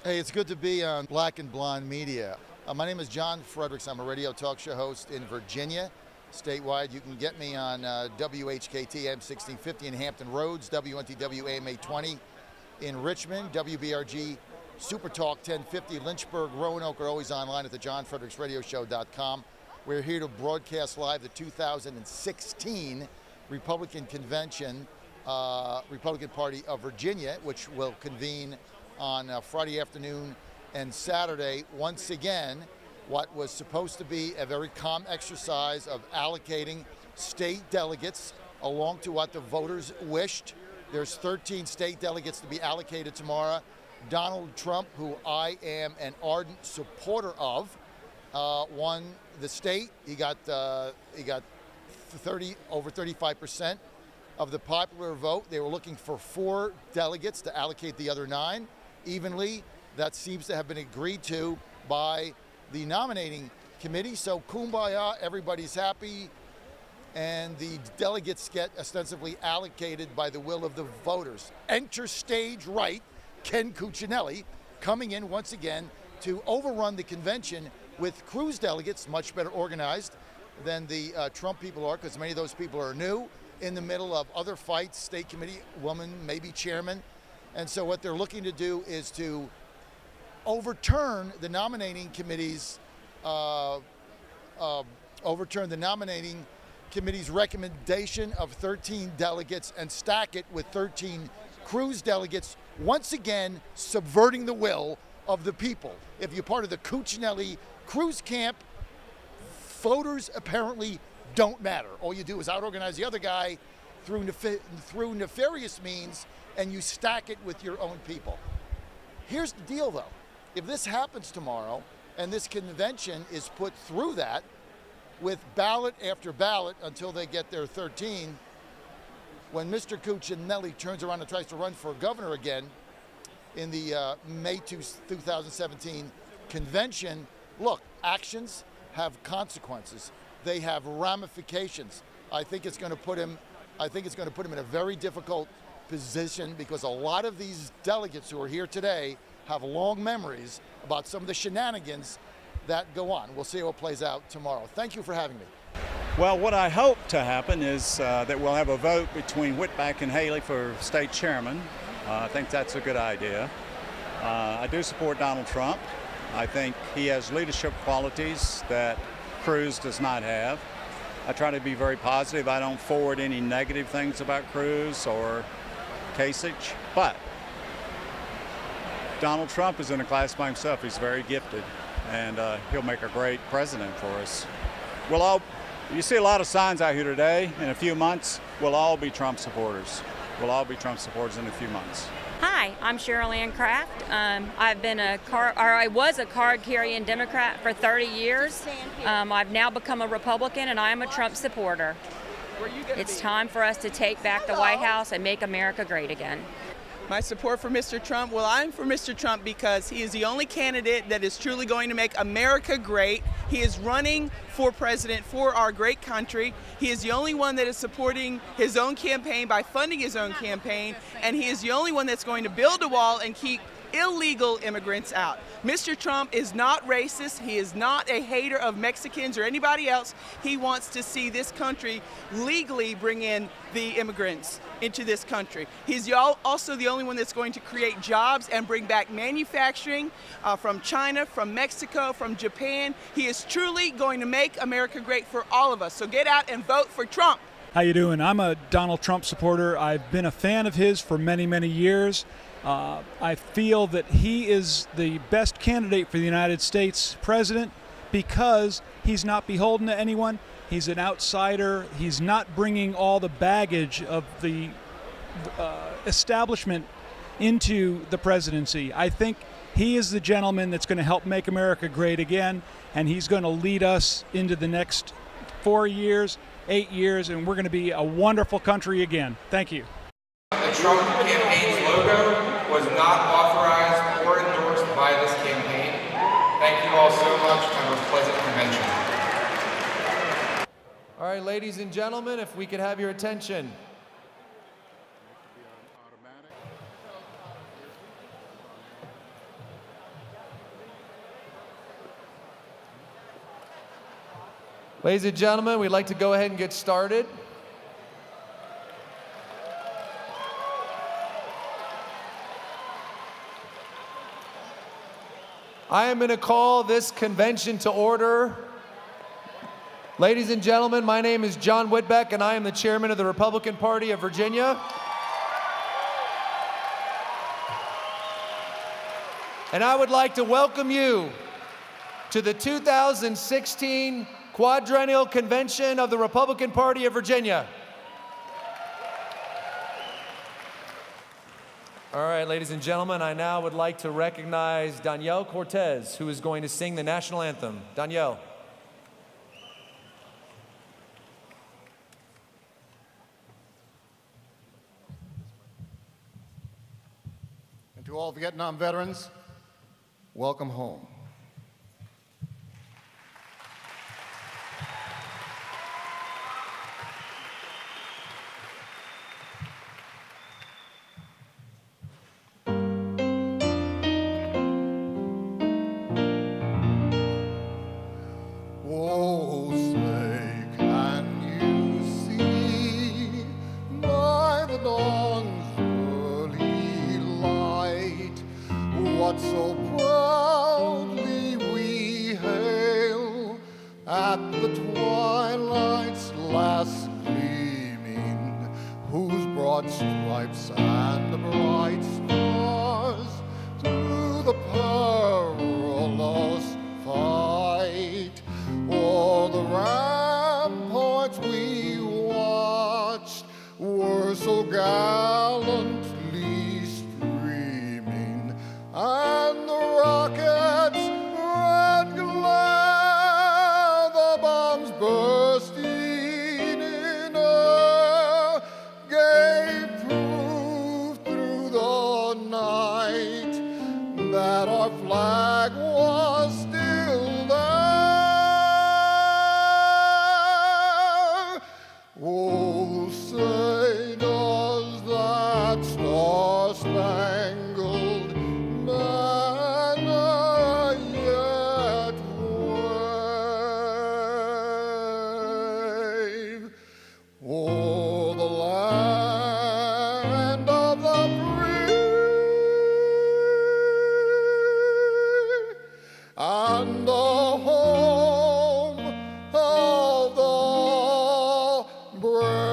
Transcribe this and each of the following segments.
Hey, it's good to be on Black and Blonde Media. My name is John Fredericks. I'm a radio talk show host in Virginia. Statewide, you can get me on WHKT AM 1650 in Hampton Roads, WNTW AM 820 in Richmond, WBRG Super Talk 1050, Lynchburg, Roanoke, are always online at the johnfredericksradioshow.com. We're here to broadcast live the 2016 Republican Convention, Republican Party of Virginia, which will convene on Friday afternoon and Saturday. Once again, what was supposed to be a very calm exercise of allocating state delegates along to what the voters wished. There's 13 state delegates to be allocated tomorrow. Donald Trump, who I am an ardent supporter of, won the state. He got over 35% of the popular vote. They were looking for 4 delegates to allocate the other 9 evenly. That seems to have been agreed to by the nominating committee. So kumbaya, everybody's happy, and the delegates get ostensibly allocated by the will of the voters. Enter stage right Ken Cuccinelli, coming in once again to overrun the convention with Cruz delegates, much better organized than the Trump people are, because many of those people are new, in the middle of other fights, state committee woman, maybe chairman. And so what they're looking to do is to overturn the nominating committee's recommendation of 13 delegates and stack it with 13 Cruz delegates, once again subverting the will of the people. If you're part of the Cuccinelli Cruz camp, voters apparently don't matter. All you do is out-organize the other guy through nefarious means, and you stack it with your own people. Here's the deal, though. If this happens tomorrow, and this convention is put through that, with ballot after ballot until they get their 13, when Mr. Cuccinelli turns around and tries to run for governor again in the May 2017 convention, look, actions have consequences. They have ramifications. I think it's going to put him in a very difficult position, because a lot of these delegates who are here today have long memories about some of the shenanigans that go on. We'll see how it plays out tomorrow. Thank you for having me. Well, what I hope to happen is that we'll have a vote between Whitback and Haley for state chairman. I think that's a good idea. I do support Donald Trump. I think he has leadership qualities that Cruz does not have. I try to be very positive. I don't forward any negative things about Cruz or Kasich, but Donald Trump is in a class by himself. He's very gifted, and he'll make a great president for us. You see a lot of signs out here today. In a few months, we'll all be Trump supporters. We'll all be Trump supporters in a few months. Hi, I'm Cheryl Ann Kraft. I was a card-carrying Democrat for 30 years. I've now become a Republican, and I am a Trump supporter. It's time for us to take back the White House and make America great again. My support for Mr. Trump, well, I'm for Mr. Trump because he is the only candidate that is truly going to make America great. He is running for president for our great country. He is the only one that is supporting his own campaign by funding his own campaign, and he is the only one that's going to build a wall and keep illegal immigrants out. Mr. Trump is not racist. He is not a hater of Mexicans or anybody else. He wants to see this country legally bring in the immigrants into this country. He's also the only one that's going to create jobs and bring back manufacturing from China, from Mexico, from Japan. He is truly going to make America great for all of us. So get out and vote for Trump. How you doing? I'm a Donald Trump supporter. I've been a fan of his for many, many years. I feel that he is the best candidate for the United States president because he's not beholden to anyone. He's an outsider. He's not bringing all the baggage of the establishment into the presidency. I think he is the gentleman that's going to help make America great again, and he's going to lead us into the next 4 years, 8 years, and we're going to be a wonderful country again. Thank you. The Trump campaign's logo was not authorized or endorsed by this campaign. Thank you all so much, and have a pleasant convention. All right, ladies and gentlemen, if we could have your attention. Ladies and gentlemen, we'd like to go ahead and get started. I am going to call this convention to order. Ladies and gentlemen, my name is John Whitbeck, and I am the chairman of the Republican Party of Virginia. And I would like to welcome you to the 2016 Quadrennial Convention of the Republican Party of Virginia. All right, ladies and gentlemen, I now would like to recognize Danielle Cortez, who is going to sing the national anthem. Danielle. And to all Vietnam veterans, welcome home. Oh, say, can you see by the dawn's early light what so proudly we hail at the twilight's last gleaming, whose broad stripes and the bright stars through the perilous fight o'er the ramparts we watched were so gallantly streaming, and the rockets' red glare, the bombs bursting in air, gave proof through the night that our flag was still there. Oh, say does that star-spangled banner yet wave o'er the land of the free and the home of the brave?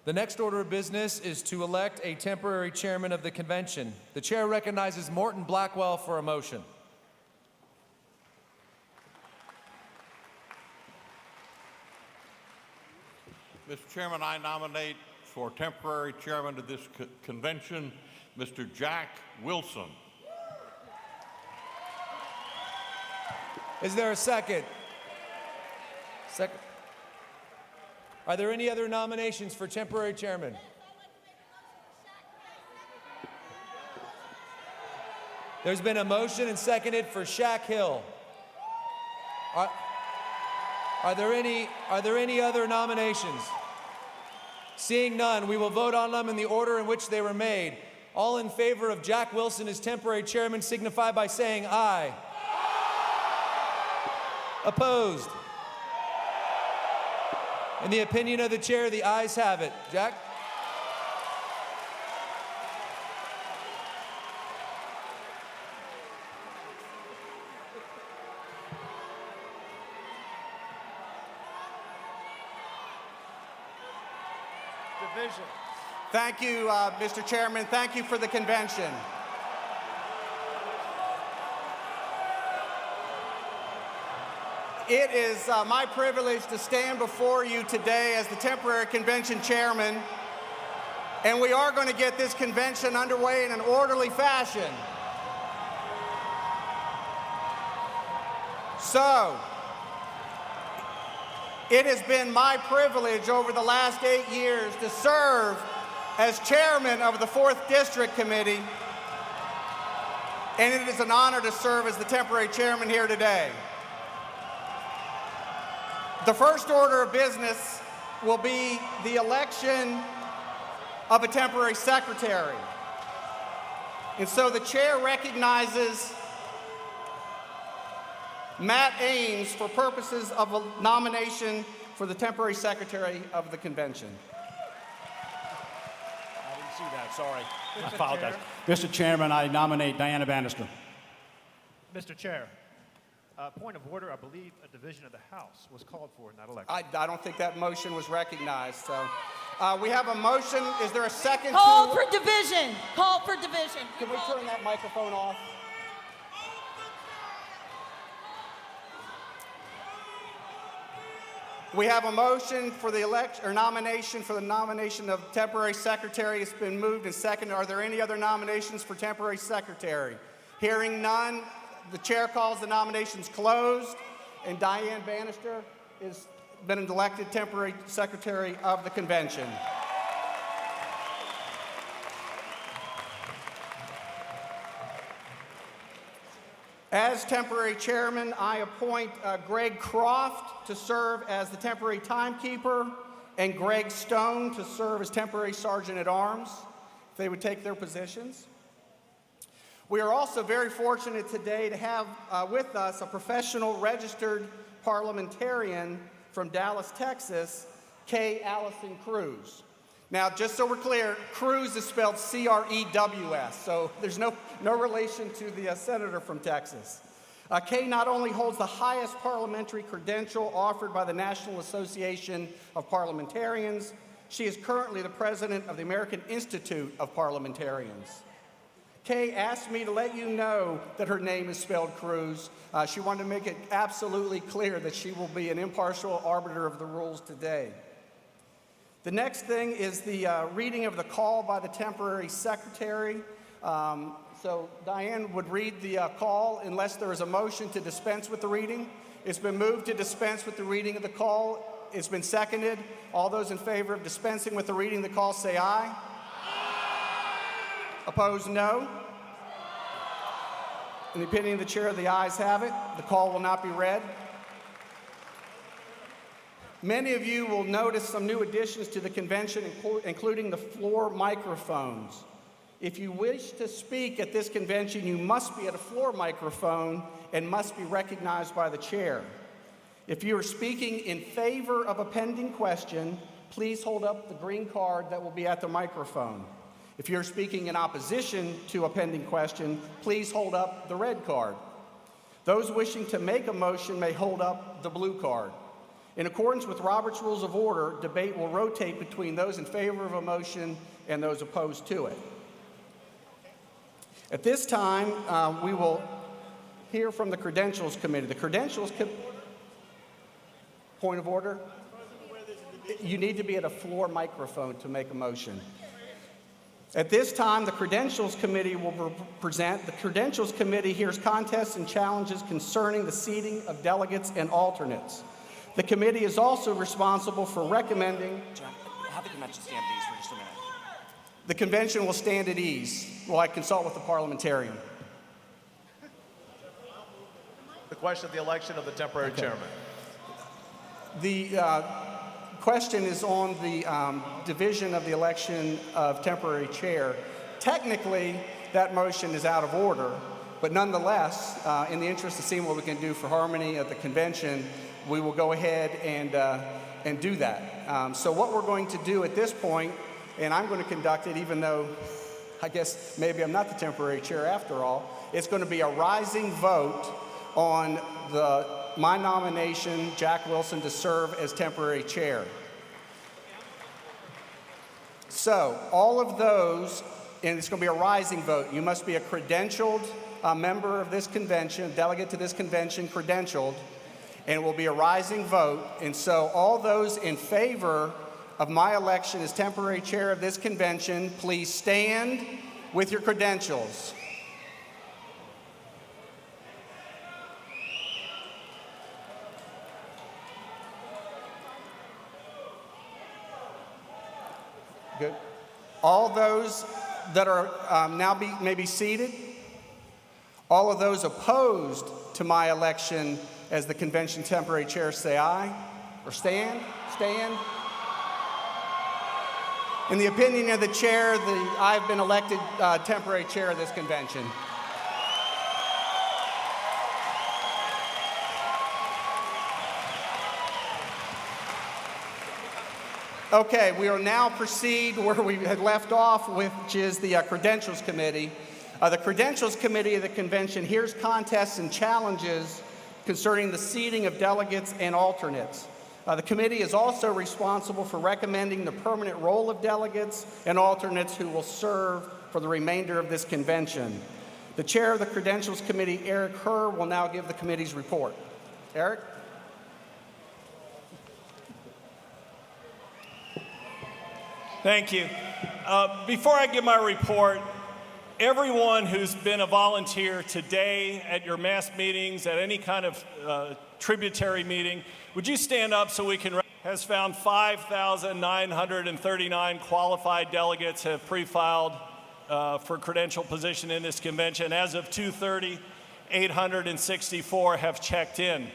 The next order of business is to elect a temporary chairman of the convention. The chair recognizes Morton Blackwell for a motion. Mr. Chairman, I nominate for temporary chairman of this convention, Mr. Jack Wilson. Is there a second? Second. Are there any other nominations for temporary chairman? There's been a motion and seconded for Shaq Hill. Are there any other nominations? Seeing none, we will vote on them in the order in which they were made. All in favor of Jack Wilson as temporary chairman signify by saying aye. Opposed? In the opinion of the chair, the ayes have it. Jack? Division. Thank you, Mr. Chairman. Thank you for the convention. It is my privilege to stand before you today as the temporary convention chairman, and we are going to get this convention underway in an orderly fashion. So, it has been my privilege over the last 8 years to serve as chairman of the 4th District Committee, and it is an honor to serve as the temporary chairman here today. The first order of business will be the election of a temporary secretary. And so the chair recognizes Matt Ames for purposes of a nomination for the temporary secretary of the convention. I didn't see that, sorry. I apologize. Mr. Chairman, I nominate Diana Bannister. Mr. Chair, point of order, I believe a division of the House was called for in that election. I don't think that motion was recognized, so. We have a motion. Is there a second? Call for division. Call for division. Can we turn that microphone off? We have a motion for the nomination for the nomination of temporary secretary. It's been moved and seconded. Are there any other nominations for temporary secretary? Hearing none, the chair calls the nominations closed, and Diane Bannister has been elected temporary secretary of the convention. As temporary chairman, I appoint Greg Croft to serve as the temporary timekeeper and Greg Stone to serve as temporary sergeant at arms, if they would take their positions. We are also very fortunate today to have with us a professional registered parliamentarian from Dallas, Texas, Kay Allison Cruz. Now, just so we're clear, Cruz is spelled C-R-E-W-S, so there's no relation to the senator from Texas. Kay not only holds the highest parliamentary credential offered by the National Association of Parliamentarians, she is currently the president of the American Institute of Parliamentarians. Kay asked me to let you know that her name is spelled Cruz. She wanted to make it absolutely clear that she will be an impartial arbiter of the rules today. The next thing is the reading of the call by the temporary secretary. So Diane would read the call unless there is a motion to dispense with the reading. It's been moved to dispense with the reading of the call. It's been seconded. All those in favor of dispensing with the reading of the call say aye. Opposed, no. In the opinion of the chair, the ayes have it. The call will not be read. Many of you will notice some new additions to the convention, including the floor microphones. If you wish to speak at this convention, you must be at a floor microphone and must be recognized by the chair. If you are speaking in favor of a pending question, please hold up the green card that will be at the microphone. If you're speaking in opposition to a pending question, please hold up the red card. Those wishing to make a motion may hold up the blue card. In accordance with Robert's Rules of Order, debate will rotate between those in favor of a motion and those opposed to it. At this time, we will hear from the Credentials Committee. The Credentials point of order? You need to be at a floor microphone to make a motion. At this time, the Credentials Committee will present. The Credentials Committee hears contests and challenges concerning the seating of delegates and alternates. The committee is also responsible for recommending. John, have the convention stand at ease for just a minute. The convention will stand at ease while I consult with the parliamentarian. The question of the election of the temporary chairman. The question is on the division of the election of temporary chair. Technically, that motion is out of order, but nonetheless, in the interest of seeing what we can do for harmony at the convention, we will go ahead and do that. So what we're going to do at this point, and I'm going to conduct it even though I guess maybe I'm not the temporary chair after all, it's going to be a rising vote on my nomination, Jack Wilson, to serve as temporary chair. So all of those, and it's going to be a rising vote. You must be a credentialed member of this convention, delegate to this convention, credentialed, and it will be a rising vote. And so all those in favor of my election as temporary chair of this convention, please stand with your credentials. Good. All those that are may be seated. All of those opposed to my election as the convention temporary chair say aye. Or stand? Stand. In the opinion of the chair, I've been elected temporary chair of this convention. Okay, we will now proceed where we had left off, which is the Credentials Committee. The Credentials Committee of the convention hears contests and challenges concerning the seating of delegates and alternates. The committee is also responsible for recommending the permanent role of delegates and alternates who will serve for the remainder of this convention. The chair of the Credentials Committee, Eric Herr, will now give the committee's report. Eric? Thank you. Before I give my report, everyone who's been a volunteer today at your mass meetings, at any kind of tributary meeting, would you stand up so we can, has found 5,939 qualified delegates have pre-filed for credential position in this convention. As of 2:30, 864 have checked in.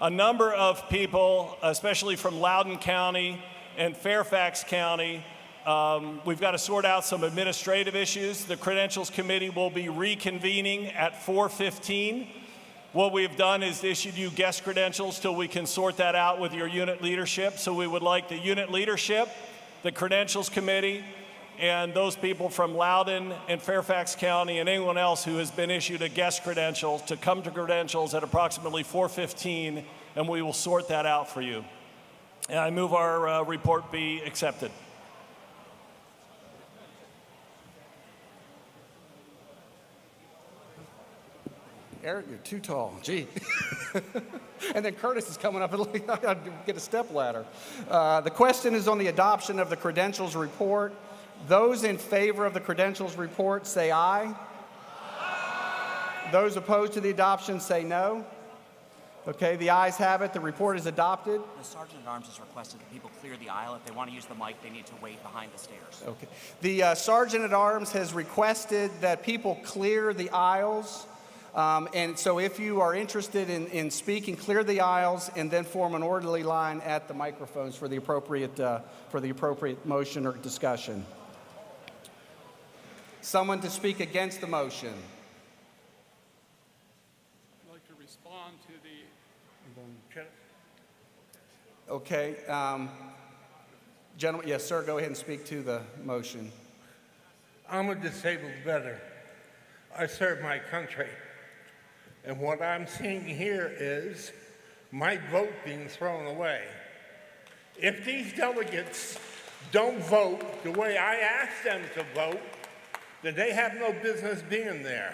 A number of people, especially from Loudoun County and Fairfax County, we've got to sort out some administrative issues. The Credentials Committee will be reconvening at 4:15. What we've done is issued you guest credentials till we can sort that out with your unit leadership. So we would like the unit leadership, the Credentials Committee, and those people from Loudoun and Fairfax County and anyone else who has been issued a guest credential to come to credentials at approximately 4:15, and we will sort that out for you. And I move our report be accepted. Eric, you're too tall. Gee. And then Curtis is coming up and I got to get a step ladder. The question is on the adoption of the credentials report. Those in favor of the credentials report say aye. Those opposed to the adoption say no. Okay, the ayes have it. The report is adopted. The Sergeant-at-Arms has requested that people clear the aisle. If they want to use the mic, they need to wait behind the stairs. Okay. The Sergeant-at-Arms has requested that people clear the aisles. And so if you are interested in speaking, clear the aisles and then form an orderly line at the microphones for the appropriate motion or discussion. Someone to speak against the motion. I'd like to respond to the... Okay. Gentlemen, yes, sir, go ahead and speak to the motion. I'm a disabled veteran. I serve my country. And what I'm seeing here is my vote being thrown away. If these delegates don't vote the way I asked them to vote, then they have no business being there.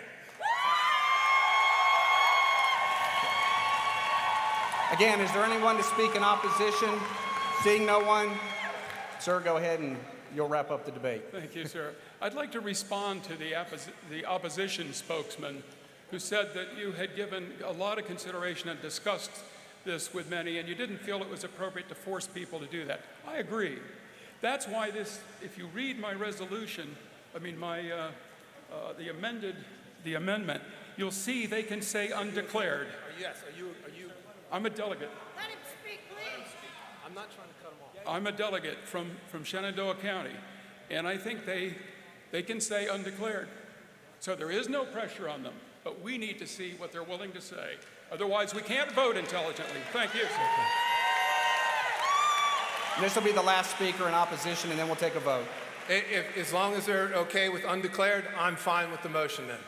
Again, is there anyone to speak in opposition? Seeing no one, sir, go ahead and you'll wrap up the debate. Thank you, sir. I'd like to respond to the opposition spokesman who said that you had given a lot of consideration and discussed this with many, and you didn't feel it was appropriate to force people to do that. I agree. That's why this, if you read my resolution, the amendment, you'll see they can say undeclared. Yes, are you? I'm a delegate. Let him speak, please. I'm not trying to cut him off. I'm a delegate from Shenandoah County, and I think they can say undeclared. So there is no pressure on them. But we need to see what they're willing to say. Otherwise, we can't vote intelligently. Thank you. And this will be the last speaker in opposition, and then we'll take a vote. As long as they're okay with undeclared, I'm fine with the motion then.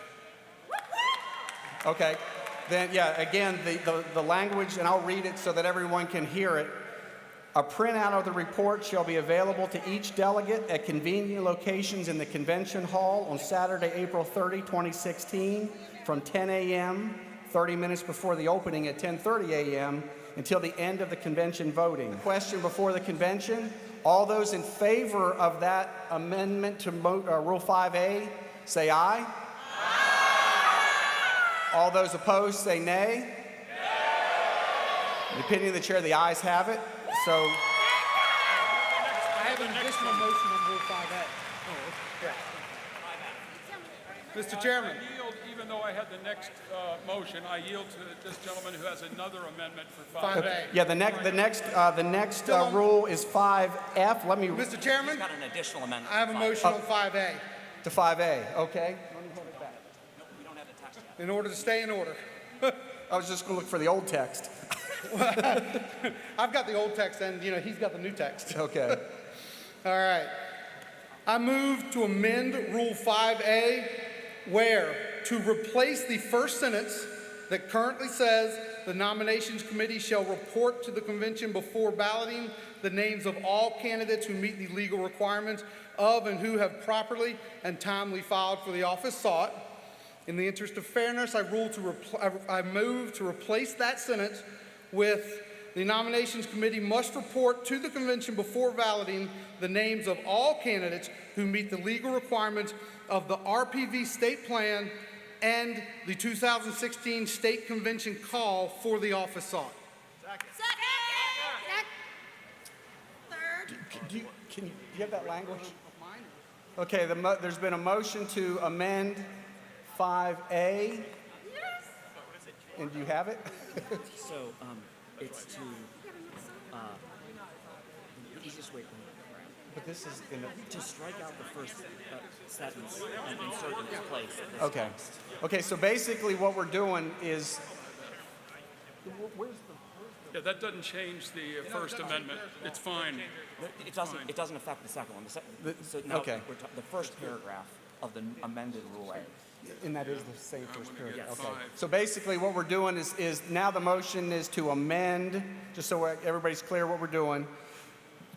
Okay. Then, yeah, again, the language, and I'll read it so that everyone can hear it. A printout of the report shall be available to each delegate at convenient locations in the convention hall on Saturday, April 30, 2016, from 10 a.m., 30 minutes before the opening at 10:30 a.m., until the end of the convention voting. Question before the convention. All those in favor of that amendment to Rule 5A, say aye. Aye. All those opposed, say nay. Nay. In the opinion of the chair, the ayes have it. So, I have an additional motion on Rule 5A. Mr. Chairman. I yield, even though I had the next motion, I yield to this gentleman who has another amendment for 5A. Yeah, the next rule is 5F. Let me. Mr. Chairman. He's got an additional amendment. I have a motion on 5A. To 5A, okay. Let me hold it back. We don't have the text yet. In order to stay in order. I was just going to look for the old text. I've got the old text and, he's got the new text. Okay. All right. I move to amend Rule 5A where to replace the first sentence that currently says the nominations committee shall report to the convention before balloting the names of all candidates who meet the legal requirements of and who have properly and timely filed for the office sought. In the interest of fairness, I move to replace that sentence with the nominations committee must report to the convention before balloting the names of all candidates who meet the legal requirements of the RPV state plan and the 2016 state convention call for the office sought. Do you have that language? Okay, there's been a motion to amend 5A. Yes. And do you have it? So it's to the easiest way. But this is to strike out the first sentence and insert in its place. Okay. Okay. So basically, what we're doing is. Yeah, that doesn't change the First Amendment. It's fine. It doesn't. It doesn't affect the second one. So now okay. The first paragraph of the amended Rule A. And that is the same first paragraph. Yes. Okay. So basically, what we're doing is now the motion is to amend, just so everybody's clear what we're doing,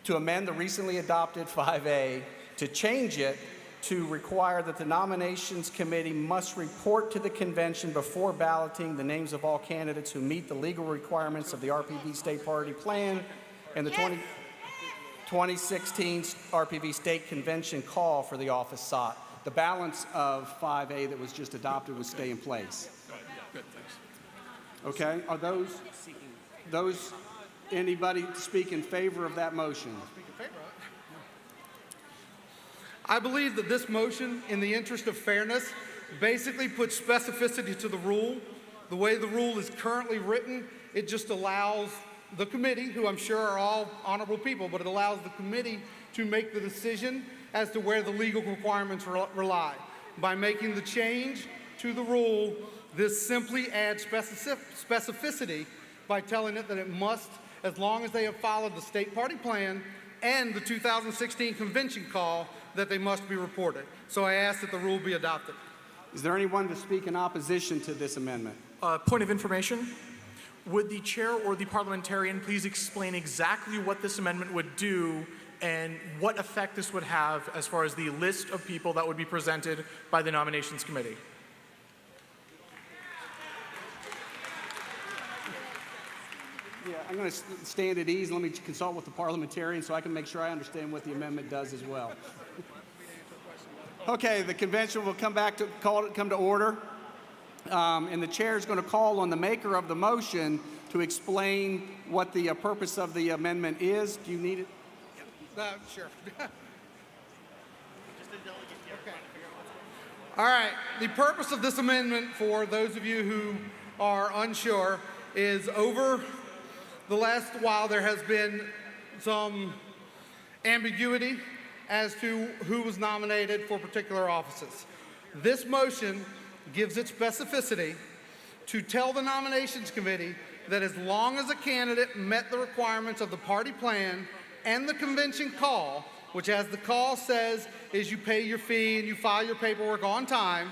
to amend the recently adopted 5A to change it to require that the nominations committee must report to the convention before balloting the names of all candidates who meet the legal requirements of the RPV state party plan and the 2016 RPV state convention call for the office sought. The balance of 5A that was just adopted would stay in place. Good, thanks. Okay, are those anybody speak in favor of that motion? I believe that this motion, in the interest of fairness, basically puts specificity to the rule. The way the rule is currently written, it just allows the committee, who I'm sure are all honorable people, but it allows the committee to make the decision as to where the legal requirements rely. By making the change to the rule, this simply adds specificity by telling it that it must, as long as they have followed the state party plan and the 2016 convention call, that they must be reported. So I ask that the rule be adopted. Is there anyone to speak in opposition to this amendment? Point of information. Would the chair or the parliamentarian please explain exactly what this amendment would do and what effect this would have as far as the list of people that would be presented by the nominations committee? Yeah, I'm going to stand at ease. Let me consult with the parliamentarian so I can make sure I understand what the amendment does as well. Okay, the convention will come to order. And the chair is going to call on the maker of the motion to explain what the purpose of the amendment is. Do you need it? Sure. All right. The purpose of this amendment, for those of you who are unsure, is over the last while there has been some ambiguity as to who was nominated for particular offices. This motion gives it specificity to tell the nominations committee that as long as a candidate met the requirements of the party plan and the convention call, which as the call says is you pay your fee and you file your paperwork on time,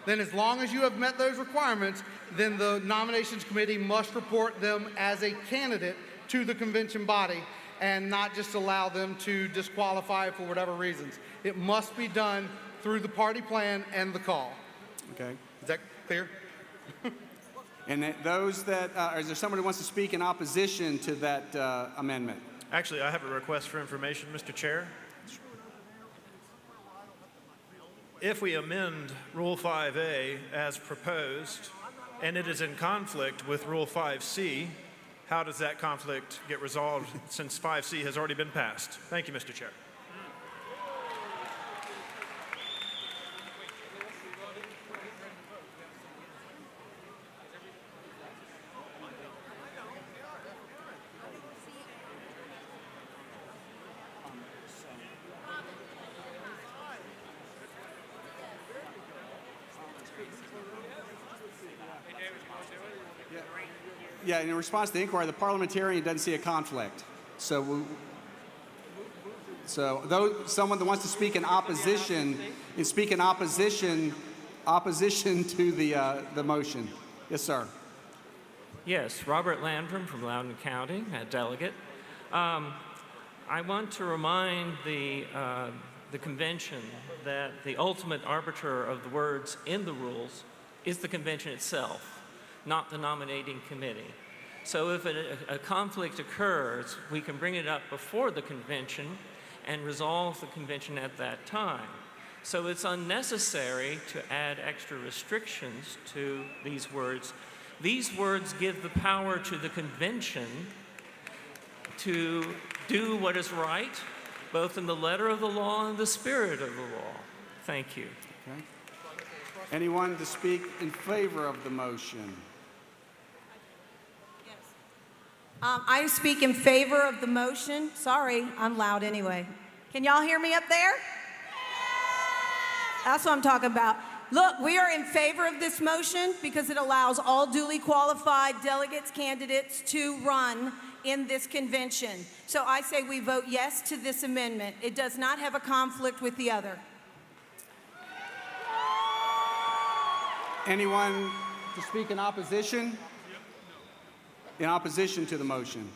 then as long as you have met those requirements, then the nominations committee must report them as a candidate to the convention body and not just allow them to disqualify for whatever reasons. It must be done through the party plan and the call. Okay. Is that clear? And is there someone who wants to speak in opposition to that amendment? Actually, I have a request for information, Mr. Chair. If we amend Rule 5A as proposed, and it is in conflict with Rule 5C, how does that conflict get resolved since 5C has already been passed? Thank you, Mr. Chair. Yeah, in response to the inquiry, the parliamentarian doesn't see a conflict. So though someone that wants to speak in opposition to the motion. Yes, sir. Yes, Robert Landrum from Loudoun County, a delegate. I want to remind the convention that the ultimate arbiter of the words in the rules is the convention itself, not the nominating committee. So if a conflict occurs, we can bring it up before the convention and resolve the convention at that time. So it's unnecessary to add extra restrictions to these words. These words give the power to the convention to do what is right, both in the letter of the law and the spirit of the law. Thank you. Okay. Anyone to speak in favor of the motion? I speak in favor of the motion. Sorry, I'm loud anyway. Can y'all hear me up there? That's what I'm talking about. Look, we are in favor of this motion because it allows all duly qualified delegates, candidates to run in this convention. So I say we vote yes to this amendment. It does not have a conflict with the other. Anyone to speak in opposition? In opposition to the motion.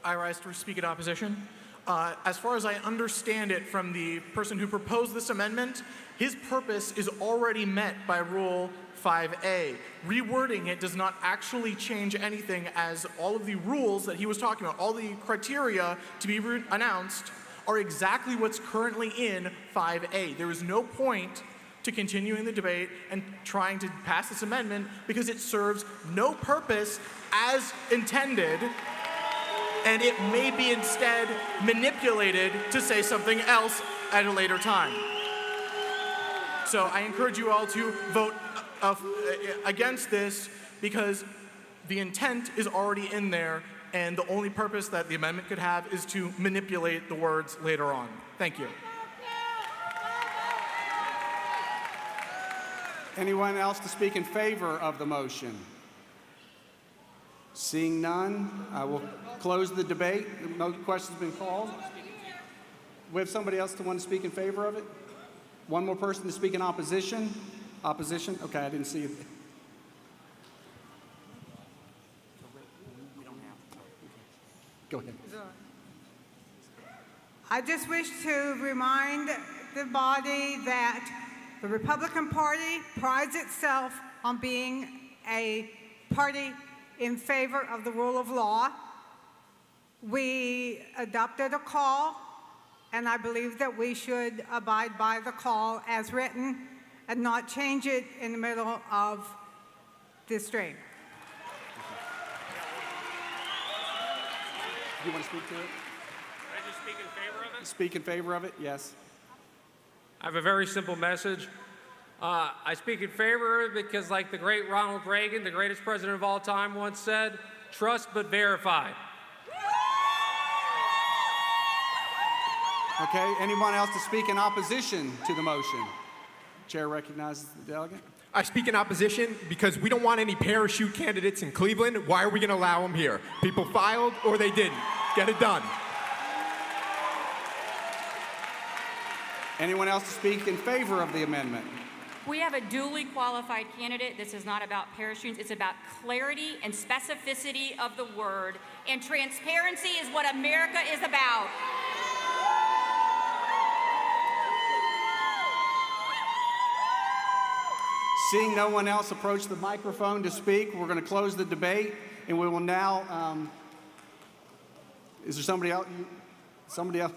I rise to speak in opposition. As far as I understand it from the person who proposed this amendment, his purpose is already met by Rule 5A. Rewording it does not actually change anything, as all of the rules that he was talking about, all the criteria to be announced, are exactly what's currently in 5A. There is no point to continuing the debate and trying to pass this amendment because it serves no purpose as intended, and it may be instead manipulated to say something else at a later time. So I encourage you all to vote against this because the intent is already in there, and the only purpose that the amendment could have is to manipulate the words later on. Thank you. Anyone else to speak in favor of the motion? Seeing none, I will close the debate. No questions have been called. We have somebody else to want to speak in favor of it? One more person to speak in opposition? Opposition? Okay, I didn't see it. Go ahead. I just wish to remind the body that the Republican Party prides itself on being a party in favor of the rule of law. We adopted a call, and I believe that we should abide by the call as written and not change it in the middle of this stream. Do you want to speak to it? Can I just speak in favor of it? Speak in favor of it, yes. I have a very simple message. I speak in favor of it because, like the great Ronald Reagan, the greatest president of all time, once said, trust but verify. Okay, anyone else to speak in opposition to the motion? Chair recognizes the delegate. I speak in opposition because we don't want any parachute candidates in Cleveland. Why are we going to allow them here? People filed or they didn't. Get it done. Anyone else to speak in favor of the amendment? We have a duly qualified candidate. This is not about parachutes. It's about clarity and specificity of the word. And transparency is what America is about. Seeing no one else approach the microphone to speak, we're going to close the debate, and we will now. Is there somebody else? Somebody else?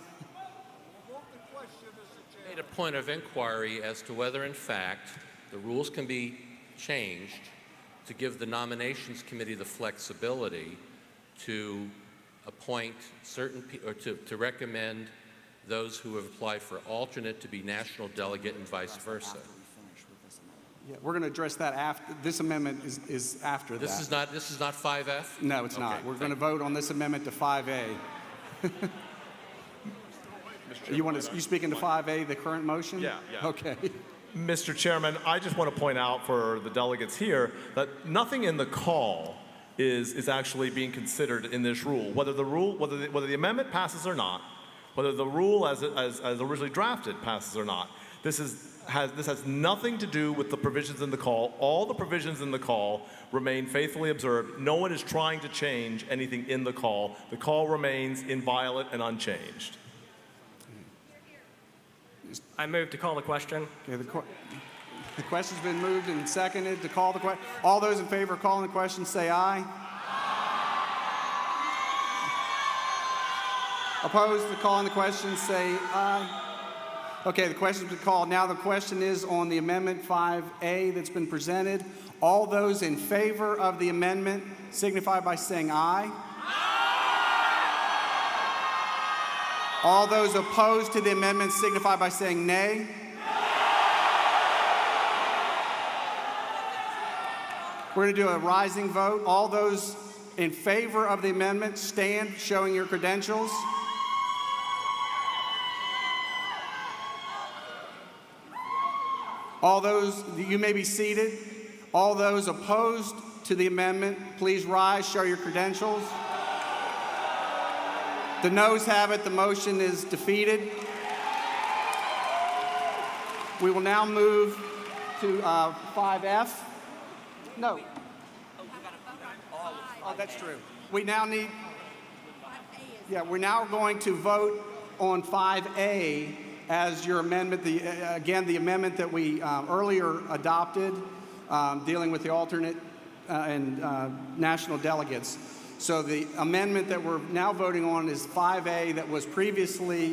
Made a point of inquiry as to whether, in fact, the rules can be changed to give the nominations committee the flexibility to appoint certain or to recommend those who have applied for alternate to be national delegate and vice versa. Yeah, we're going to address that after. This amendment is after that. This is not 5F? No, it's not. We're going to vote on this amendment to 5A. You speaking to 5A, the current motion? Yeah. Okay. Mr. Chairman, I just want to point out for the delegates here that nothing in the call is actually being considered in this rule. Whether the amendment passes or not, whether the rule as originally drafted passes or not, this has nothing to do with the provisions in the call. All the provisions in the call remain faithfully observed. No one is trying to change anything in the call. The call remains inviolate and unchanged. I move to call the question. Okay, the question's been moved and seconded to call the question. All those in favor of calling the question say aye. Opposed to calling the question say aye. Okay, the question's been called. Now the question is on the Amendment 5A that's been presented. All those in favor of the amendment signify by saying aye. All those opposed to the amendment signify by saying nay. We're going to do a rising vote. All those in favor of the amendment stand showing your credentials. All those, you may be seated. All those opposed to the amendment, please rise, show your credentials. The noes have it, the motion is defeated. We will now move to 5F. No. Oh, that's true. We now need, we're now going to vote on 5A as your amendment, again, the amendment that we earlier adopted dealing with the alternate and national delegates. So the amendment that we're now voting on is 5A that was previously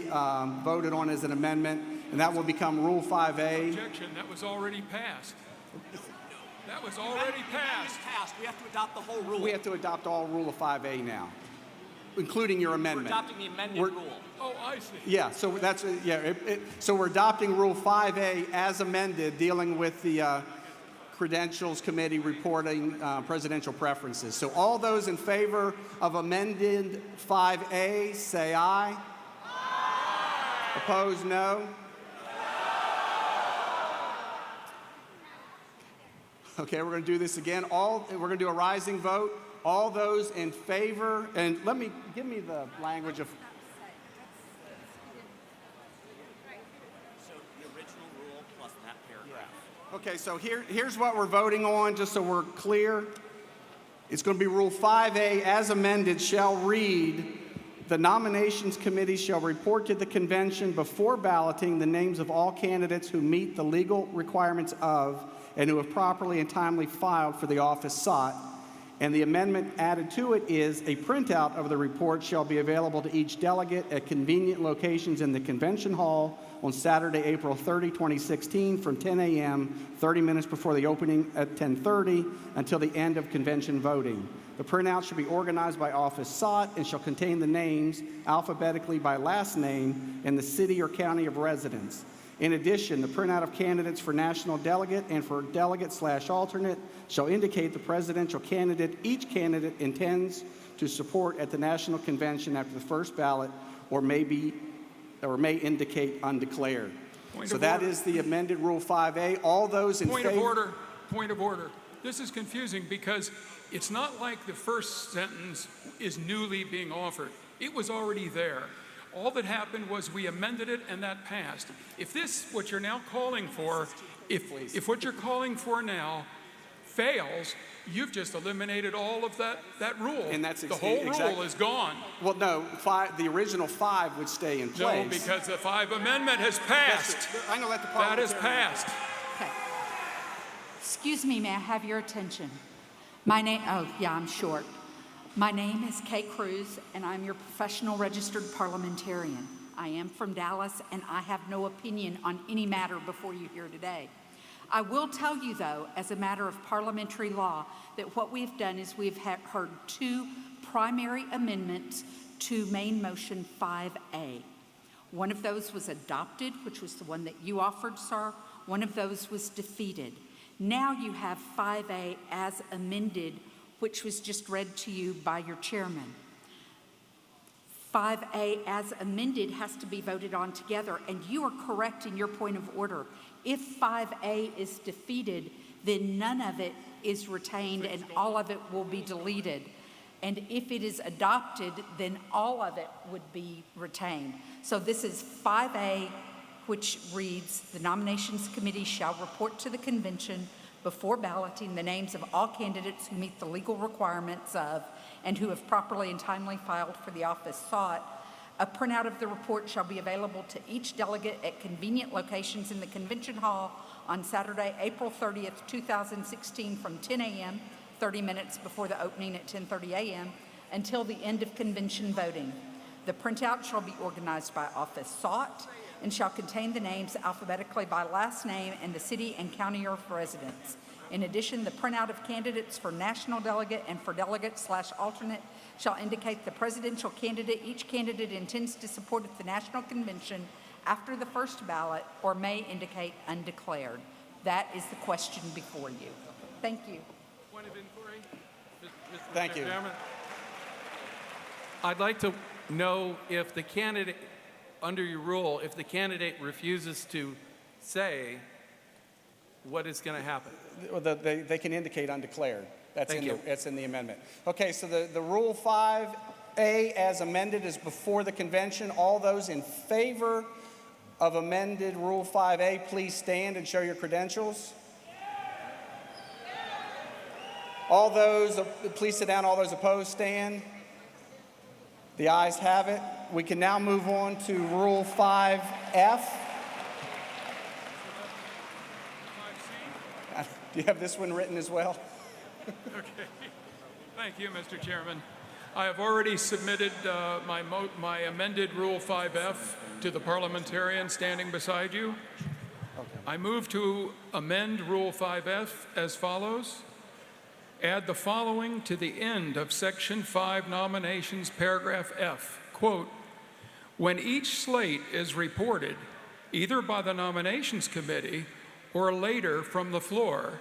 voted on as an amendment, and that will become Rule 5A. Objection, that was already passed. That was already passed. We have to adopt the whole rule. We have to adopt all Rule of 5A now, including your amendment. We're adopting the amended rule. Oh, I see. Yeah, so that's, so we're adopting Rule 5A as amended, dealing with the Credentials Committee reporting presidential preferences. So all those in favor of amended 5A, say aye. Aye. Opposed, no. Okay, we're going to do this again. We're going to do a rising vote. All those in favor, and give me the language of. So the original rule plus that paragraph. Okay, so here's what we're voting on, just so we're clear. It's going to be Rule 5A as amended shall read, the nominations committee shall report to the convention before balloting the names of all candidates who meet the legal requirements of and who have properly and timely filed for the office sought. And the amendment added to it is a printout of the report shall be available to each delegate at convenient locations in the convention hall on Saturday, April 30, 2016 from 10 a.m., 30 minutes before the opening at 10:30 until the end of convention voting. The printout shall be organized by office sought and shall contain the names alphabetically by last name and the city or county of residence. In addition, the printout of candidates for national delegate and for delegate/alternate shall indicate the presidential candidate each candidate intends to support at the national convention after the first ballot or may indicate undeclared. So that is the amended Rule 5A. All those in favor. Point of order. This is confusing because it's not like the first sentence is newly being offered. It was already there. All that happened was we amended it and that passed. If what you're now calling for, if what you're calling for now fails, you've just eliminated all of that rule. And that's the whole rule is gone. Well, no, the original 5 would stay in place. No, because the 5 amendment has passed. I'm going to let the that has passed. Okay. Excuse me, may I have your attention? My name, I'm short. My name is Kay Cruz, and I'm your professional registered parliamentarian. I am from Dallas, and I have no opinion on any matter before you here today. I will tell you, though, as a matter of parliamentary law, that what we've done is we've heard 2 primary amendments to main motion 5A. One of those was adopted, which was the one that you offered, sir. One of those was defeated. Now you have 5A as amended, which was just read to you by your chairman. 5A as amended has to be voted on together, and you are correct in your point of order. If 5A is defeated, then none of it is retained and all of it will be deleted. And if it is adopted, then all of it would be retained. So this is 5A, which reads, the nominations committee shall report to the convention before balloting the names of all candidates who meet the legal requirements of and who have properly and timely filed for the office sought. A printout of the report shall be available to each delegate at convenient locations in the convention hall on Saturday, April 30th, 2016 from 10 a.m., 30 minutes before the opening at 10:30 a.m., until the end of convention voting. The printout shall be organized by office sought and shall contain the names alphabetically by last name and the city and county of residence. In addition, the printout of candidates for national delegate and for delegate/alternate shall indicate the presidential candidate each candidate intends to support at the national convention after the first ballot, or may indicate undeclared. That is the question before you. Thank you. Point of inquiry, Mr. Thank you. Chairman. I'd like to know if the candidate, under your rule, if the candidate refuses to say what is going to happen. They can indicate undeclared. That's Thank you. That's in the amendment. Okay, so the Rule 5A as amended is before the convention. All those in favor of amended Rule 5A, please stand and show your credentials. All those, please sit down. All those opposed, stand. The ayes have it. We can now move on to Rule 5F. Do you have this one written as well? Okay. Thank you, Mr. Chairman. I have already submitted my amended Rule 5F to the parliamentarian standing beside you. Okay. I move to amend Rule 5F as follows. Add the following to the end of Section 5 nominations, paragraph F. Quote, when each slate is reported, either by the nominations committee or later from the floor,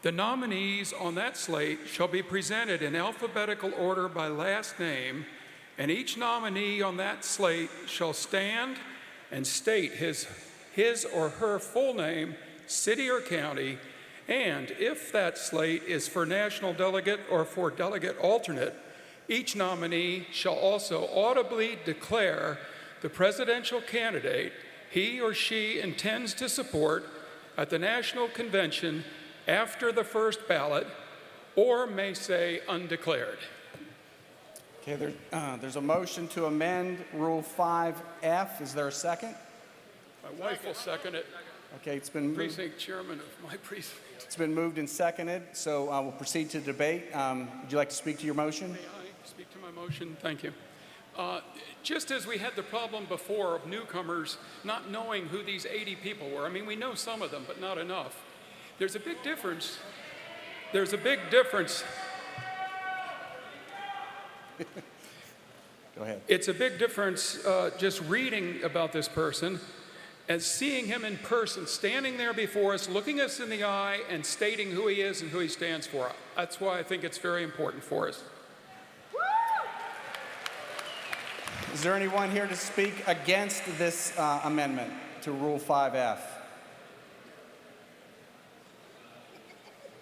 the nominees on that slate shall be presented in alphabetical order by last name, and each nominee on that slate shall stand and state his or her full name, city or county, and if that slate is for national delegate or for delegate alternate, each nominee shall also audibly declare the presidential candidate he or she intends to support at the national convention after the first ballot, or may say undeclared. Okay, there's a motion to amend Rule 5F. Is there a second? My wife will second it. Okay, it's been moved. Precinct chairman of my precinct. It's been moved and seconded, so we'll proceed to debate. Would you like to speak to your motion? May I speak to my motion? Thank you. Just as we had the problem before of newcomers not knowing who these 80 people were, I mean, we know some of them, but not enough. There's a big difference. There's a big difference. Go ahead. It's a big difference just reading about this person as seeing him in person, standing there before us, looking us in the eye and stating who he is and who he stands for. That's why I think it's very important for us. Is there anyone here to speak against this amendment to Rule 5F?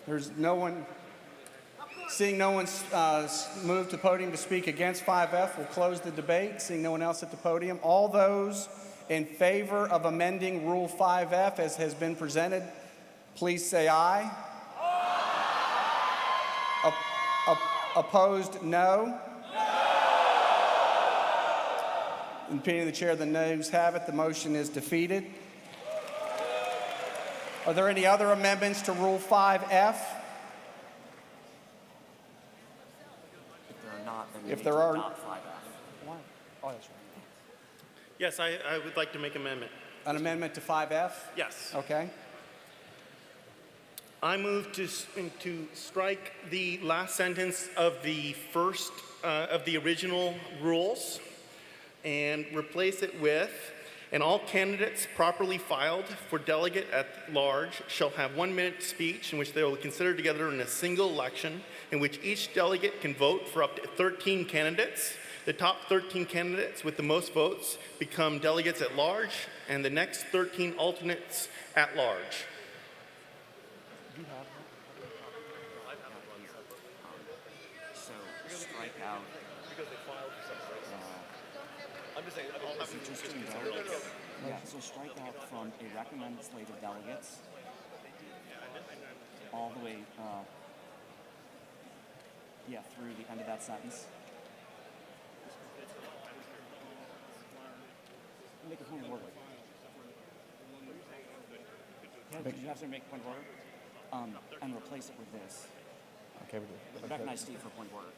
There's no one. Seeing no one move to podium to speak against 5F, we'll close the debate. Seeing no one else at the podium, all those in favor of amending Rule 5F as has been presented, please say aye. Opposed, no. In the opinion of the chair, the noes have it. The motion is defeated. Are there any other amendments to Rule 5F? If there are not, then we If need there to are- adopt 5F. Oh, that's right. Yes, I would like to make amendment. An amendment to 5F? Yes. Okay. I move to strike the last sentence of the first of the original rules and replace it with, and all candidates properly filed for delegate at large shall have 1 minute speech in which they will be considered together in a single election in which each delegate can vote for up to 13 candidates. The top 13 candidates with the most votes become delegates at large, and the next 13 alternates at large. So strike out. I'm just saying, Yeah, so strike out from a recommended slate of delegates all the way, through the end of that sentence. Make a point of order. Did you have to make a point of order? And replace it with this. Okay. Recognize Steve for a point of order.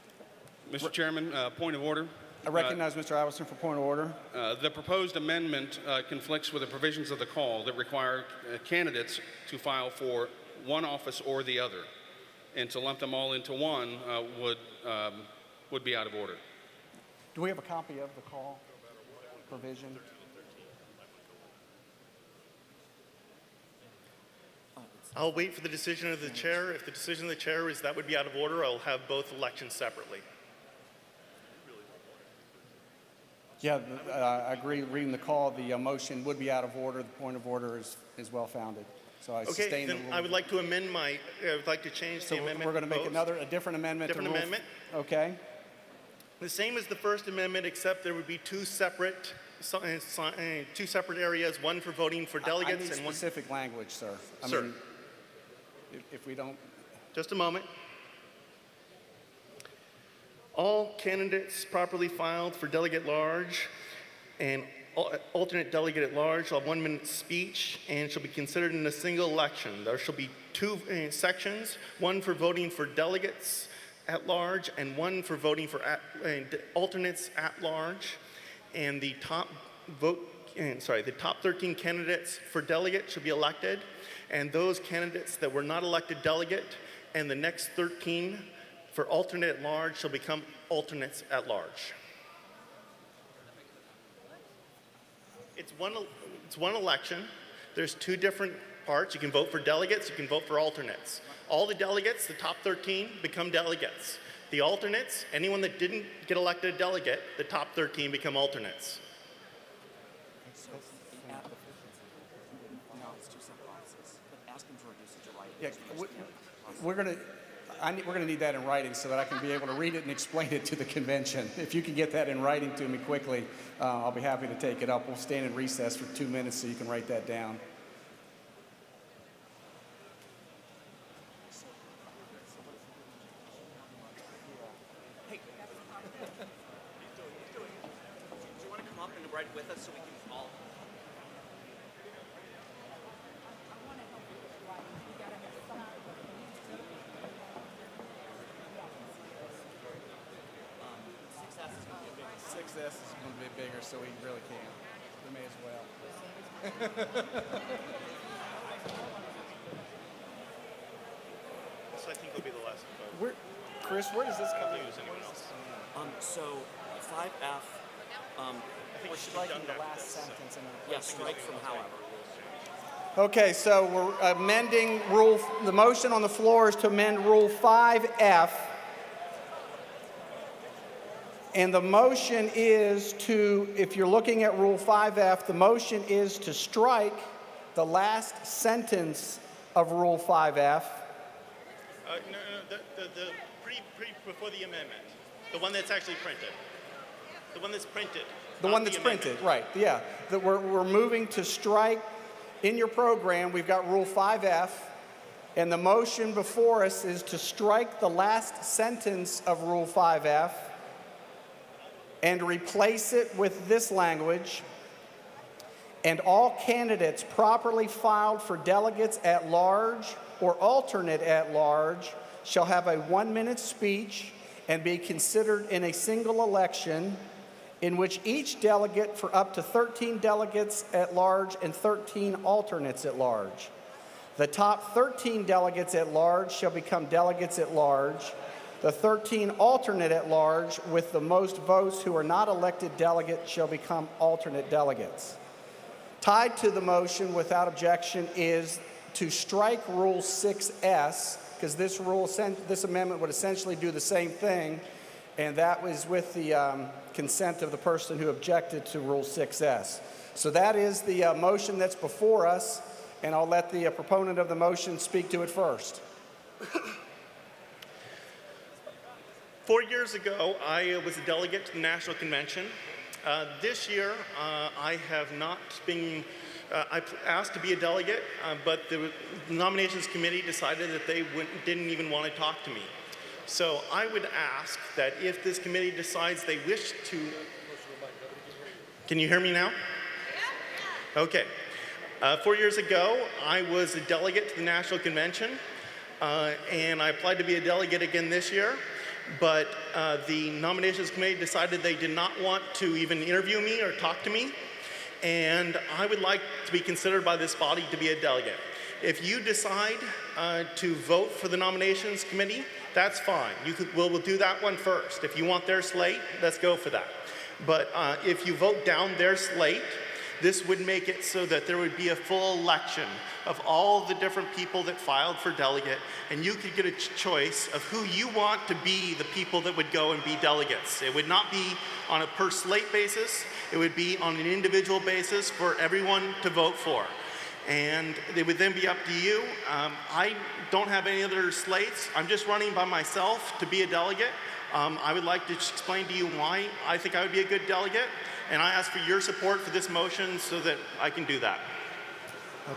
Mr. Chairman, point of order. I recognize Mr. Iverson for point of order. The proposed amendment conflicts with the provisions of the call that require candidates to file for one office or the other, and to lump them all into one would be out of order. Do we have a copy of the call provision? I'll wait for the decision of the chair. If the decision of the chair is that would be out of order, I'll have both elections separately. Yeah, I agree. Reading the call, the motion would be out of order. The point of order is well founded. So I Okay, sustain the then rule. I would like to amend I would like to change So the amendment. we're going to make proposed. a different amendment. Different to rule. amendment. Okay. The same as the first amendment, except there would be two separate areas, one for voting for delegates I need and one. specific language, sir. I Sir. mean, if we don't. Just a moment. All candidates properly filed for delegate large and alternate delegate at large shall have 1 minute speech and shall be considered in a single election. There shall be two sections, one for voting for delegates at large and one for voting for alternates at large. And the top 13 candidates for delegate should be elected, and those candidates that were not elected delegate and the next 13 for alternate at large shall become alternates at large. It's one election. There's two different parts. You can vote for delegates, you can vote for alternates. All the delegates, the top 13, become delegates. The alternates, anyone that didn't get elected a delegate, the top 13 become alternates. No, it's two separate offices. But ask him to reduce it to right. Yeah, we're going to need that in writing so that I can be able to read it and explain it to the convention. If you can get that in writing to me quickly, I'll be happy to take it up. We'll stand in recess for 2 minutes so you can write that down. Hey, do you want to come up and write with us so we can all... Success is going to be bigger, so we really can. We may as well. This I think will be the last vote. Chris, where does this come I don't think it was anyone else. So 5F, We're striking the last sentence. strike from however. Okay, so we're amending the motion on the floor is to amend Rule 5F. And the motion is to, if you're looking at Rule 5F, the motion is to strike the last sentence of Rule 5F. Before the amendment, the one that's actually printed. The one that's printed. The one that's printed, right, yeah. That we're moving to strike, in your program, we've got Rule 5F, and the motion before us is to strike the last sentence of Rule 5F and replace it with this language: and all candidates properly filed for delegates at large or alternate at large shall have a 1 minute speech and be considered in a single election, in which each delegate for up to 13 delegates at large and 13 alternates at large. The top 13 delegates at large shall become delegates at large. The 13 alternate at large with the most votes who are not elected delegates shall become alternate delegates. Tied to the motion without objection is to strike Rule 6S, because this amendment would essentially do the same thing, and that was with the consent of the person who objected to Rule 6S. So that is the motion that's before us, and I'll let the proponent of the motion speak to it first. 4 years ago, I was a delegate to the National Convention. This year, I have not been asked to be a delegate, but the nominations committee decided that they didn't even want to talk to me. So I would ask that if this committee decides they wish to... Can you hear me now? Okay. 4 years ago, I was a delegate to the National Convention, and I applied to be a delegate again this year. But the nominations committee decided they did not want to even interview me or talk to me, and I would like to be considered by this body to be a delegate. If you decide to vote for the nominations committee, that's fine. We'll do that one first. If you want their slate, let's go for that. But if you vote down their slate, this would make it so that there would be a full election of all the different people that filed for delegate, and you could get a choice of who you want to be the people that would go and be delegates. It would not be on a per slate basis, it would be on an individual basis for everyone to vote for. And it would then be up to you. I don't have any other slates. I'm just running by myself to be a delegate. I would like to explain to you why I think I would be a good delegate, and I ask for your support for this motion so that I can do that.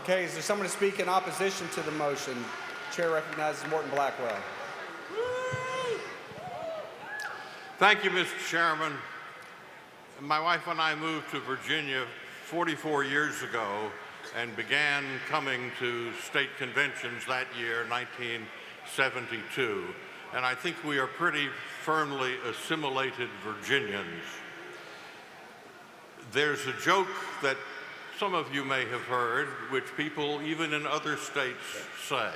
Okay, is there someone to speak in opposition to the motion? Chair recognizes Morton Blackwell. Thank you, Mr. Chairman. My wife and I moved to Virginia 44 years ago and began coming to state conventions that year, 1972. And I think we are pretty firmly assimilated Virginians. There's a joke that some of you may have heard, which people even in other states say,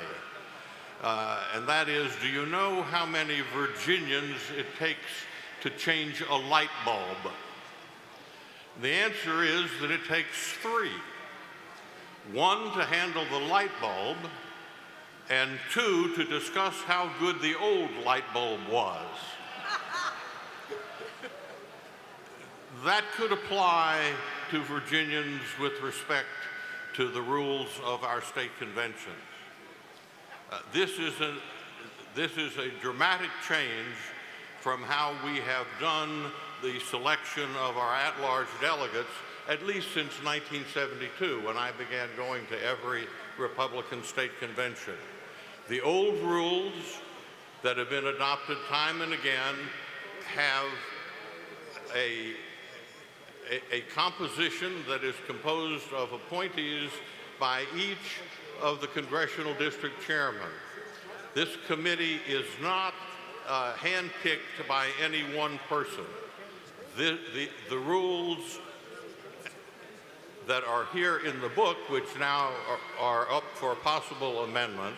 and that is, do you know how many Virginians it takes to change a light bulb? The answer is that it takes 3. 1, to handle the light bulb, and 2, to discuss how good the old light bulb was. That could apply to Virginians with respect to the rules of our state conventions. This is a dramatic change from how we have done the selection of our at-large delegates, at least since 1972, when I began going to every Republican state convention. The old rules that have been adopted time and again have a composition that is composed of appointees by each of the congressional district chairmen. This committee is not handpicked by any one person. The rules that are here in the book, which now are up for possible amendment,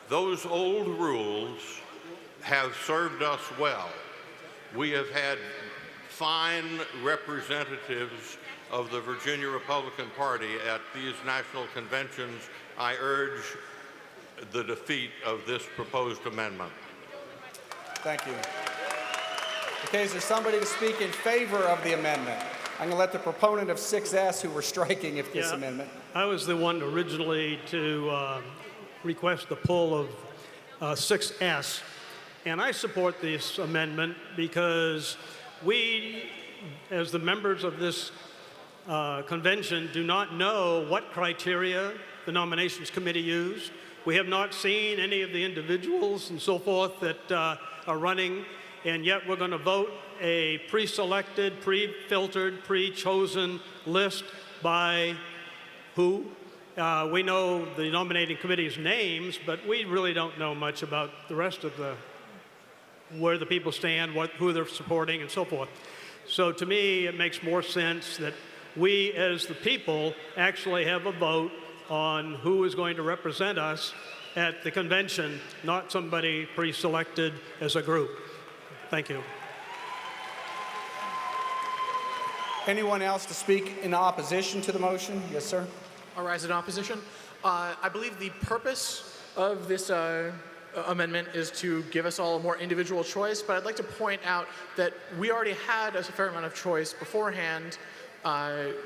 those old rules have served us well. We have had fine representatives of the Virginia Republican Party at these national conventions. I urge the defeat of this proposed amendment. Thank you. Okay, is there somebody to speak in favor of the amendment? I'm going to let the proponent of 6S, who we're striking if this amendment. I was the one originally to request the pull of 6S, and I support this amendment because we, as the members of this convention, do not know what criteria the nominations committee used. We have not seen any of the individuals and so forth that are running, and yet we're going to vote a pre-selected, pre-filtered, pre-chosen list by who? We know the nominating committee's names, but we really don't know much about the rest of where the people stand, who they're supporting, and so forth. So to me, it makes more sense that we, as the people, actually have a vote on who is going to represent us at the convention, not somebody pre-selected as a group. Thank you. Anyone else to speak in opposition to the motion? Yes, sir. I'll rise in opposition. I believe the purpose of this amendment is to give us all a more individual choice, but I'd like to point out that we already had a fair amount of choice beforehand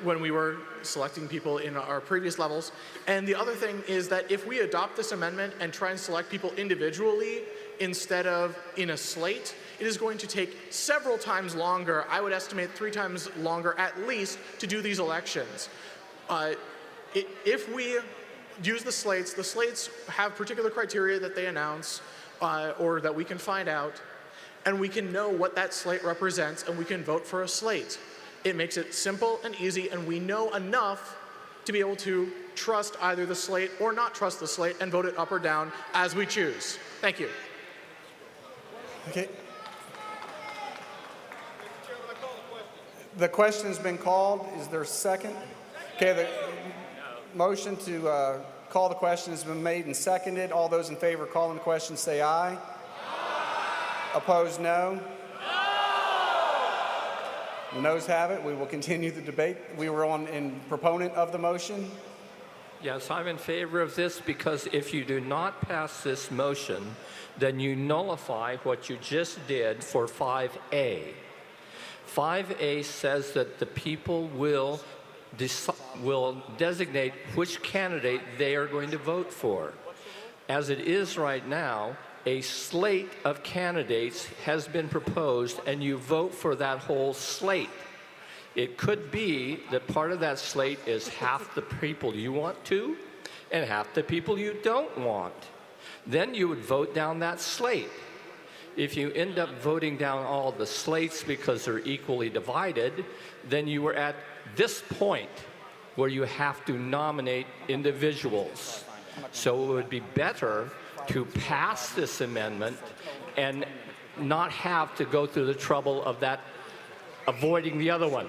when we were selecting people in our previous levels. And the other thing is that if we adopt this amendment and try and select people individually instead of in a slate, it is going to take several times longer, I would estimate 3 times longer at least, to do these elections. If we use the slates have particular criteria that they announce or that we can find out, and we can know what that slate represents, and we can vote for a slate. It makes it simple and easy, and we know enough to be able to trust either the slate or not trust the slate and vote it up or down as we choose. Thank you. Okay. The question's been called. Is there a second? Okay, the motion to call the question has been made and seconded. All those in favor of calling the question say aye. Aye. Opposed, no. The noes have it. We will continue the debate. We were in proponent of the motion. Yes, I'm in favor of this because if you do not pass this motion, then you nullify what you just did for 5A. 5A says that the people will designate which candidate they are going to vote for. As it is right now, a slate of candidates has been proposed and you vote for that whole slate. It could be that part of that slate is half the people you want to and half the people you don't want. Then you would vote down that slate. If you end up voting down all the slates because they're equally divided, then you were at this point where you have to nominate individuals. So it would be better to pass this amendment and not have to go through the trouble of that avoiding the other one.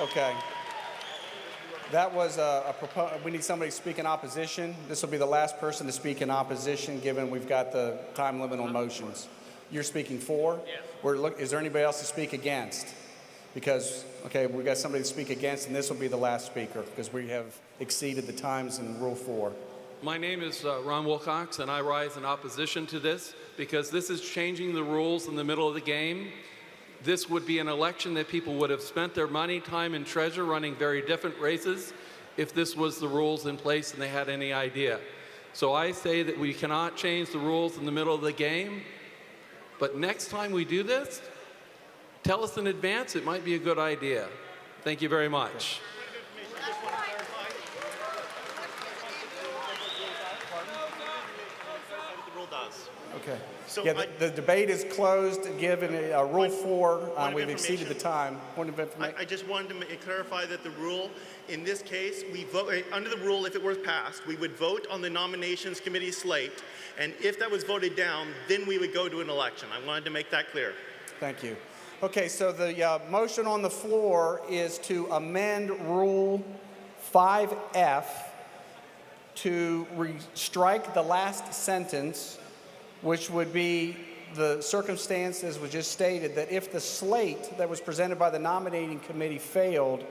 Okay. That was we need somebody to speak in opposition. This will be the last person to speak in opposition, given we've got the time limit on motions. You're speaking for? Yeah. Is there anybody else to speak against? Because, okay, we've got somebody to speak against, and this will be the last speaker, because we have exceeded the times in Rule 4. My name is Ron Wilcox, and I rise in opposition to this, because this is changing the rules in the middle of the game. This would be an election that people would have spent their money, time, and treasure running very different races if this was the rules in place and they had any idea. So I say that we cannot change the rules in the middle of the game, but next time we do this, tell us in advance. It might be a good idea. Thank you very much. Okay. So yeah, the debate is closed. Given Rule 4, we've exceeded the time. Point of information. I just wanted to clarify that the rule, in this case, we vote under the rule. If it were passed, we would vote on the nominations committee slate, and if that was voted down, then we would go to an election. I wanted to make that clear. Thank you. Okay, so the motion on the floor is to amend Rule 5F to strike the last sentence, which would be the circumstances was just stated that if the slate that was presented by the nominating committee failed,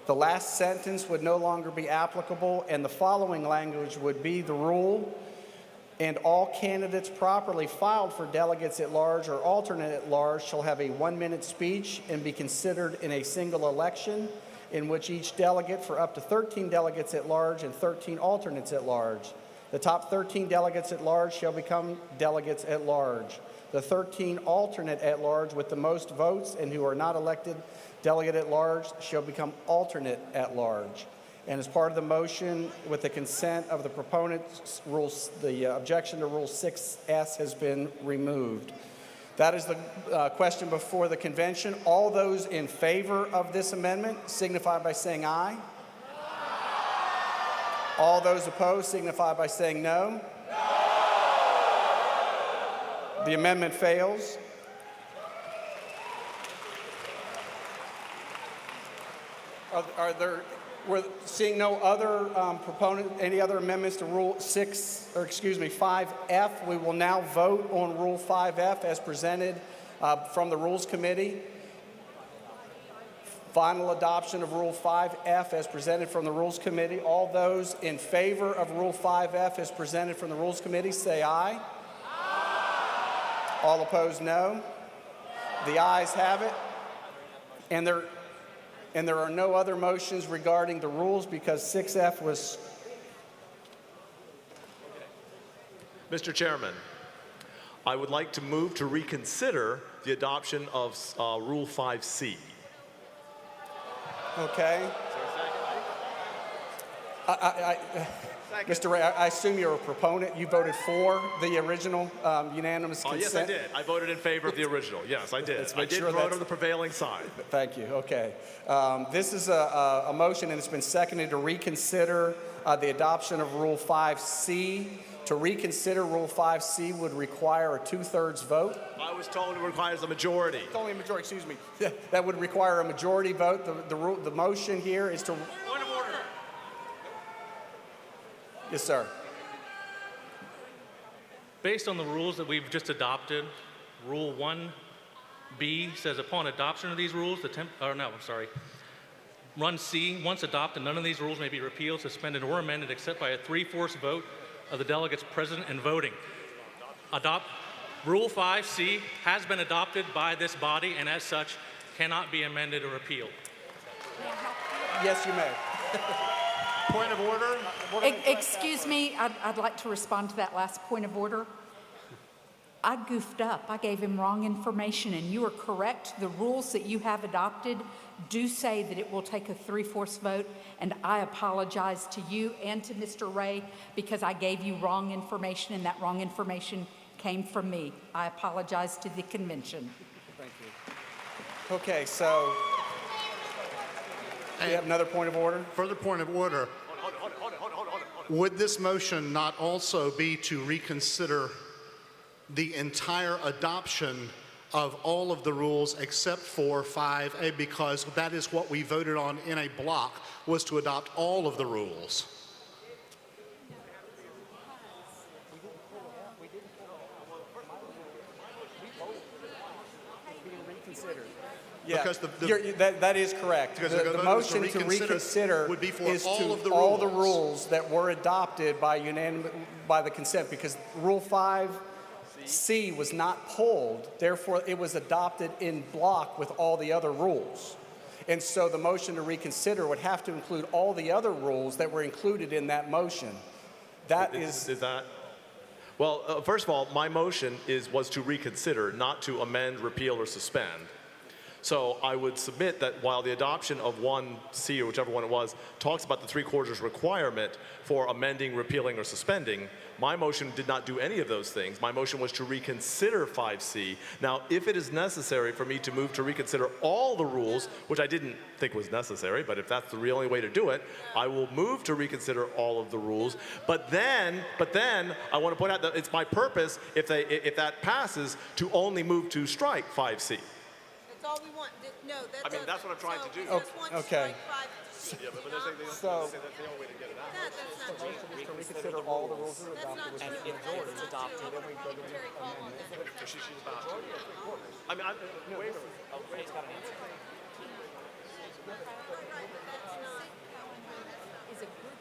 the last sentence would no longer be applicable, and the following language would be the rule, and all candidates properly filed for delegates at large or alternate at large shall have a 1-minute speech and be considered in a single election, in which each delegate for up to 13 delegates at large and 13 alternates at large. The top 13 delegates at large shall become delegates at large. The 13 alternate at large with the most votes and who are not elected delegate at large shall become alternate at large. And as part of the motion, with the consent of the proponents, the objection to Rule 6S has been removed. That is the question before the convention. All those in favor of this amendment signify by saying aye. All those opposed signify by saying no. No. The amendment fails. We're seeing no other any other amendments to Rule 5F. We will now vote on Rule 5F as presented from the Rules Committee. final adoption of Rule 5F as presented from the Rules Committee. All those in favor of Rule 5F as presented from the Rules Committee, say aye. Aye. All opposed, no. The ayes have it. And there are no other motions regarding the rules because 6F was... Mr. Chairman, I would like to move to reconsider the adoption of Rule 5C. Okay. Mr. Ray, I assume you're a proponent. You voted for the original unanimous consent? Yes, I did. I voted in favor of the original. Yes, I did. I did vote on the prevailing side. Thank you. Okay. This is a motion, and it's been seconded to reconsider the adoption of Rule 5C. To reconsider Rule 5C would require a 2/3 vote. I was told it requires a majority. It's only a majority, excuse me. That would require a majority vote. The motion here is to... Point of order. Yes, sir. Based on the rules that we've just adopted, Rule 1B says upon adoption of these rules, Run C, once adopted, none of these rules may be repealed, suspended, or amended except by a 3/4 vote of the delegates present and voting. Rule 5C has been adopted by this body and as such cannot be amended or repealed. Yes, you may. Point of order. Excuse me, I'd like to respond to that last point of order. I goofed up. I gave him wrong information, and you are correct. The rules that you have adopted do say that it will take a 3/4 vote, and I apologize to you and to Mr. Ray because I gave you wrong information, and that wrong information came from me. I apologize to the convention. Thank you. Okay, so we have another point of order? Further point of order. Would this motion not also be to reconsider the entire adoption of all of the rules except for 5A, because that is what we voted on in a block, was to adopt all of the rules? Yeah, that is correct. The motion to reconsider would be for is all of the all rules. the rules that were adopted by the consent, because Rule 5C was not pulled, therefore it was adopted in block with all the other rules. And so the motion to reconsider would have to include all the other rules that were included in that motion. Well, first of all, my motion was to reconsider, not to amend, repeal, or suspend. So I would submit that while the adoption of 1C, or whichever one it was, talks about the 3/4 requirement for amending, repealing, or suspending, my motion did not do any of those things. My motion was to reconsider 5C. Now, if it is necessary for me to move to reconsider all the rules, which I didn't think was necessary, but if that's the only way to do it, I will move to reconsider all of the rules. But then I want to point out that it's my purpose, if that passes, to only move to strike 5C. That's all we want. No, that's... I mean, that's what I'm trying to do. Okay. Yeah, but there's they say that's the only way to get it out. That's not true. To reconsider all the rules that are adopted. And if it's adopted, then we go to the call on that. She's about to. I mean, wait a minute. Ray's got an answer.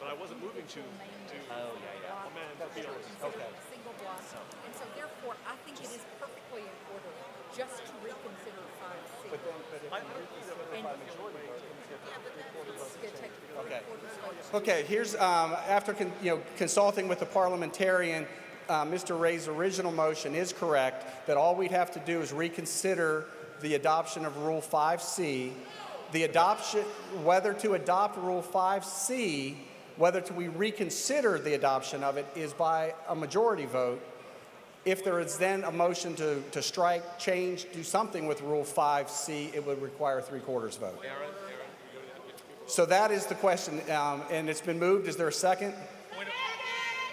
But I wasn't moving to amend, repeal. Okay. Single block. And so therefore, I think it is perfectly in order just to reconsider 5C. But if you reconsider by majority vote, Okay, here's, after consulting with the parliamentarian, Mr. Ray's original motion is correct, that all we'd have to do is reconsider the adoption of Rule 5C. The adoption, whether to adopt Rule 5C, whether we reconsider the adoption of it is by a majority vote. If there is then a motion to strike, change, do something with Rule 5C, it would require a 3/4 vote. So that is the question, and it's been moved. Is there a second?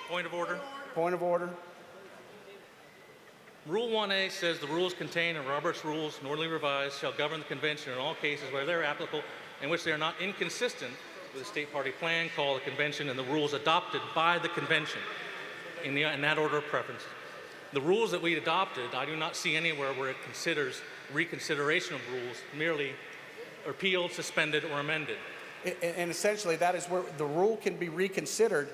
Point of order. Point of order. Rule 1A says the rules contained in Robert's Rules, normally revised, shall govern the convention in all cases where they're applicable in which they are not inconsistent with the state party plan, call the convention, and the rules adopted by the convention in that order of preference. The rules that we adopted, I do not see anywhere where it considers reconsideration of rules merely repealed, suspended, or amended. And essentially, that is where the rule can be reconsidered,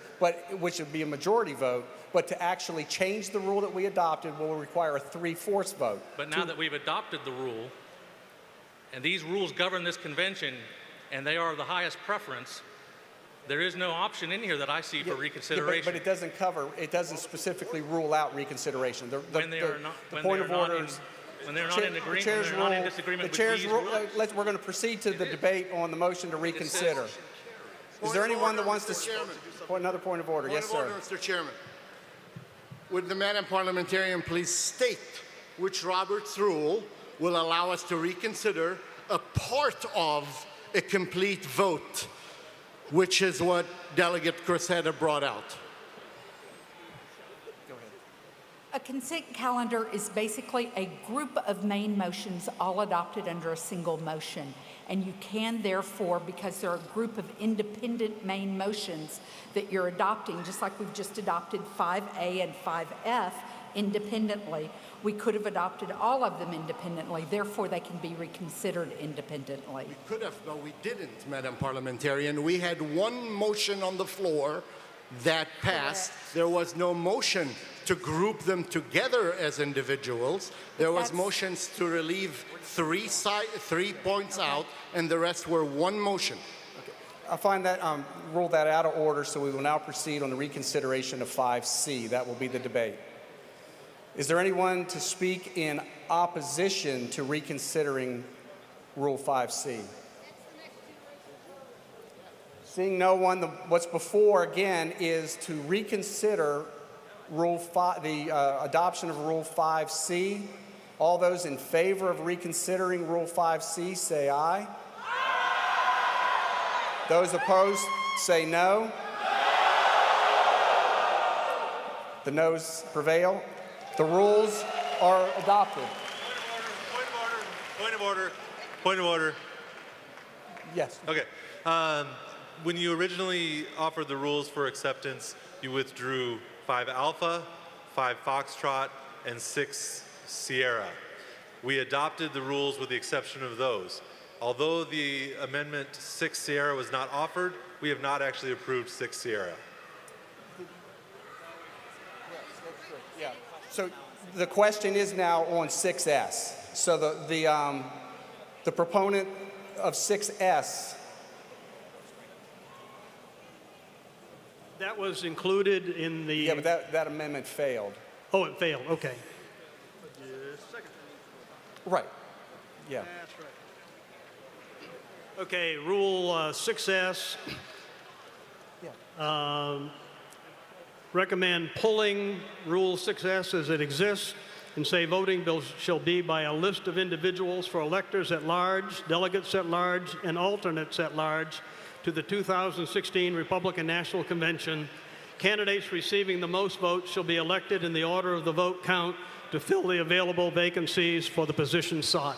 which would be a majority vote. But to actually change the rule that we adopted will require a 3/4 vote. But now that we've adopted the rule, and these rules govern this convention, and they are the highest preference, there is no option in here that I see for reconsideration. But it doesn't cover, it doesn't specifically rule out reconsideration. When they are not in disagreement with these rules. We're going to proceed to the debate on the motion to reconsider. Is there anyone that wants to another point of order? Yes, sir. Mr. Chairman. Would the Madam Parliamentarian please state which Roberts rule will allow us to reconsider a part of a complete vote, which is what Delegate Cressida brought out? A consent calendar is basically a group of main motions all adopted under a single motion. And you can therefore, because they're a group of independent main motions that you're adopting, just like we've just adopted 5A and 5F independently, we could have adopted all of them independently. Therefore, they can be reconsidered independently. We could have, but we didn't, Madam Parliamentarian. We had one motion on the floor that passed. Correct. There was no motion to group them together as individuals. There was motions to relieve three points out, and the rest were one motion. I find that rule that out of order, so we will now proceed on the reconsideration of 5C. That will be the debate. Is there anyone to speak in opposition to reconsidering Rule 5C? Seeing no one, what's before, again, is to reconsider the adoption of Rule 5C. All those in favor of reconsidering Rule 5C, say aye. Those opposed, say no. The noes prevail. The rules are adopted. Point of order. Point of order. Yes. Okay. When you originally offered the rules for acceptance, you withdrew 5 Alpha, 5 Foxtrot, and 6 Sierra. We adopted the rules with the exception of those. Although the amendment 6 Sierra was not offered, we have not actually approved 6 Sierra. Yeah. So the question is now on 6S. So the proponent of 6S. That was included in the... Yeah, but that amendment failed. Oh, it failed. Okay. Right. Yeah. That's right. Okay, Rule 6S. Recommend pulling Rule 6S as it exists and say voting bills shall be by a list of individuals for electors at large, delegates at large, and alternates at large to the 2016 Republican National Convention. Candidates receiving the most votes shall be elected in the order of the vote count to fill the available vacancies for the position sought.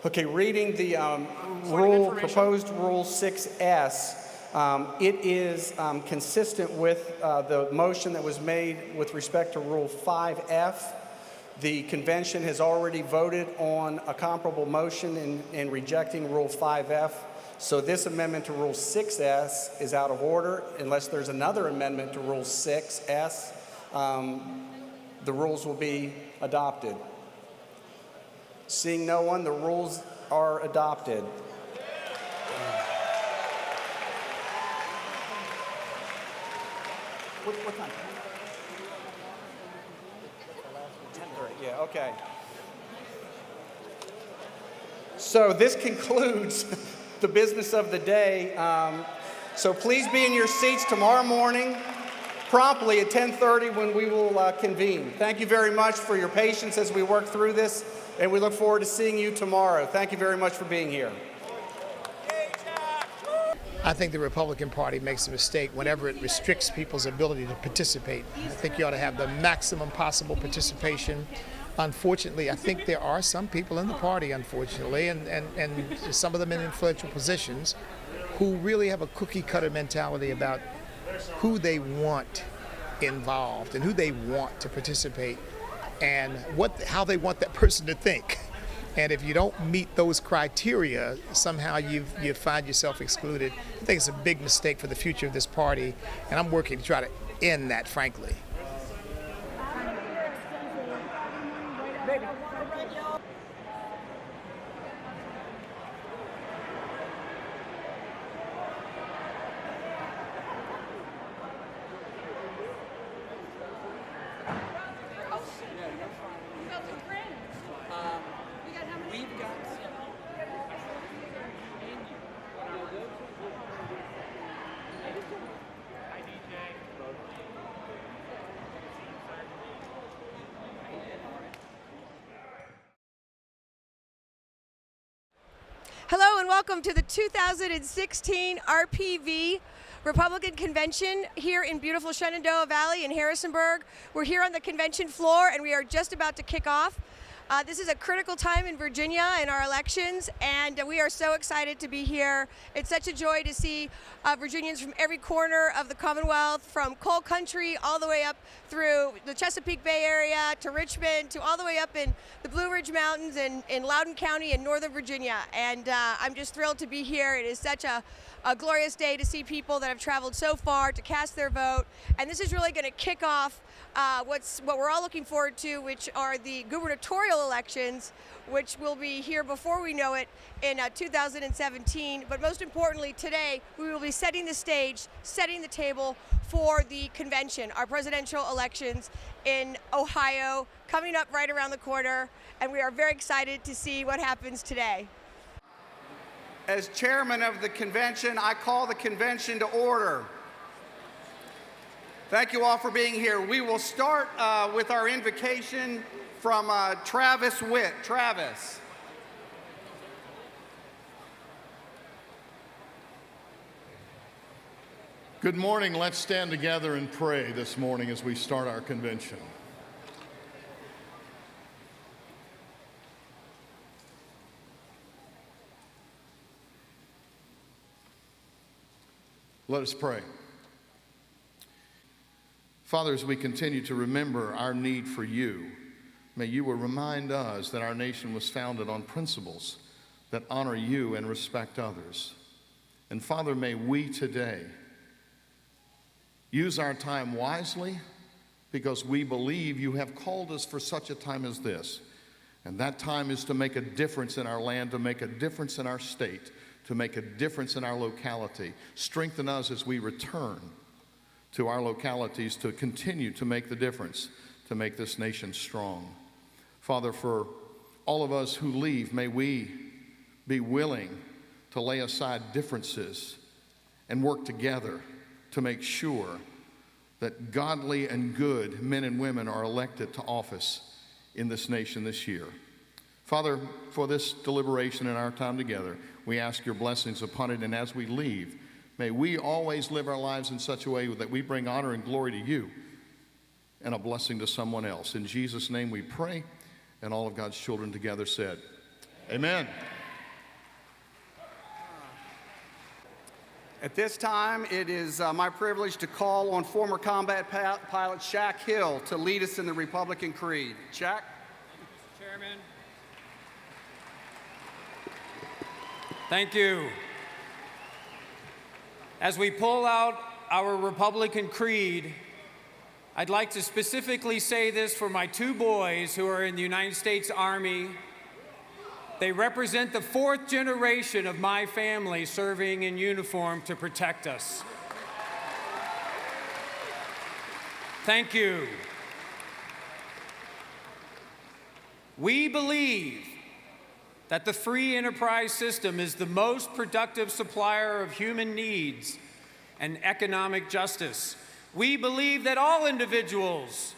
Okay, reading the proposed Rule 6S, it is consistent with the motion that was made with respect to Rule 5F. The convention has already voted on a comparable motion in rejecting Rule 5F. So this amendment to Rule 6S is out of order unless there's another amendment to Rule 6S. The rules will be adopted. Seeing no one, the rules are adopted. What time? 10:30. Yeah, okay. So this concludes the business of the day. So please be in your seats tomorrow morning, promptly at 10:30 when we will convene. Thank you very much for your patience as we work through this. And we look forward to seeing you tomorrow. Thank you very much for being here. I think the Republican Party makes a mistake whenever it restricts people's ability to participate. I think you ought to have the maximum possible participation. Unfortunately, I think there are some people in the party, unfortunately, and some of them in influential positions, who really have a cookie-cutter mentality about who they want involved and who they want to participate and how they want that person to think. And if you don't meet those criteria, somehow you find yourself excluded. I think it's a big mistake for the future of this party, and I'm working to try to end that, frankly. Hello and welcome to the 2016 RPV Republican Convention here in beautiful Shenandoah Valley in Harrisonburg. We're here on the convention floor and we are just about to kick off. This is a critical time in Virginia in our elections, and we are so excited to be here. It's such a joy to see Virginians from every corner of the Commonwealth, from coal country all the way up through the Chesapeake Bay area to Richmond to all the way up in the Blue Ridge Mountains in Loudoun County in Northern Virginia. And I'm just thrilled to be here. It is such a glorious day to see people that have traveled so far to cast their vote. And this is really going to kick off what we're all looking forward to, which are the gubernatorial elections, which will be here before we know it in 2017. But most importantly, today we will be setting the stage, setting the table for the convention, our presidential elections in Ohio, coming up right around the corner, and we are very excited to see what happens today. As chairman of the convention, I call the convention to order. Thank you all for being here. We will start with our invocation from Travis Witt. Travis. Good morning. Let's stand together and pray this morning as we start our convention. Let us pray. Father, as we continue to remember our need for you, may you remind us that our nation was founded on principles that honor you and respect others. And Father, may we today use our time wisely, because we believe you have called us for such a time as this. And that time is to make a difference in our land, to make a difference in our state, to make a difference in our locality. Strengthen us as we return to our localities to continue to make the difference, to make this nation strong. Father, for all of us who leave, may we be willing to lay aside differences and work together to make sure that godly and good men and women are elected to office in this nation this year. Father, for this deliberation and our time together, we ask your blessings upon it, and as we leave, may we always live our lives in such a way that we bring honor and glory to you and a blessing to someone else. In Jesus' name we pray, and all of God's children together said, amen. At this time, it is my privilege to call on former combat pilot Shaq Hill to lead us in the Republican Creed. Shaq? Chairman. Thank you. As we pull out our Republican Creed, I'd like to specifically say this for my two boys who are in the United States Army. They represent the fourth generation of my family serving in uniform to protect us. Thank you. We believe that the free enterprise system is the most productive supplier of human needs and economic justice. We believe that all individuals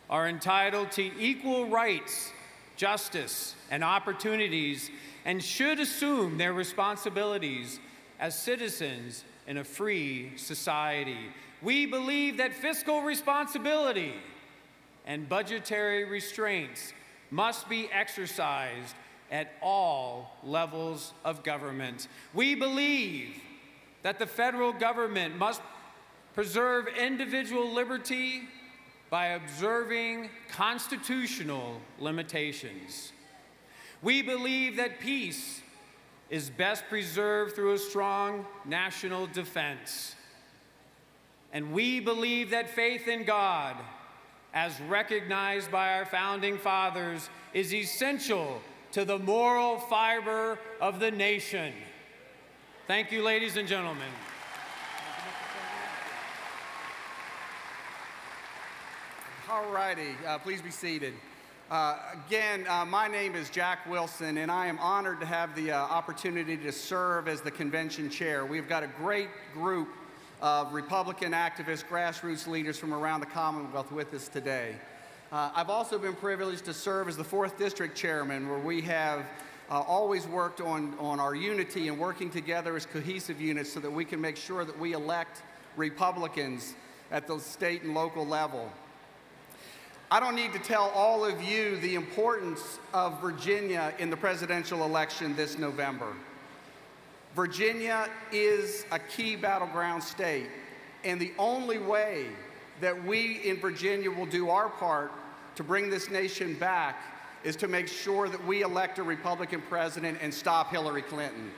are entitled to equal rights, justice, and opportunities, and should assume their responsibilities as citizens in a free society. We believe that fiscal responsibility and budgetary restraints must be exercised at all levels of government. We believe that the federal government must preserve individual liberty by observing constitutional limitations. We believe that peace is best preserved through a strong national defense. And we believe that faith in God, as recognized by our founding fathers, is essential to the moral fiber of the nation. Thank you, ladies and gentlemen. All righty, please be seated. Again, my name is Jack Wilson, and I am honored to have the opportunity to serve as the convention chair. We've got a great group of Republican activists, grassroots leaders from around the Commonwealth with us today. I've also been privileged to serve as the 4th District Chairman, where we have always worked on our unity and working together as cohesive units so that we can make sure that we elect Republicans at the state and local level. I don't need to tell all of you the importance of Virginia in the presidential election this November. Virginia is a key battleground state, and the only way that we in Virginia will do our part to bring this nation back is to make sure that we elect a Republican president and stop Hillary Clinton.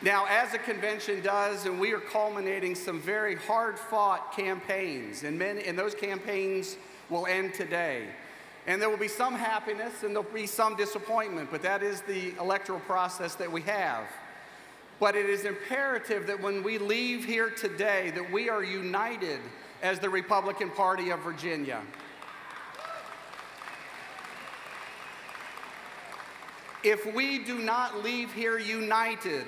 Now, as the convention does, and we are culminating some very hard-fought campaigns, and those campaigns will end today. And there will be some happiness and there'll be some disappointment, but that is the electoral process that we have. But it is imperative that when we leave here today, that we are united as the Republican Party of Virginia. If we do not leave here united,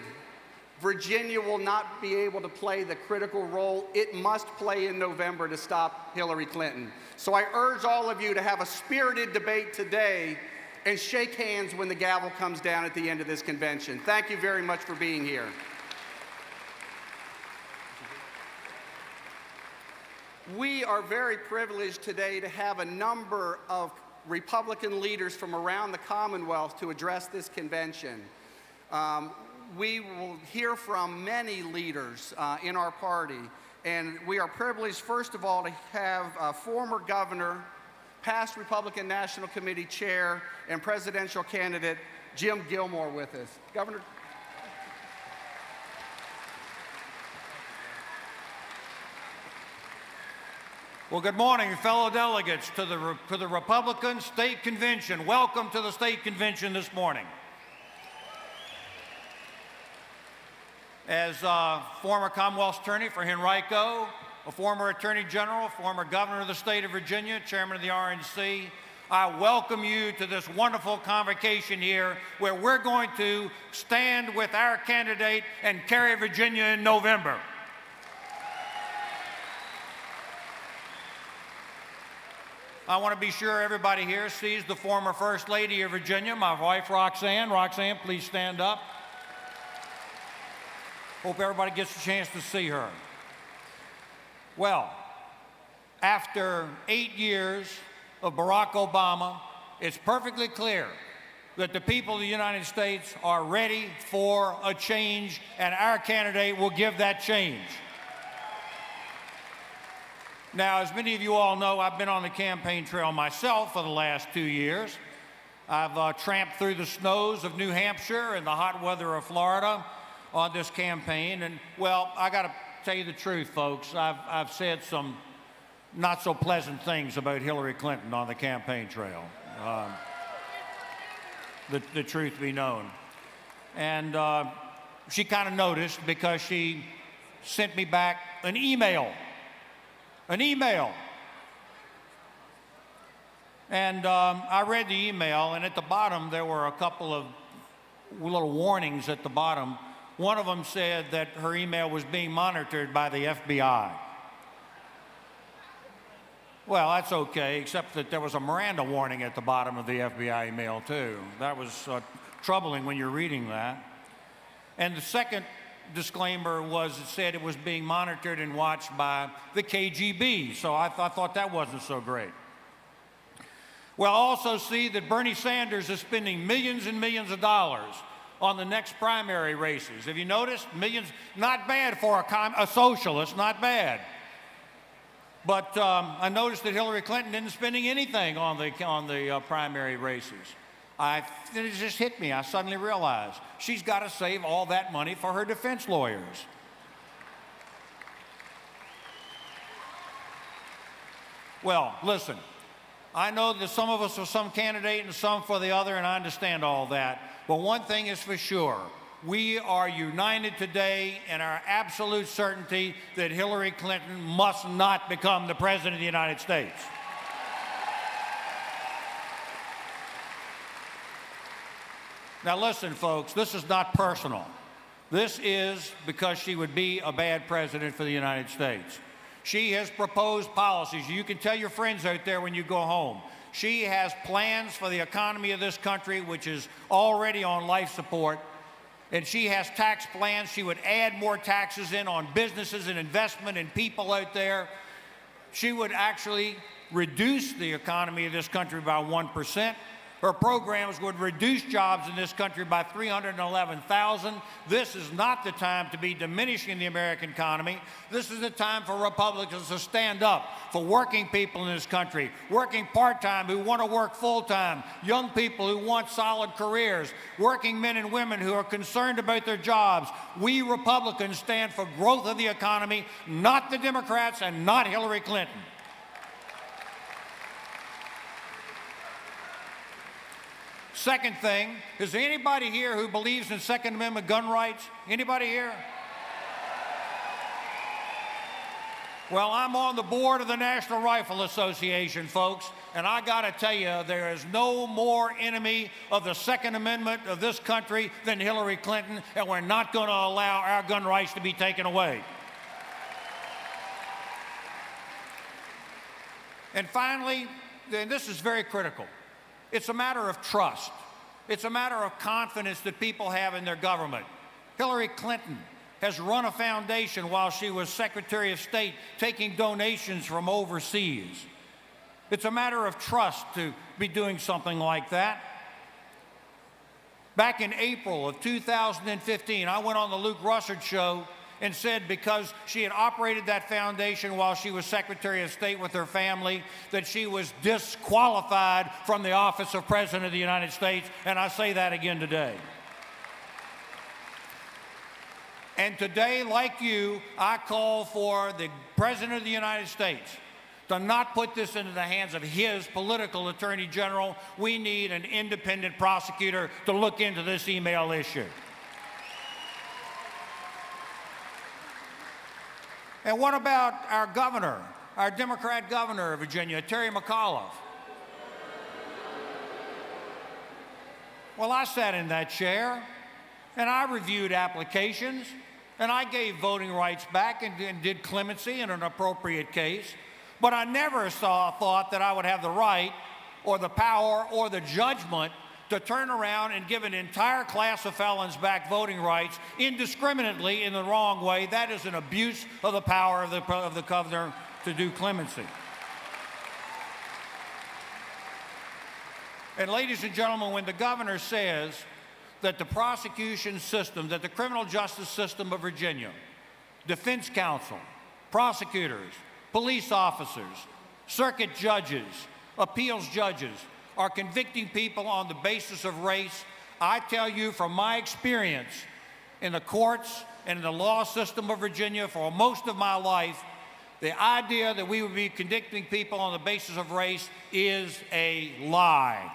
Virginia will not be able to play the critical role it must play in November to stop Hillary Clinton. So I urge all of you to have a spirited debate today and shake hands when the gavel comes down at the end of this convention. Thank you very much for being here. We are very privileged today to have a number of Republican leaders from around the Commonwealth to address this convention. We will hear from many leaders in our party, and we are privileged, first of all, to have former governor, past Republican National Committee chair, and presidential candidate Jim Gilmore with us. Governor. Well, good morning, fellow delegates to the Republican State Convention. Welcome to the State Convention this morning. As former Commonwealth attorney for Henrico, a former Attorney General, former Governor of the state of Virginia, Chairman of the RNC, I welcome you to this wonderful convocation here where we're going to stand with our candidate and carry Virginia in November. I want to be sure everybody here sees the former First Lady of Virginia, my wife Roxanne. Roxanne, please stand up. Hope everybody gets a chance to see her. Well, after 8 years of Barack Obama, it's perfectly clear that the people of the United States are ready for a change, and our candidate will give that change. Now, as many of you all know, I've been on the campaign trail myself for the last 2 years. I've tramped through the snows of New Hampshire and the hot weather of Florida on this campaign, and well, I got to tell you the truth, folks. I've said some not so pleasant things about Hillary Clinton on the campaign trail. The truth be known, and she kind of noticed because she sent me back an email, and I read the email, and at the bottom there were a couple of little warnings at the bottom. One of them said that her email was being monitored by the FBI. Well, that's okay, except that there was a Miranda warning at the bottom of the FBI email, too. That was troubling when you're reading that. And the second disclaimer was it said it was being monitored and watched by the KGB, so I thought that wasn't so great. We'll also see that Bernie Sanders is spending millions and millions of dollars on the next primary races. Have you noticed? Millions, not bad for a socialist, not bad. But I noticed that Hillary Clinton isn't spending anything on the primary races. It just hit me. I suddenly realized she's got to save all that money for her defense lawyers. Well, listen, I know that some of us are some candidate and some for the other, and I understand all that. But one thing is for sure. We are united today in our absolute certainty that Hillary Clinton must not become the President of the United States. Now listen, folks, this is not personal. This is because she would be a bad president for the United States. She has proposed policies. You can tell your friends out there when you go home. She has plans for the economy of this country, which is already on life support. And she has tax plans. She would add more taxes in on businesses and investment and people out there. She would actually reduce the economy of this country by 1%. Her programs would reduce jobs in this country by 311,000. This is not the time to be diminishing the American economy. This is the time for Republicans to stand up for working people in this country, working part-time who want to work full-time, young people who want solid careers, working men and women who are concerned about their jobs. We Republicans stand for growth of the economy, not the Democrats and not Hillary Clinton. Second thing, is there anybody here who believes in Second Amendment gun rights? Anybody here? Well, I'm on the board of the National Rifle Association, folks, and I got to tell you, there is no more enemy of the Second Amendment of this country than Hillary Clinton, and we're not going to allow our gun rights to be taken away. And finally, and this is very critical, it's a matter of trust. It's a matter of confidence that people have in their government. Hillary Clinton has run a foundation while she was Secretary of State, taking donations from overseas. It's a matter of trust to be doing something like that. Back in April of 2015, I went on the Luke Russert show and said because she had operated that foundation while she was Secretary of State with her family, that she was disqualified from the office of President of the United States, and I say that again today. And today, like you, I call for the President of the United States to not put this into the hands of his political attorney general. We need an independent prosecutor to look into this email issue. And what about our governor, our Democrat governor of Virginia, Terry McAuliffe? Well, I sat in that chair, and I reviewed applications, and I gave voting rights back and did clemency in an appropriate case. But I never thought that I would have the right or the power or the judgment to turn around and give an entire class of felons back voting rights indiscriminately in the wrong way. That is an abuse of the power of the governor to do clemency. And ladies and gentlemen, when the governor says that the prosecution system, that the criminal justice system of Virginia, defense counsel, prosecutors, police officers, circuit judges, appeals judges, are convicting people on the basis of race, I tell you from my experience in the courts and in the law system of Virginia for most of my life, the idea that we would be convicting people on the basis of race is a lie.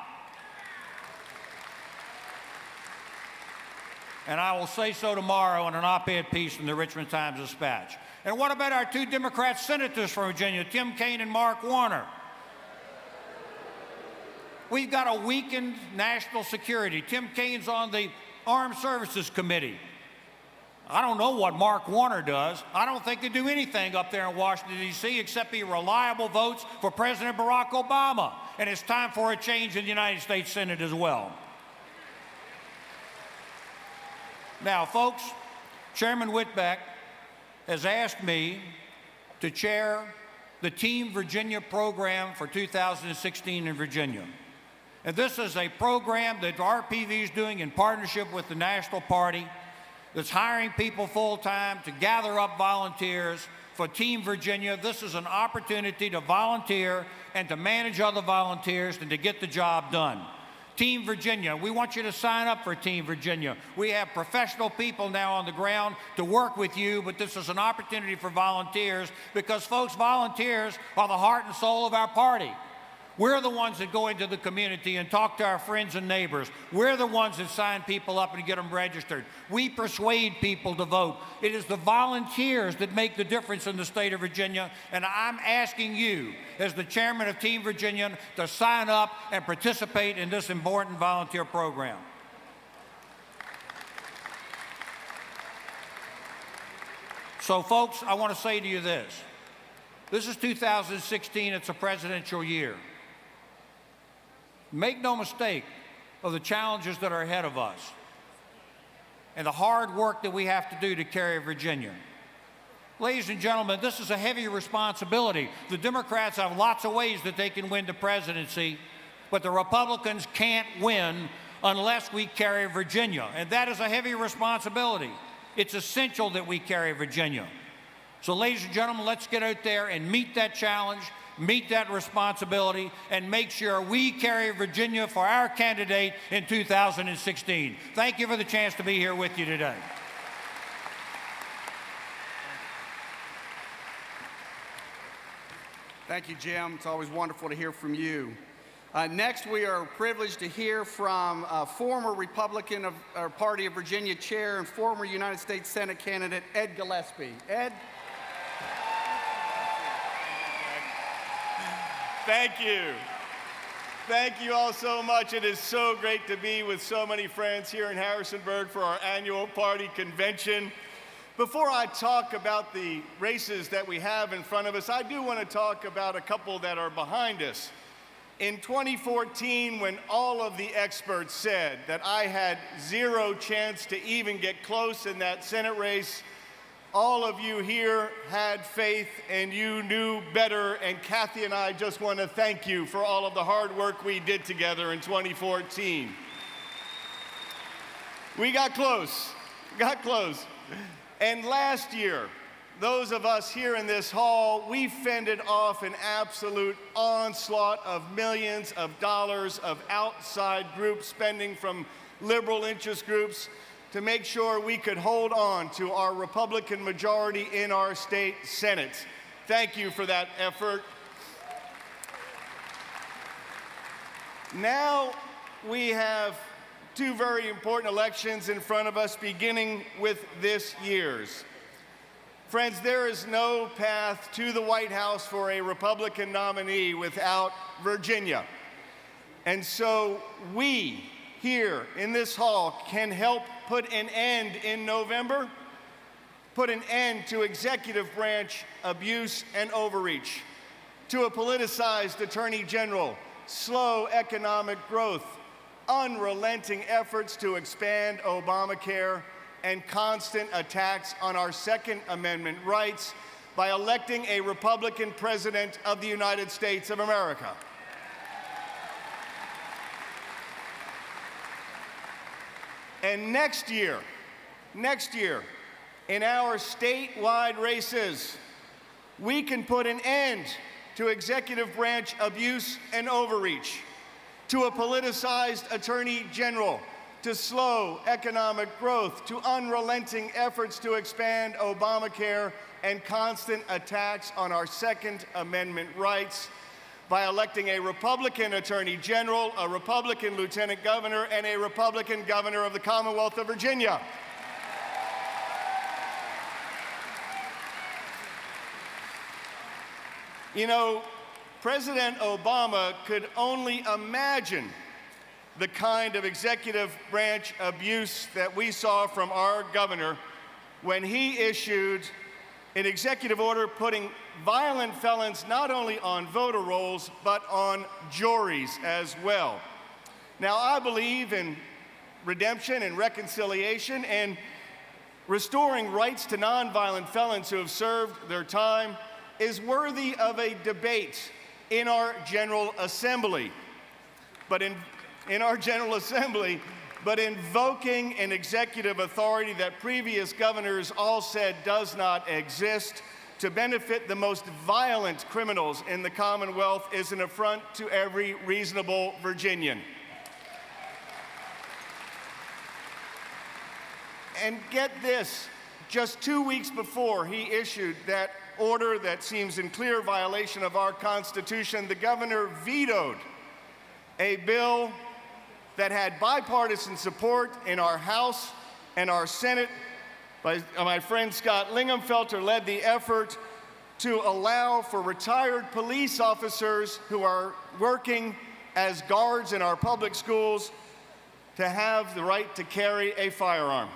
And I will say so tomorrow in an op-ed piece in the Richmond Times-Dispatch. And what about our two Democrat senators from Virginia, Tim Kaine and Mark Warner? We've got a weakened national security. Tim Kaine's on the Armed Services Committee. I don't know what Mark Warner does. I don't think they do anything up there in Washington, D.C., except be reliable votes for President Barack Obama. And it's time for a change in the United States Senate as well. Now, folks, Chairman Whitbeck has asked me to chair the Team Virginia program for 2016 in Virginia. And this is a program that RPV is doing in partnership with the National Party that's hiring people full-time to gather up volunteers for Team Virginia. This is an opportunity to volunteer and to manage other volunteers and to get the job done. Team Virginia, we want you to sign up for Team Virginia. We have professional people now on the ground to work with you, but this is an opportunity for volunteers because, folks, volunteers are the heart and soul of our party. We're the ones that go into the community and talk to our friends and neighbors. We're the ones that sign people up and get them registered. We persuade people to vote. It is the volunteers that make the difference in the state of Virginia, and I'm asking you, as the chairman of Team Virginia, to sign up and participate in this important volunteer program. So, folks, I want to say to you this. This is 2016. It's a presidential year. Make no mistake of the challenges that are ahead of us and the hard work that we have to do to carry Virginia. Ladies and gentlemen, this is a heavy responsibility. The Democrats have lots of ways that they can win the presidency, but the Republicans can't win unless we carry Virginia, and that is a heavy responsibility. It's essential that we carry Virginia. So, ladies and gentlemen, let's get out there and meet that challenge, meet that responsibility, and make sure we carry Virginia for our candidate in 2016. Thank you for the chance to be here with you today. Thank you, Jim. It's always wonderful to hear from you. Next, we are privileged to hear from former Republican of our Party of Virginia Chair and former United States Senate candidate Ed Gillespie. Ed? Thank you. Thank you all so much. It is so great to be with so many friends here in Harrisonburg for our annual party convention. Before I talk about the races that we have in front of us, I do want to talk about a couple that are behind us. In 2014, when all of the experts said that I had zero chance to even get close in that Senate race, all of you here had faith and you knew better, and Kathy and I just want to thank you for all of the hard work we did together in 2014. We got close. And last year, those of us here in this hall, we fended off an absolute onslaught of millions of dollars of outside group spending from liberal interest groups to make sure we could hold on to our Republican majority in our state Senate. Thank you for that effort. Now we have two very important elections in front of us, beginning with this year's. Friends, there is no path to the White House for a Republican nominee without Virginia. And so we here in this hall can help put an end in November, put an end to executive branch abuse and overreach, to a politicized attorney general, slow economic growth, unrelenting efforts to expand Obamacare, and constant attacks on our Second Amendment rights by electing a Republican president of the United States of America. And next year, in our statewide races, we can put an end to executive branch abuse and overreach, to a politicized attorney general, to slow economic growth, to unrelenting efforts to expand Obamacare, and constant attacks on our Second Amendment rights by electing a Republican Attorney General, a Republican Lieutenant Governor, and a Republican Governor of the Commonwealth of Virginia. You know, President Obama could only imagine the kind of executive branch abuse that we saw from our governor when he issued an executive order putting violent felons not only on voter rolls, but on juries as well. Now, I believe in redemption and reconciliation and restoring rights to nonviolent felons who have served their time is worthy of a debate in our General Assembly. But invoking an executive authority that previous governors all said does not exist to benefit the most violent criminals in the Commonwealth is an affront to every reasonable Virginian. And get this, just 2 weeks before he issued that order that seems in clear violation of our Constitution, the governor vetoed a bill that had bipartisan support in our House and our Senate. My friend Scott Linghamfelter led the effort to allow for retired police officers who are working as guards in our public schools to have the right to carry a firearm.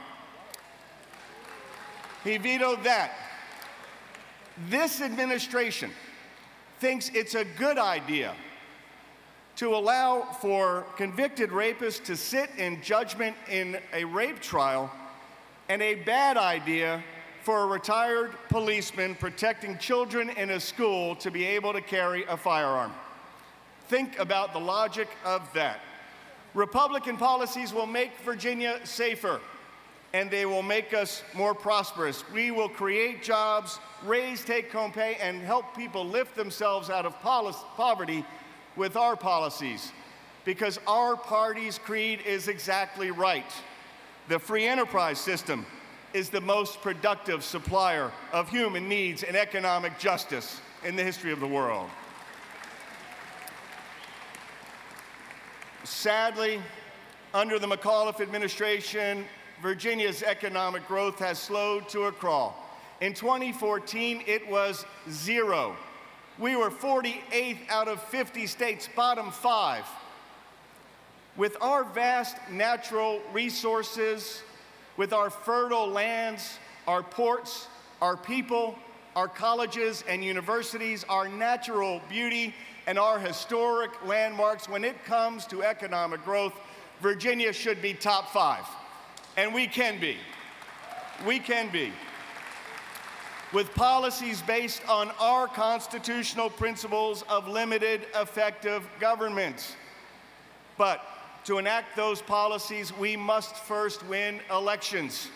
He vetoed that. This administration thinks it's a good idea to allow for convicted rapists to sit in judgment in a rape trial, and a bad idea for a retired policeman protecting children in a school to be able to carry a firearm. Think about the logic of that. Republican policies will make Virginia safer, and they will make us more prosperous. We will create jobs, raise take-home pay, and help people lift themselves out of poverty with our policies, because our party's creed is exactly right. The free enterprise system is the most productive supplier of human needs and economic justice in the history of the world. Sadly, under the McAuliffe administration, Virginia's economic growth has slowed to a crawl. In 2014, it was 0. We were 48th out of 50 states, bottom 5. With our vast natural resources, with our fertile lands, our ports, our people, our colleges and universities, our natural beauty, and our historic landmarks, when it comes to economic growth, Virginia should be top 5. And we can be. We can be. With policies based on our constitutional principles of limited effective government. But to enact those policies, we must first win elections.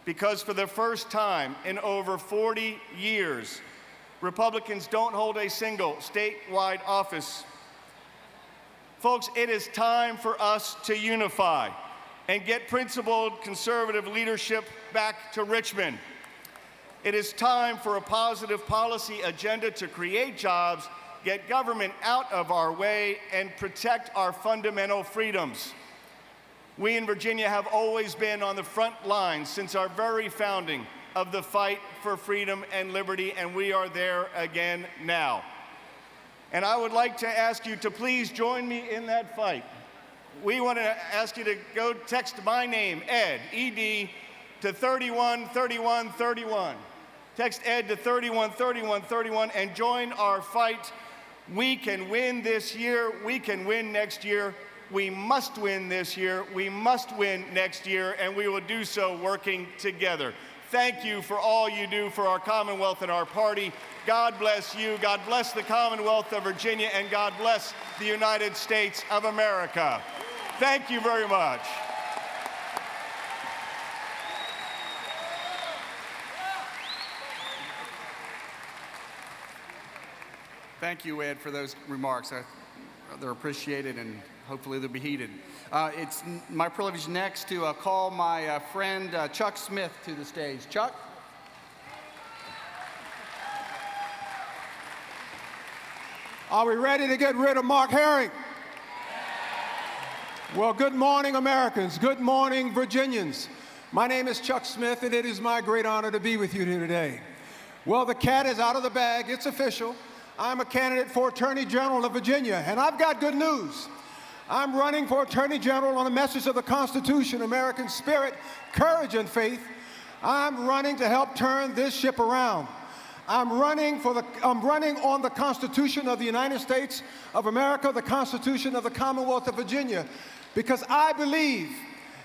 Because for the first time in over 40 years, Republicans don't hold a single statewide office. Folks, it is time for us to unify and get principled conservative leadership back to Richmond. It is time for a positive policy agenda to create jobs, get government out of our way, and protect our fundamental freedoms. We in Virginia have always been on the front lines since our very founding of the fight for freedom and liberty, and we are there again now. And I would like to ask you to please join me in that fight. We want to ask you to go text my name, Ed, E-D, to 313131. Text Ed to 313131 and join our fight. We can win this year. We can win next year. We must win this year. We must win next year, and we will do so working together. Thank you for all you do for our Commonwealth and our party. God bless you. God bless the Commonwealth of Virginia, and God bless the United States of America. Thank you very much. Thank you, Ed, for those remarks. They're appreciated, and hopefully they'll be heeded. It's my privilege next to call my friend Chuck Smith to the stage. Chuck? Are we ready to get rid of Mark Herring? Well, good morning, Americans. Good morning, Virginians. My name is Chuck Smith, and it is my great honor to be with you here today. Well, the cat is out of the bag. It's official. I'm a candidate for Attorney General of Virginia, and I've got good news. I'm running for Attorney General on the message of the Constitution, American spirit, courage, and faith. I'm running to help turn this ship around. I'm running on the Constitution of the United States of America, the Constitution of the Commonwealth of Virginia, because I believe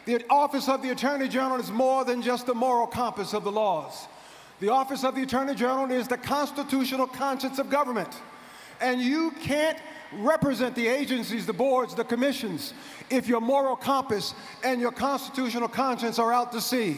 the office of the Attorney General is more than just the moral compass of the laws. The office of the Attorney General is the constitutional conscience of government. And you can't represent the agencies, the boards, the commissions, if your moral compass and your constitutional conscience are out to sea.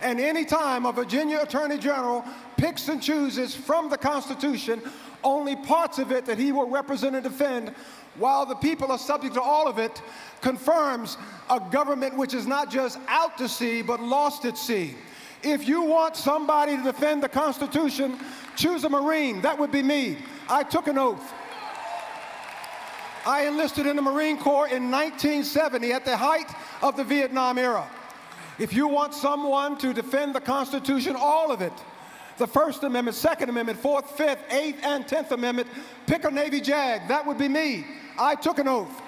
And any time a Virginia Attorney General picks and chooses from the Constitution only parts of it that he will represent and defend, while the people are subject to all of it, confirms a government which is not just out to sea, but lost at sea. If you want somebody to defend the Constitution, choose a Marine. That would be me. I took an oath. I enlisted in the Marine Corps in 1970 at the height of the Vietnam era. If you want someone to defend the Constitution, all of it, the First Amendment, Second Amendment, Fourth, Fifth, Eighth, and 10th Amendment, pick a Navy JAG. That would be me. I took an oath.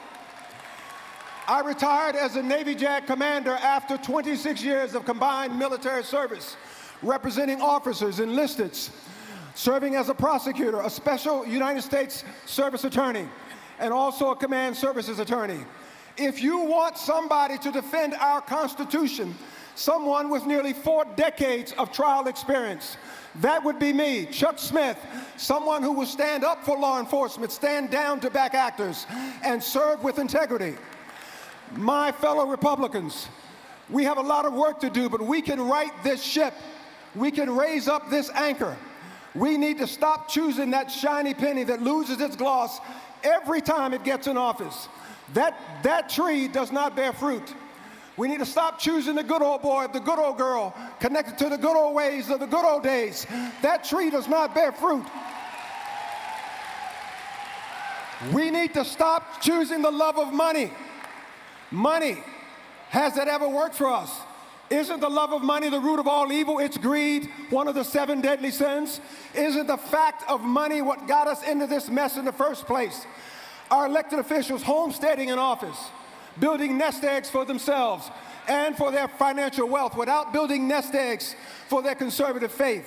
I retired as a Navy JAG commander after 26 years of combined military service, representing officers, enlisteds, serving as a prosecutor, a special United States service attorney, and also a command services attorney. If you want somebody to defend our Constitution, someone with nearly 4 decades of trial experience, that would be me, Chuck Smith, someone who will stand up for law enforcement, stand down to back actors, and serve with integrity. My fellow Republicans, we have a lot of work to do, but we can right this ship. We can raise up this anchor. We need to stop choosing that shiny penny that loses its gloss every time it gets in office. That tree does not bear fruit. We need to stop choosing the good old boy, the good old girl, connected to the good old ways of the good old days. That tree does not bear fruit. We need to stop choosing the love of money. Money, has it ever worked for us? Isn't the love of money the root of all evil? It's greed, one of the 7 deadly sins. Isn't the fact of money what got us into this mess in the first place? Our elected officials homesteading in office, building nest eggs for themselves and for their financial wealth without building nest eggs for their conservative faith.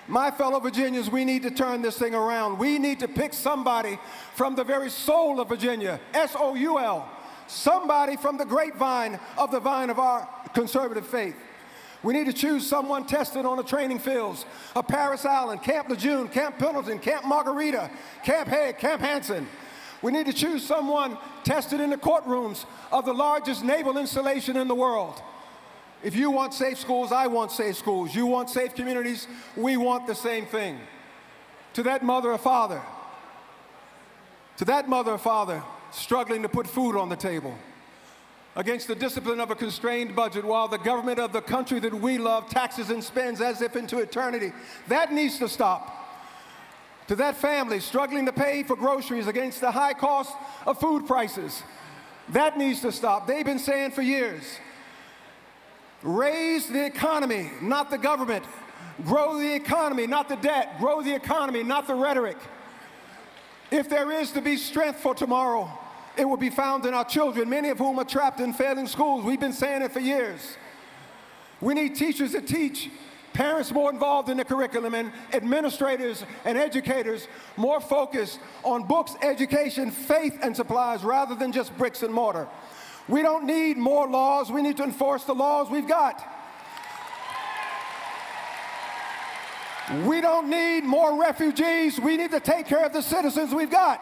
My fellow Virginians, we need to turn this thing around. We need to pick somebody from the very soul of Virginia, S-O-U-L, somebody from the grapevine of the vine of our conservative faith. We need to choose someone tested on the training fields of Paris Island, Camp Lejeune, Camp Pendleton, Camp Margarita, Camp Hague, Camp Hansen. We need to choose someone tested in the courtrooms of the largest naval installation in the world. If you want safe schools, I want safe schools. You want safe communities, we want the same thing. To that mother or father, struggling to put food on the table, against the discipline of a constrained budget while the government of the country that we love taxes and spends as if into eternity, that needs to stop. To that family struggling to pay for groceries against the high cost of food prices, that needs to stop. They've been saying for years, raise the economy, not the government. Grow the economy, not the debt. Grow the economy, not the rhetoric. If there is to be strength for tomorrow, it will be found in our children, many of whom are trapped in failing schools. We've been saying it for years. We need teachers that teach, parents more involved in the curriculum, and administrators and educators more focused on books, education, faith, and supplies rather than just bricks and mortar. We don't need more laws. We need to enforce the laws we've got. We don't need more refugees. We need to take care of the citizens we've got.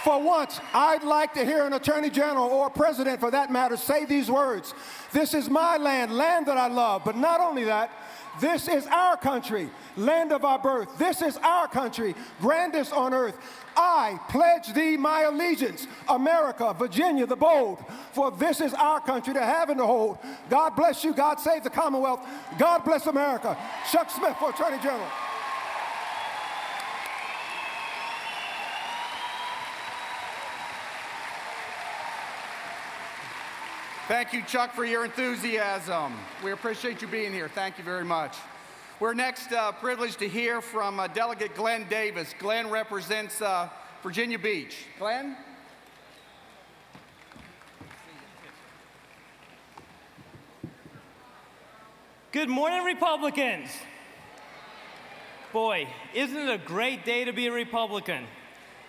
For once, I'd like to hear an attorney general or a president, for that matter, say these words. This is my land, land that I love. But not only that, this is our country, land of our birth. This is our country, grandest on earth. I pledge thee my allegiance, America, Virginia the bold, for this is our country to have and to hold. God bless you. God save the Commonwealth. God bless America. Chuck Smith for Attorney General. Thank you, Chuck, for your enthusiasm. We appreciate you being here. Thank you very much. We're next privileged to hear from Delegate Glenn Davis. Glenn represents Virginia Beach. Glenn? Good morning, Republicans. Boy, isn't it a great day to be a Republican?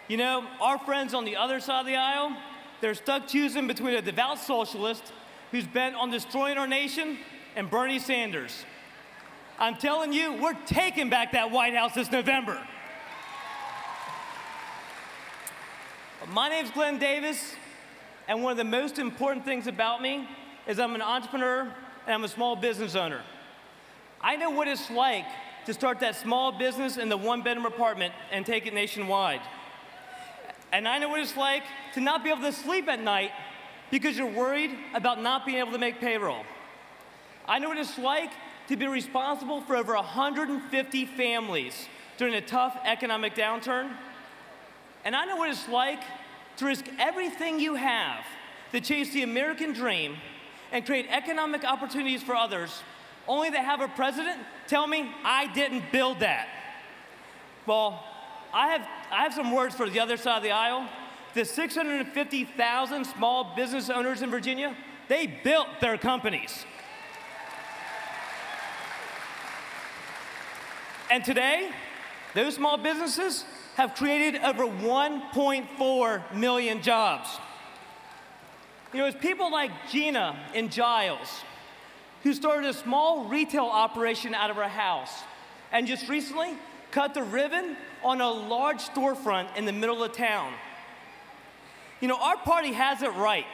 You know, our friends on the other side of the aisle, they're stuck choosing between a devout socialist who's bent on destroying our nation and Bernie Sanders. I'm telling you, we're taking back that White House this November. My name's Glenn Davis, and one of the most important things about me is I'm an entrepreneur and I'm a small business owner. I know what it's like to start that small business in the one-bedroom apartment and take it nationwide. And I know what it's like to not be able to sleep at night because you're worried about not being able to make payroll. I know what it's like to be responsible for over 150 families during a tough economic downturn. And I know what it's like to risk everything you have to chase the American dream and create economic opportunities for others, only to have a president tell me I didn't build that. Well, I have some words for the other side of the aisle. The 650,000 small business owners in Virginia, they built their companies. And today, those small businesses have created over 1.4 million jobs. You know, it's people like Gina and Giles who started a small retail operation out of her house and just recently cut the ribbon on a large storefront in the middle of town. You know, our party has it right.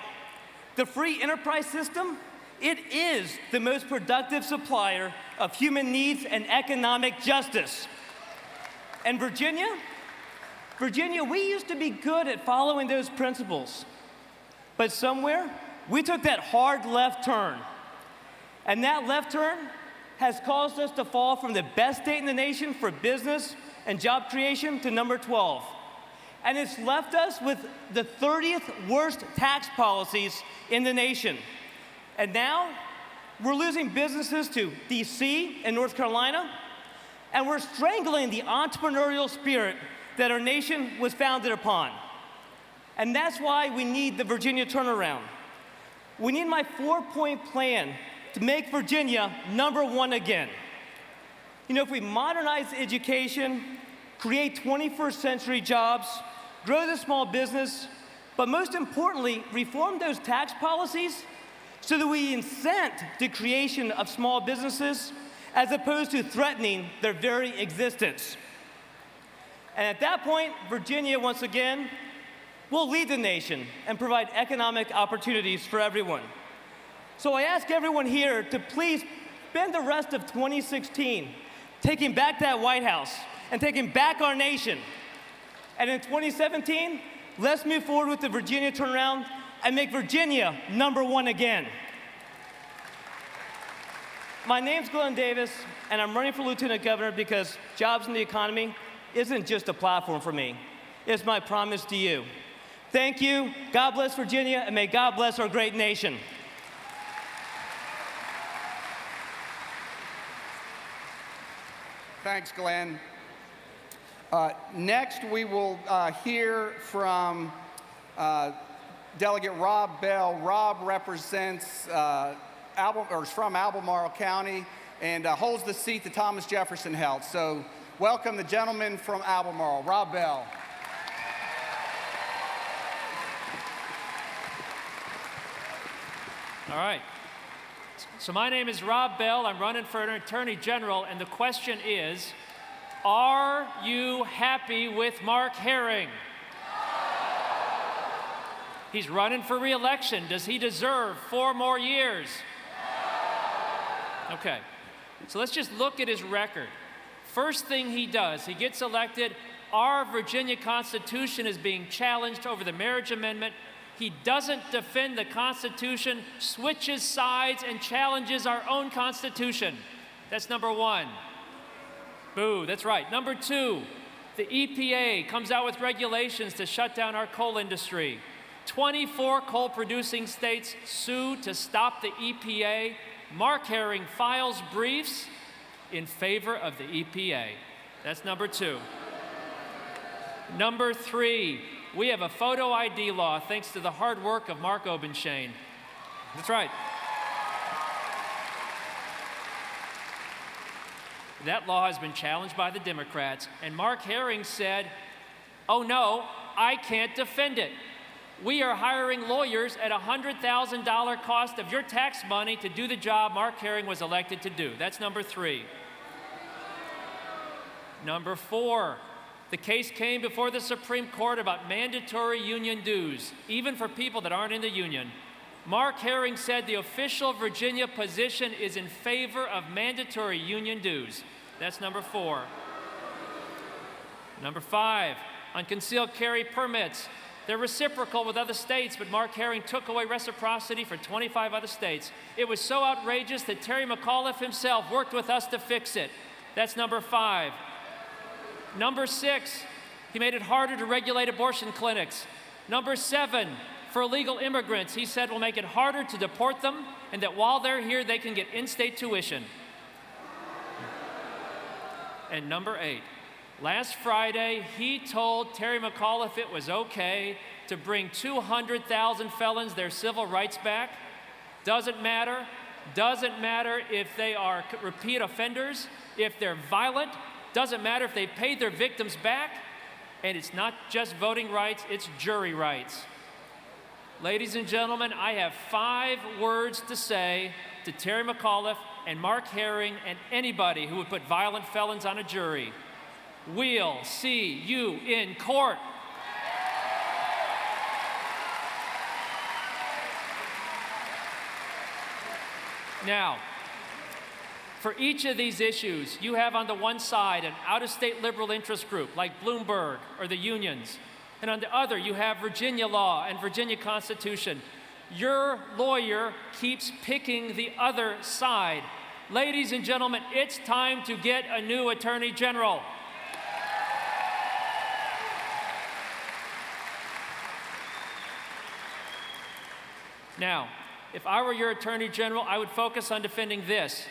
The free enterprise system, it is the most productive supplier of human needs and economic justice. And Virginia, we used to be good at following those principles. But somewhere, we took that hard left turn. And that left turn has caused us to fall from the best state in the nation for business and job creation to number 12. And it's left us with the 30th worst tax policies in the nation. And now, we're losing businesses to DC and North Carolina, and we're strangling the entrepreneurial spirit that our nation was founded upon. And that's why we need the Virginia turnaround. We need my 4-point plan to make Virginia number 1 again. You know, if we modernize education, create 21st century jobs, grow the small business, but most importantly, reform those tax policies so that we incent the creation of small businesses as opposed to threatening their very existence. And at that point, Virginia, once again, will lead the nation and provide economic opportunities for everyone. So I ask everyone here to please spend the rest of 2016 taking back that White House and taking back our nation. And in 2017, let's move forward with the Virginia turnaround and make Virginia number 1 again. My name's Glenn Davis, and I'm running for Lieutenant Governor because jobs in the economy isn't just a platform for me. It's my promise to you. Thank you. God bless Virginia, and may God bless our great nation. Thanks, Glenn. Next, we will hear from Delegate Rob Bell. Rob represents from Albemarle County and holds the seat that Thomas Jefferson held. So welcome the gentleman from Albemarle, Rob Bell. All right. So my name is Rob Bell. I'm running for Attorney General, and the question is, are you happy with Mark Herring? He's running for re-election. Does he deserve 4 more years? Okay. So let's just look at his record. First thing he does, he gets elected. Our Virginia Constitution is being challenged over the marriage amendment. He doesn't defend the Constitution, switches sides, and challenges our own Constitution. That's number 1. Boo, that's right. Number 2, the EPA comes out with regulations to shut down our coal industry. 24 coal-producing states sue to stop the EPA. Mark Herring files briefs in favor of the EPA. That's number 2. Number 3, we have a photo ID law thanks to the hard work of Mark Obenshain. That's right. That law has been challenged by the Democrats, and Mark Herring said, "Oh no, I can't defend it. We are hiring lawyers at $100,000 cost of your tax money to do the job Mark Herring was elected to do." That's number 3. Number 4, the case came before the Supreme Court about mandatory union dues, even for people that aren't in the union. Mark Herring said the official Virginia position is in favor of mandatory union dues. That's number 4. Number 5, on concealed carry permits. They're reciprocal with other states, but Mark Herring took away reciprocity for 25 other states. It was so outrageous that Terry McAuliffe himself worked with us to fix it. That's number 5. Number 6, he made it harder to regulate abortion clinics. Number 7, for illegal immigrants, he said we'll make it harder to deport them, and that while they're here, they can get in-state tuition. And number 8, last Friday, he told Terry McAuliffe it was okay to bring 200,000 felons their civil rights back. Doesn't matter if they are repeat offenders, if they're violent, doesn't matter if they paid their victims back, and it's not just voting rights, it's jury rights. Ladies and gentlemen, I have 5 words to say to Terry McAuliffe and Mark Herring and anybody who would put violent felons on a jury. We'll see you in court. Now, for each of these issues, you have on the one side an out-of-state liberal interest group like Bloomberg or the unions, and on the other you have Virginia law and Virginia Constitution. Your lawyer keeps picking the other side. Ladies and gentlemen, it's time to get a new Attorney General. Now, if I were your Attorney General, I would focus on defending this.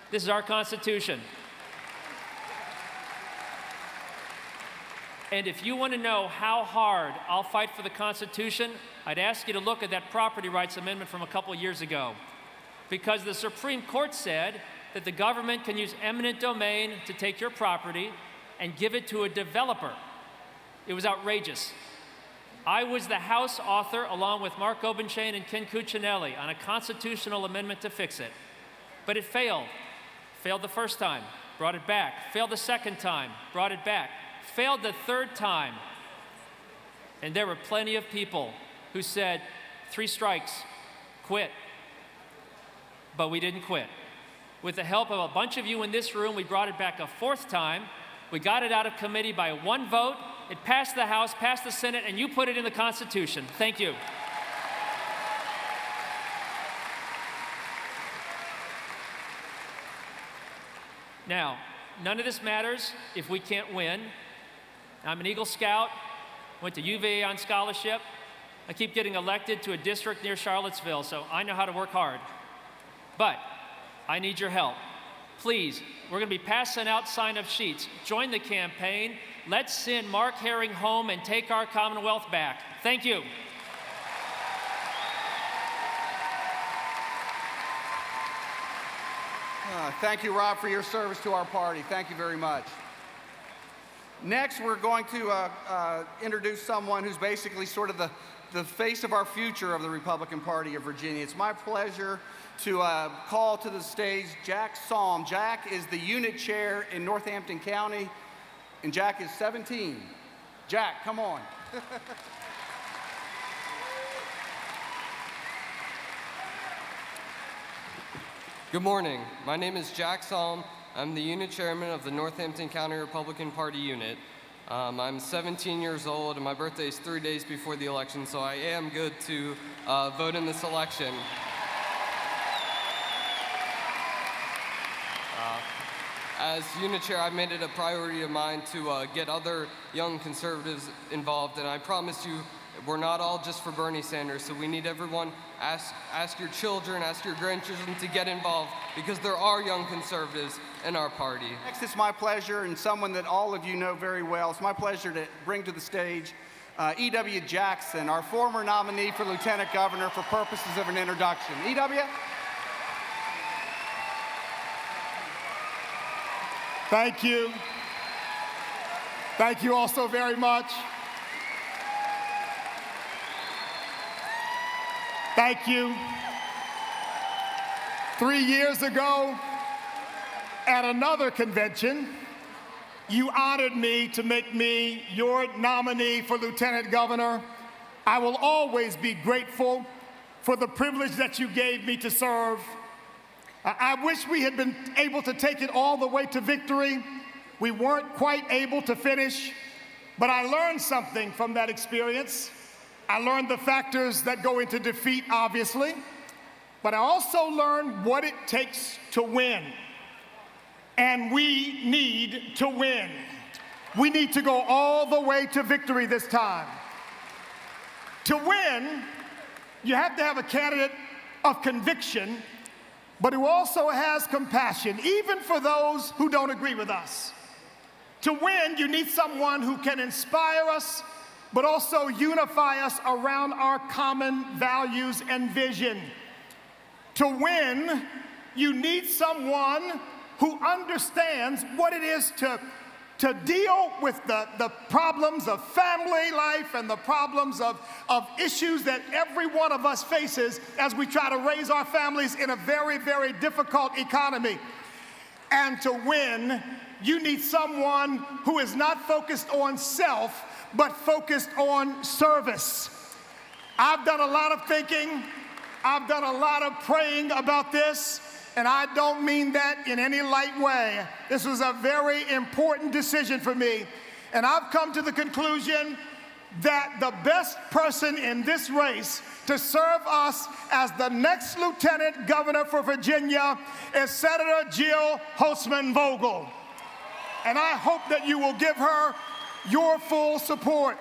This is our Constitution. And if you want to know how hard I'll fight for the Constitution, I'd ask you to look at that property rights amendment from a couple years ago. Because the Supreme Court said that the government can use eminent domain to take your property and give it to a developer. It was outrageous. I was the House author, along with Mark Obenchain and Ken Cuccinelli, on a constitutional amendment to fix it. But it failed. Failed the first time, brought it back. Failed the second time, brought it back. Failed the third time. And there were plenty of people who said, 3 strikes, quit. But we didn't quit. With the help of a bunch of you in this room, we brought it back a 4th time. We got it out of committee by 1 vote. It passed the House, passed the Senate, and you put it in the Constitution. Thank you. Now, none of this matters if we can't win. I'm an Eagle Scout, went to UVA on scholarship. I keep getting elected to a district near Charlottesville, so I know how to work hard. But I need your help. Please, we're going to be passing out sign-up sheets. Join the campaign. Let's send Mark Herring home and take our Commonwealth back. Thank you. Thank you, Rob, for your service to our party. Thank you very much. Next, we're going to introduce someone who's basically sort of the face of our future of the Republican Party of Virginia. It's my pleasure to call to the stage Jack Salm. Jack is the unit chair in Northampton County, and Jack is 17. Jack, come on. Good morning. My name is Jack Salm. I'm the unit chairman of the Northampton County Republican Party unit. I'm 17 years old, and my birthday is 3 days before the election, so I am good to vote in this election. As unit chair, I've made it a priority of mine to get other young conservatives involved, and I promise you, we're not all just for Bernie Sanders, so we need everyone. Ask your children, ask your grandchildren to get involved, because there are young conservatives in our party. Next, it's my pleasure, and someone that all of you know very well, it's my pleasure to bring to the stage E.W. Jackson, our former nominee for Lieutenant Governor, for purposes of an introduction. E.W.? Thank you. Thank you all so very much. Thank you. 3 years ago, at another convention, you honored me to make me your nominee for Lieutenant Governor. I will always be grateful for the privilege that you gave me to serve. I wish we had been able to take it all the way to victory. We weren't quite able to finish, but I learned something from that experience. I learned the factors that go into defeat, obviously, but I also learned what it takes to win. And we need to win. We need to go all the way to victory this time. To win, you have to have a candidate of conviction, but who also has compassion, even for those who don't agree with us. To win, you need someone who can inspire us, but also unify us around our common values and vision. To win, you need someone who understands what it is to deal with the problems of family life and the problems of issues that every one of us faces as we try to raise our families in a very, very difficult economy. And to win, you need someone who is not focused on self, but focused on service. I've done a lot of thinking. I've done a lot of praying about this, and I don't mean that in any light way. This was a very important decision for me, and I've come to the conclusion that the best person in this race to serve us as the next Lieutenant Governor for Virginia is Senator Jill Holtzman Vogel. And I hope that you will give her your full support.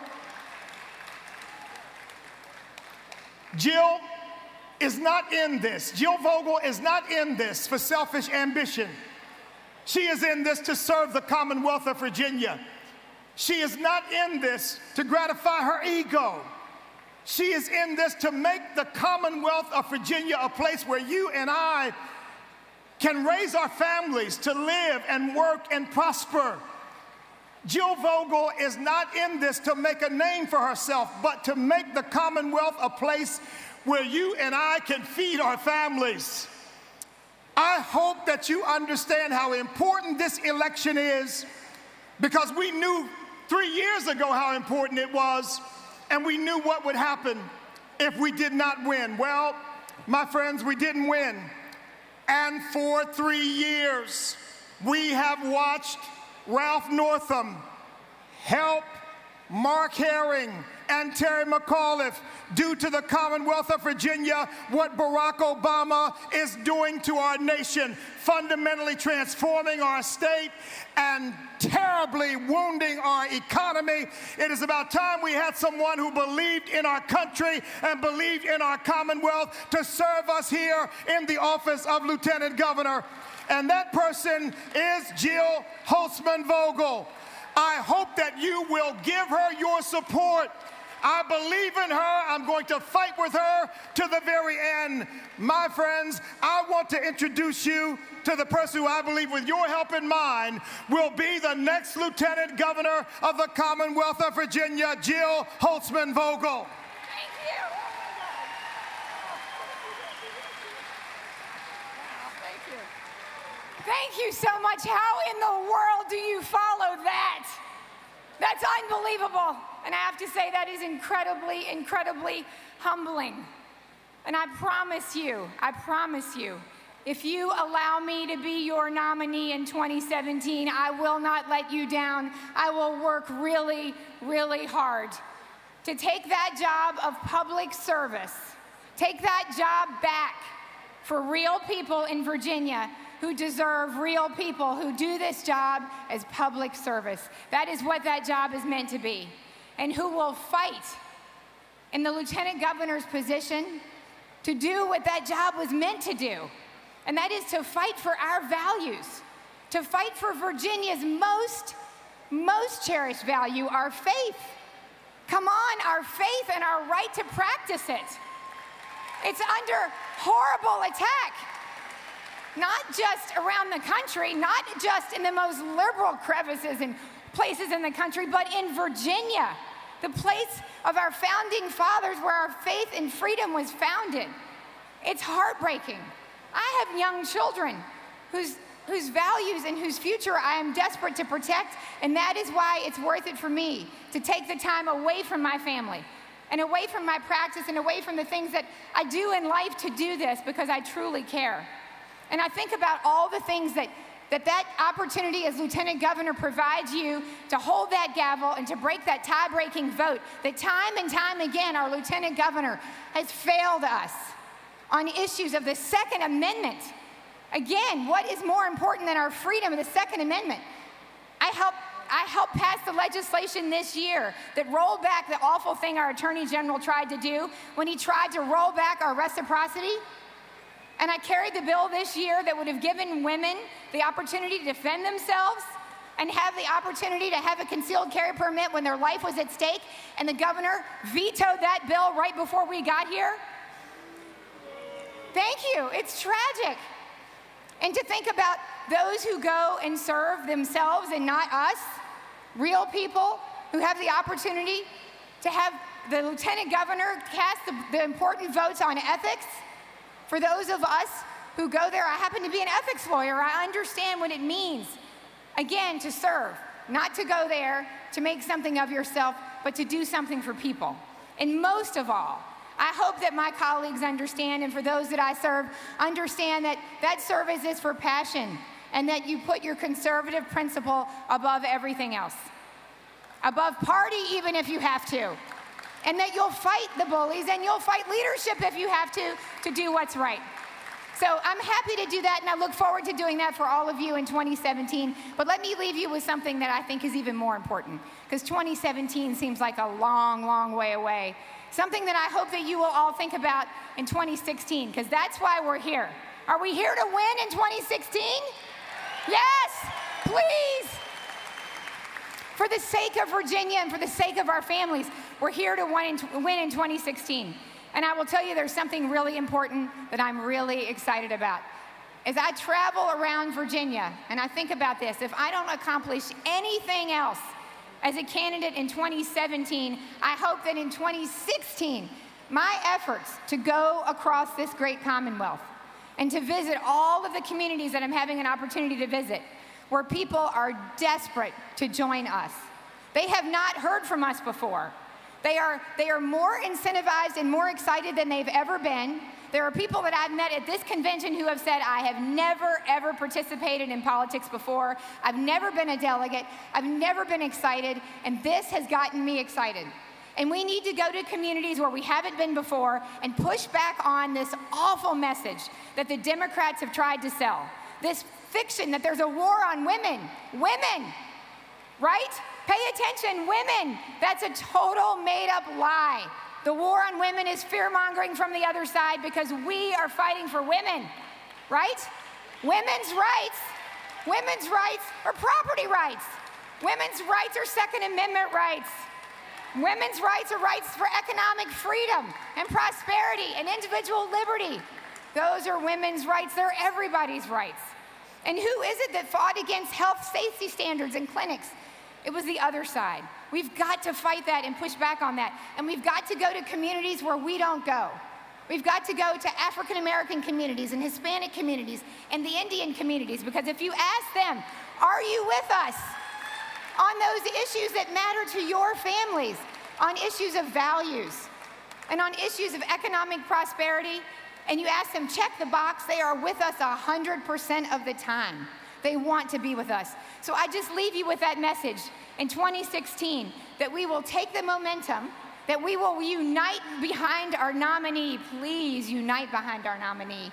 Jill is not in this. Jill Vogel is not in this for selfish ambition. She is in this to serve the Commonwealth of Virginia. She is not in this to gratify her ego. She is in this to make the Commonwealth of Virginia a place where you and I can raise our families to live and work and prosper. Jill Vogel is not in this to make a name for herself, but to make the Commonwealth a place where you and I can feed our families. I hope that you understand how important this election is, because we knew 3 years ago how important it was, and we knew what would happen if we did not win. Well, my friends, we didn't win. And for 3 years, we have watched Ralph Northam help Mark Herring and Terry McAuliffe do to the Commonwealth of Virginia what Barack Obama is doing to our nation, fundamentally transforming our state and terribly wounding our economy. It is about time we had someone who believed in our country and believed in our Commonwealth to serve us here in the office of Lieutenant Governor. And that person is Jill Holtzman Vogel. I hope that you will give her your support. I believe in her. I'm going to fight with her to the very end. My friends, I want to introduce you to the person who I believe, with your help in mind, will be the next Lieutenant Governor of the Commonwealth of Virginia, Jill Holtzman Vogel. Thank you. Thank you. Thank you so much. How in the world do you follow that? That's unbelievable. And I have to say that is incredibly, incredibly humbling. And I promise you, if you allow me to be your nominee in 2017, I will not let you down. I will work really, really hard to take that job of public service, take that job back for real people in Virginia who deserve real people who do this job as public service. That is what that job is meant to be. And who will fight in the Lieutenant Governor's position to do what that job was meant to do. And that is to fight for our values, to fight for Virginia's most cherished value, our faith. Come on, our faith and our right to practice it. It's under horrible attack. not just around the country, not just in the most liberal crevices and places in the country, but in Virginia, the place of our founding fathers where our faith and freedom was founded. It's heartbreaking. I have young children whose values and whose future I am desperate to protect, and that is why it's worth it for me to take the time away from my family and away from my practice and away from the things that I do in life to do this, because I truly care. And I think about all the things that opportunity as Lieutenant Governor provides you to hold that gavel and to break that tie-breaking vote, that time and time again our Lieutenant Governor has failed us on issues of the Second Amendment. Again, what is more important than our freedom of the Second Amendment? I helped pass the legislation this year that rolled back the awful thing our Attorney General tried to do when he tried to roll back our reciprocity. And I carried the bill this year that would have given women the opportunity to defend themselves and have the opportunity to have a concealed carry permit when their life was at stake, and the governor vetoed that bill right before we got here. Thank you. It's tragic. And to think about those who go and serve themselves and not us, real people who have the opportunity to have the Lieutenant Governor cast the important votes on ethics. For those of us who go there, I happen to be an ethics lawyer. I understand what it means, again, to serve, not to go there to make something of yourself, but to do something for people. And most of all, I hope that my colleagues understand, and for those that I serve, understand that that service is for passion, and that you put your conservative principle above everything else, above party even if you have to, and that you'll fight the bullies and you'll fight leadership if you have to do what's right. So I'm happy to do that, and I look forward to doing that for all of you in 2017. But let me leave you with something that I think is even more important, because 2017 seems like a long, long way away. Something that I hope that you will all think about in 2016, because that's why we're here. Are we here to win in 2016? Yes, please. For the sake of Virginia and for the sake of our families, we're here to win in 2016. And I will tell you, there's something really important that I'm really excited about. As I travel around Virginia and I think about this, if I don't accomplish anything else as a candidate in 2017, I hope that in 2016, my efforts to go across this great Commonwealth and to visit all of the communities that I'm having an opportunity to visit, where people are desperate to join us. They have not heard from us before. They are more incentivized and more excited than they've ever been. There are people that I've met at this convention who have said, I have never, ever participated in politics before. I've never been a delegate. I've never been excited, and this has gotten me excited. And we need to go to communities where we haven't been before and push back on this awful message that the Democrats have tried to sell. This fiction that there's a war on women. Women, right? Pay attention, women. That's a total made-up lie. The war on women is fear-mongering from the other side, because we are fighting for women, right? Women's rights are property rights. Women's rights are Second Amendment rights. Women's rights are rights for economic freedom and prosperity and individual liberty. Those are women's rights. They're everybody's rights. And who is it that fought against health safety standards in clinics? It was the other side. We've got to fight that and push back on that. And we've got to go to communities where we don't go. We've got to go to African American communities and Hispanic communities and the Indian communities, because if you ask them, are you with us on those issues that matter to your families, on issues of values, and on issues of economic prosperity, and you ask them, check the box, they are with us 100% of the time. They want to be with us. So I just leave you with that message in 2016, that we will take the momentum, that we will unite behind our nominee. Please unite behind our nominee.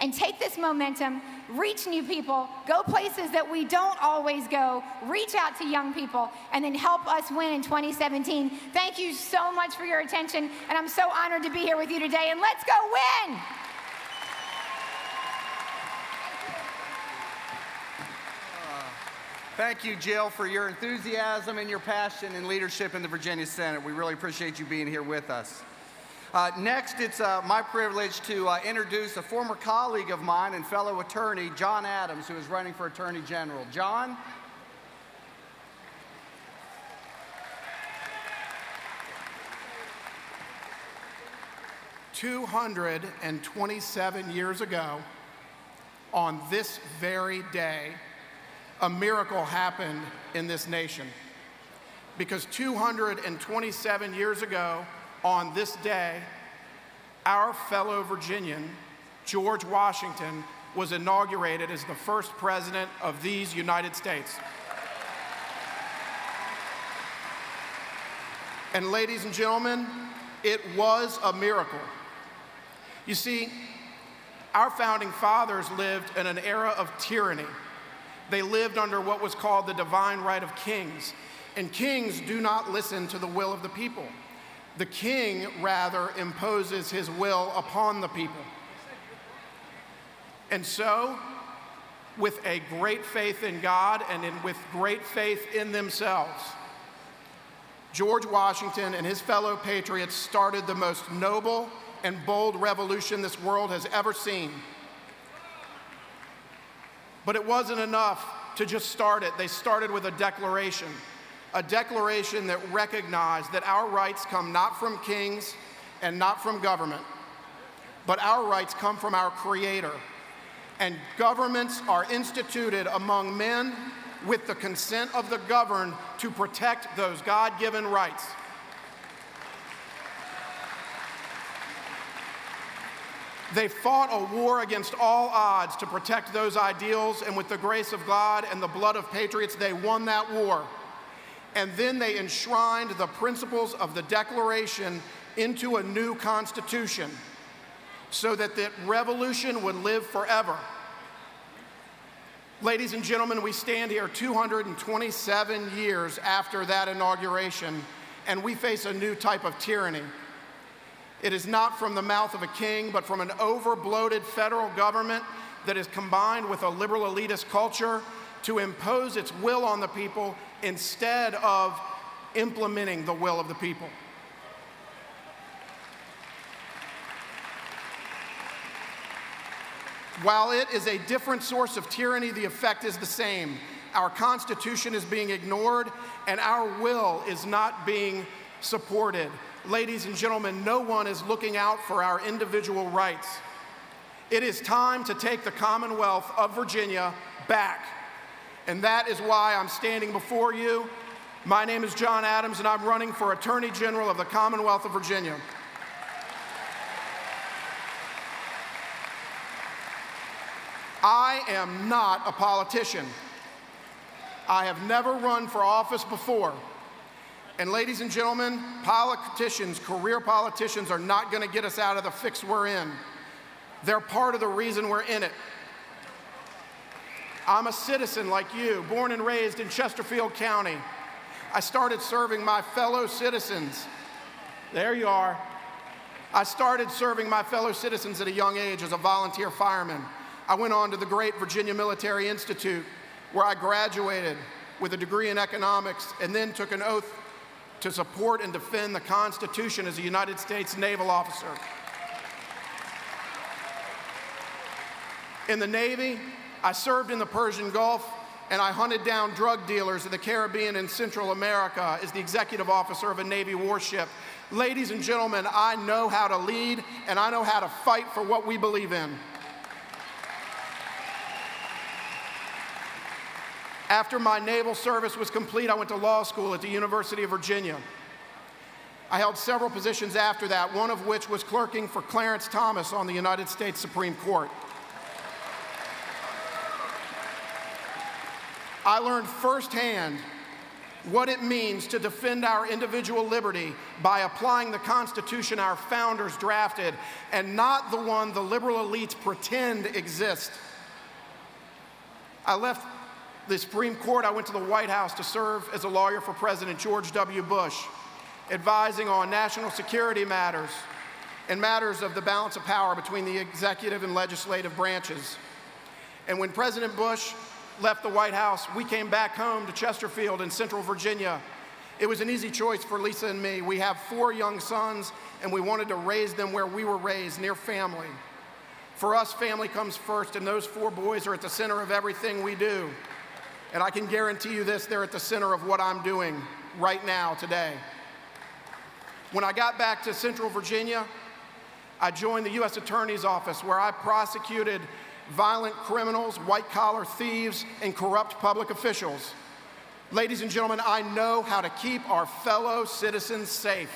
And take this momentum, reach new people, go places that we don't always go, reach out to young people, and then help us win in 2017. Thank you so much for your attention, and I'm so honored to be here with you today, and let's go win! Thank you, Jill, for your enthusiasm and your passion and leadership in the Virginia Senate. We really appreciate you being here with us. Next, it's my privilege to introduce a former colleague of mine and fellow attorney, John Adams, who is running for Attorney General. John? "227 years ago, on this very day, a miracle happened in this nation. Because 227 years ago, on this day, our fellow Virginian, George Washington, was inaugurated as the first president of these United States." And ladies and gentlemen, it was a miracle. You see, our founding fathers lived in an era of tyranny. They lived under what was called the divine right of kings. And kings do not listen to the will of the people. The king, rather, imposes his will upon the people. And so, with a great faith in God and with great faith in themselves, George Washington and his fellow patriots started the most noble and bold revolution this world has ever seen. But it wasn't enough to just start it. They started with a declaration that recognized that our rights come not from kings and not from government, but our rights come from our Creator. And governments are instituted among men with the consent of the governed to protect those God-given rights. They fought a war against all odds to protect those ideals, and with the grace of God and the blood of patriots, they won that war. And then they enshrined the principles of the Declaration into a new Constitution so that the revolution would live forever. Ladies and gentlemen, we stand here 227 years after that inauguration, and we face a new type of tyranny. It is not from the mouth of a king, but from an over-bloated federal government that is combined with a liberal elitist culture to impose its will on the people instead of implementing the will of the people. While it is a different source of tyranny, the effect is the same. Our Constitution is being ignored, and our will is not being supported. Ladies and gentlemen, no one is looking out for our individual rights. It is time to take the Commonwealth of Virginia back. And that is why I'm standing before you. My name is John Adams, and I'm running for Attorney General of the Commonwealth of Virginia. I am not a politician. I have never run for office before. And ladies and gentlemen, politicians, career politicians, are not going to get us out of the fix we're in. They're part of the reason we're in it. I'm a citizen like you, born and raised in Chesterfield County. I started serving my fellow citizens. There you are. I started serving my fellow citizens at a young age as a volunteer fireman. I went on to the great Virginia Military Institute, where I graduated with a degree in economics and then took an oath to support and defend the Constitution as a United States naval officer. In the Navy, I served in the Persian Gulf, and I hunted down drug dealers in the Caribbean and Central America as the executive officer of a Navy warship. Ladies and gentlemen, I know how to lead, and I know how to fight for what we believe in. After my naval service was complete, I went to law school at the University of Virginia. I held several positions after that, one of which was clerking for Clarence Thomas on the United States Supreme Court. I learned firsthand what it means to defend our individual liberty by applying the Constitution our founders drafted and not the one the liberal elites pretend exists. I left the Supreme Court. I went to the White House to serve as a lawyer for President George W. Bush, advising on national security matters and matters of the balance of power between the executive and legislative branches. And when President Bush left the White House, we came back home to Chesterfield in Central Virginia, It was an easy choice for Lisa and me. We have 4 young sons, and we wanted to raise them where we were raised, near family. For us, family comes first, and those 4 boys are at the center of everything we do. And I can guarantee you this, they're at the center of what I'm doing right now, today. When I got back to Central Virginia, I joined the U.S. Attorney's Office, where I prosecuted violent criminals, white-collar thieves, and corrupt public officials. Ladies and gentlemen, I know how to keep our fellow citizens safe.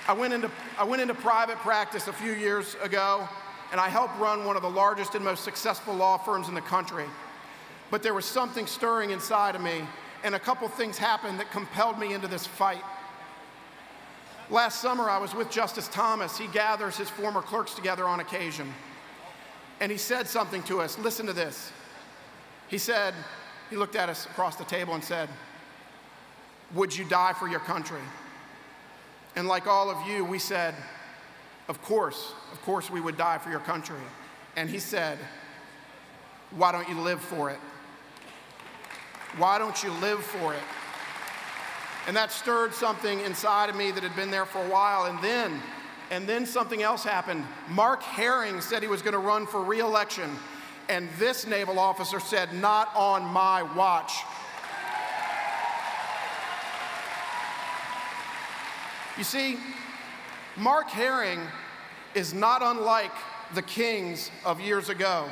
I went into private practice a few years ago, and I helped run one of the largest and most successful law firms in the country. But there was something stirring inside of me, and a couple things happened that compelled me into this fight. Last summer, I was with Justice Thomas. He gathers his former clerks together on occasion. And he said something to us. Listen to this. He said, he looked at us across the table and said, "Would you die for your country?" And like all of you, we said, of course we would die for your country. And he said, "Why don't you live for it? Why don't you live for it?" And that stirred something inside of me that had been there for a while. And then something else happened. Mark Herring said he was going to run for re-election. And this naval officer said, "Not on my watch." You see, Mark Herring is not unlike the kings of years ago.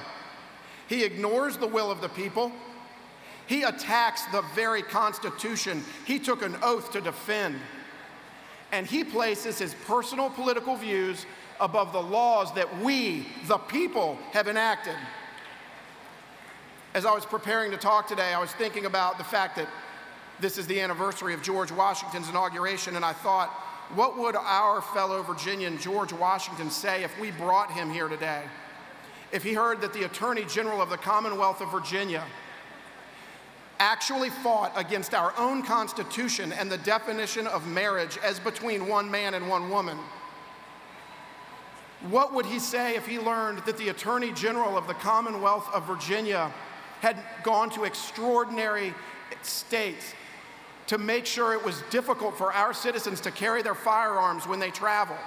He ignores the will of the people. He attacks the very Constitution he took an oath to defend. And he places his personal political views above the laws that we, the people, have enacted. As I was preparing to talk today, I was thinking about the fact that this is the anniversary of George Washington's inauguration, and I thought, what would our fellow Virginian George Washington say if we brought him here today? If he heard that the Attorney General of the Commonwealth of Virginia actually fought against our own Constitution and the definition of marriage as between one man and one woman? What would he say if he learned that the Attorney General of the Commonwealth of Virginia had gone to extraordinary states to make sure it was difficult for our citizens to carry their firearms when they travel?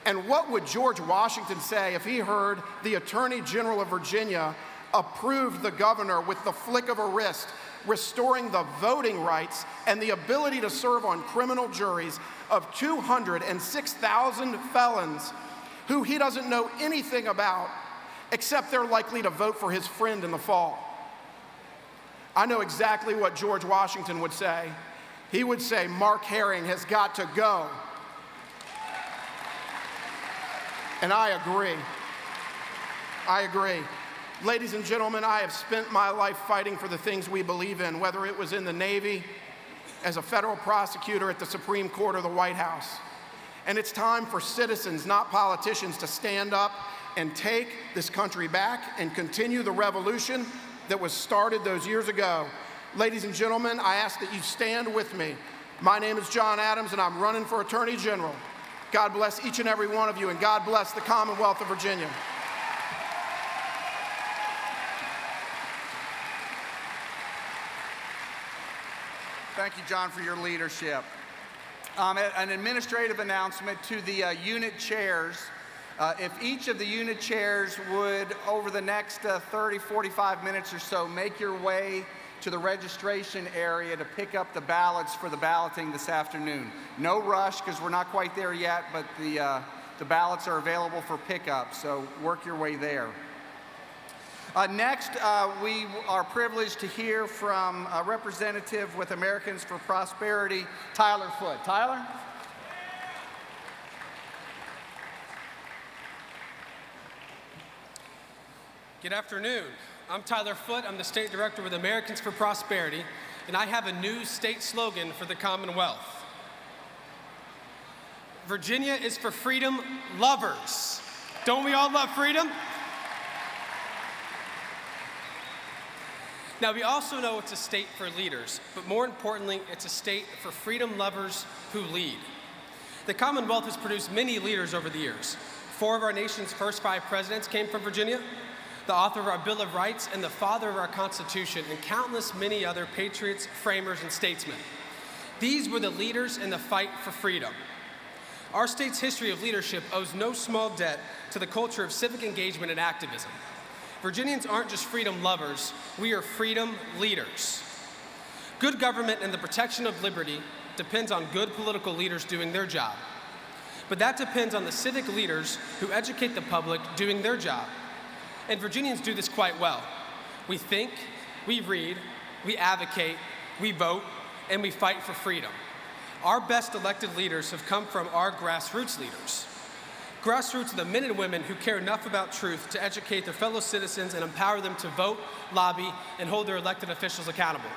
And what would George Washington say if he heard the Attorney General of Virginia approved the governor with the flick of a wrist, restoring the voting rights and the ability to serve on criminal juries of 206,000 felons who he doesn't know anything about, except they're likely to vote for his friend in the fall? I know exactly what George Washington would say. He would say, "Mark Herring has got to go." And I agree. I agree. Ladies and gentlemen, I have spent my life fighting for the things we believe in, whether it was in the Navy, as a federal prosecutor at the Supreme Court, or the White House. And it's time for citizens, not politicians, to stand up and take this country back and continue the revolution that was started those years ago. Ladies and gentlemen, I ask that you stand with me. My name is John Adams, and I'm running for Attorney General. God bless each and every one of you, and God bless the Commonwealth of Virginia. Thank you, John, for your leadership. An administrative announcement to the unit chairs. If each of the unit chairs would, over the next 30, 45 minutes or so, make your way to the registration area to pick up the ballots for the balloting this afternoon. No rush, because we're not quite there yet, but the ballots are available for pickup, so work your way there. Next, we are privileged to hear from a representative with Americans for Prosperity, Tyler Foote. Tyler? Good afternoon. I'm Tyler Foote. I'm the State Director with Americans for Prosperity, and I have a new state slogan for the Commonwealth. Virginia is for freedom lovers. Don't we all love freedom? Now, we also know it's a state for leaders, but more importantly, it's a state for freedom lovers who lead. The Commonwealth has produced many leaders over the years. 4 of our nation's first 5 presidents came from Virginia. the author of our Bill of Rights, and the father of our Constitution, and countless many other patriots, framers, and statesmen. These were the leaders in the fight for freedom. Our state's history of leadership owes no small debt to the culture of civic engagement and activism. Virginians aren't just freedom lovers, we are freedom leaders. Good government and the protection of liberty depends on good political leaders doing their job. But that depends on the civic leaders who educate the public doing their job. And Virginians do this quite well. We think, we read, we advocate, we vote, and we fight for freedom. Our best elected leaders have come from our grassroots leaders. Grassroots are the men and women who care enough about truth to educate their fellow citizens and empower them to vote, lobby, and hold their elected officials accountable.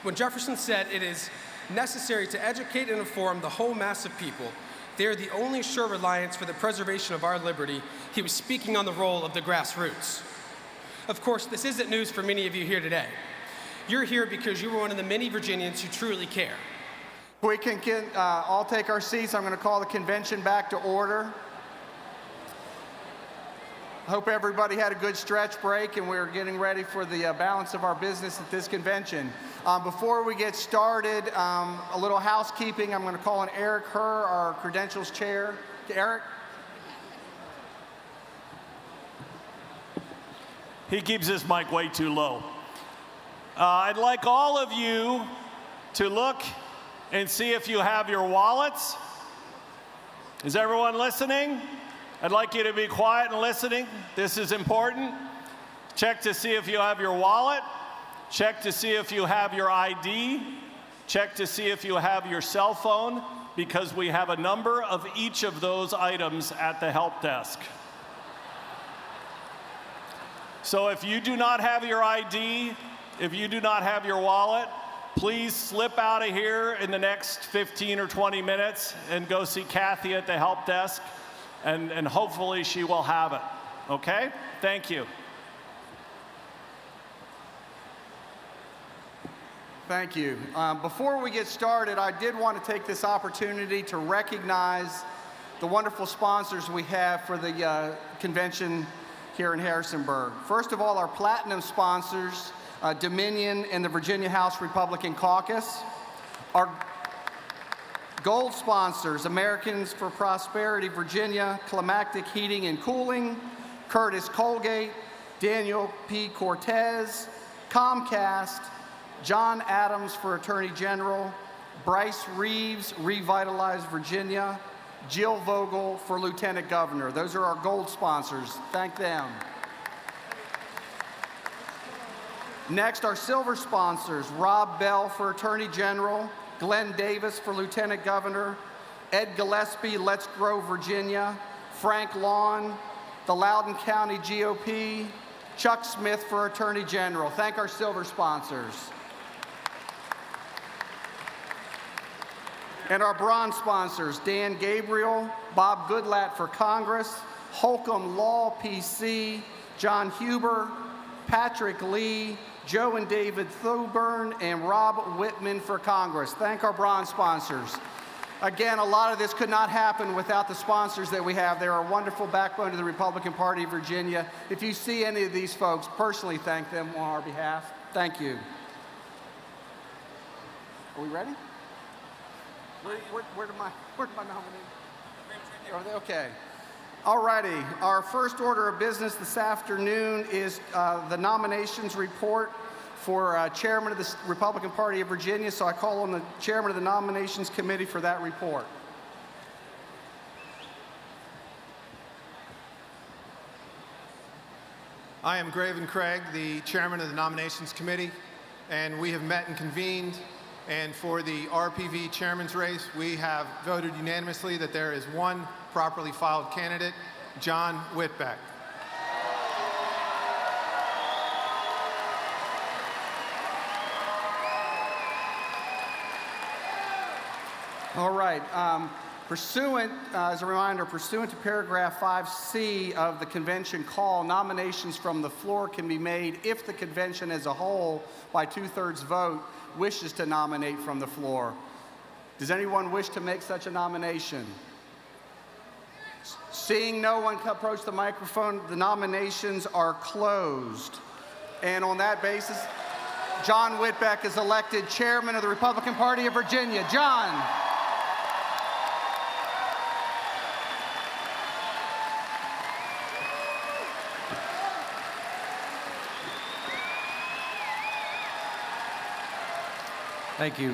When Jefferson said it is necessary to educate and inform the whole mass of people, they are the only sure reliance for the preservation of our liberty, he was speaking on the role of the grassroots. Of course, this isn't news for many of you here today. You're here because you are one of the many Virginians who truly care. We can all take our seats. I'm going to call the convention back to order. I hope everybody had a good stretch break and we're getting ready for the balance of our business at this convention. Before we get started, a little housekeeping. I'm going to call on Eric Herr, our credentials chair. Eric? He keeps his mic way too low. I'd like all of you to look and see if you have your wallets. Is everyone listening? I'd like you to be quiet and listening. This is important. Check to see if you have your wallet. Check to see if you have your ID. Check to see if you have your cell phone, because we have a number of each of those items at the help desk. So if you do not have your ID, if you do not have your wallet, please slip out of here in the next 15 or 20 minutes and go see Kathy at the help desk, and hopefully she will have it. Okay? Thank you. Thank you. Before we get started, I did want to take this opportunity to recognize the wonderful sponsors we have for the convention here in Harrisonburg. First of all, our platinum sponsors, Dominion and the Virginia House Republican Caucus. Our gold sponsors, Americans for Prosperity Virginia, Climactic Heating and Cooling, Curtis Colgate, Daniel P. Cortez, Comcast, John Adams for Attorney General, Bryce Reeves, Revitalize Virginia, Jill Vogel for Lieutenant Governor. Those are our gold sponsors. Thank them. Next, our silver sponsors, Rob Bell for Attorney General, Glenn Davis for Lieutenant Governor, Ed Gillespie, Let's Grow Virginia, Frank Lawn, the Loudoun County GOP, Chuck Smith for Attorney General. Thank our silver sponsors. And our bronze sponsors, Dan Gabriel, Bob Goodlatte for Congress, Holcomb Law PC, John Huber, Patrick Lee, Joe and David Thoburn, and Rob Whitman for Congress. Thank our bronze sponsors. Again, a lot of this could not happen without the sponsors that we have. They're a wonderful backbone to the Republican Party of Virginia. If you see any of these folks, personally thank them on our behalf. Thank you. Are we ready? Where did my nominee? Are they okay? All righty. Our first order of business this afternoon is the nominations report for Chairman of the Republican Party of Virginia. So I call on the Chairman of the Nominations Committee for that report. I am Graven Craig, the Chairman of the Nominations Committee, and we have met and convened. And for the RPV chairman's race, we have voted unanimously that there is one properly filed candidate, John Whitbeck. All right. As a reminder, pursuant to paragraph 5C of the convention call, nominations from the floor can be made if the convention as a whole, by 2/3 vote, wishes to nominate from the floor. Does anyone wish to make such a nomination? Seeing no one approach the microphone, the nominations are closed. And on that basis, John Whitbeck is elected chairman of the Republican Party of Virginia. John. Thank you.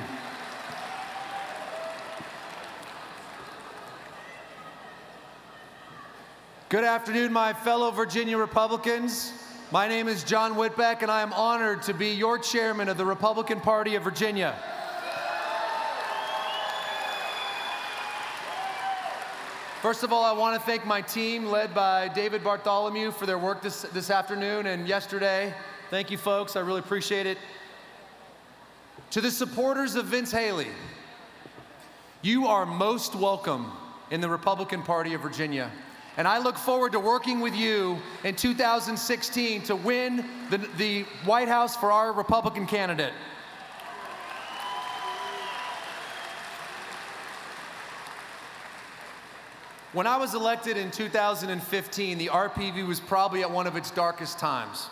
Good afternoon, my fellow Virginia Republicans. My name is John Whitbeck, and I am honored to be your chairman of the Republican Party of Virginia. First of all, I want to thank my team, led by David Bartholomew, for their work this afternoon and yesterday. Thank you, folks. I really appreciate it. To the supporters of Vince Haley, you are most welcome in the Republican Party of Virginia. And I look forward to working with you in 2016 to win the White House for our Republican candidate. When I was elected in 2015, the RPV was probably at one of its darkest times.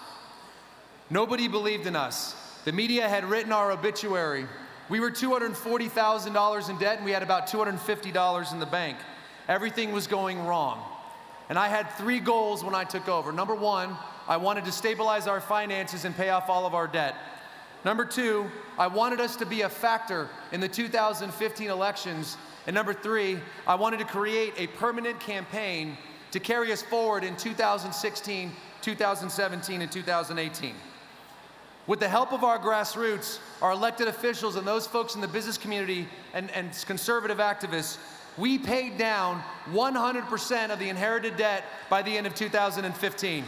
Nobody believed in us. The media had written our obituary. We were $240,000 in debt, and we had about $250 in the bank. Everything was going wrong. And I had 3 goals when I took over. Number 1, I wanted to stabilize our finances and pay off all of our debt. Number 2, I wanted us to be a factor in the 2015 elections. And number 3, I wanted to create a permanent campaign to carry us forward in 2016, 2017, and 2018. With the help of our grassroots, our elected officials, and those folks in the business community and conservative activists, we paid down 100% of the inherited debt by the end of 2015.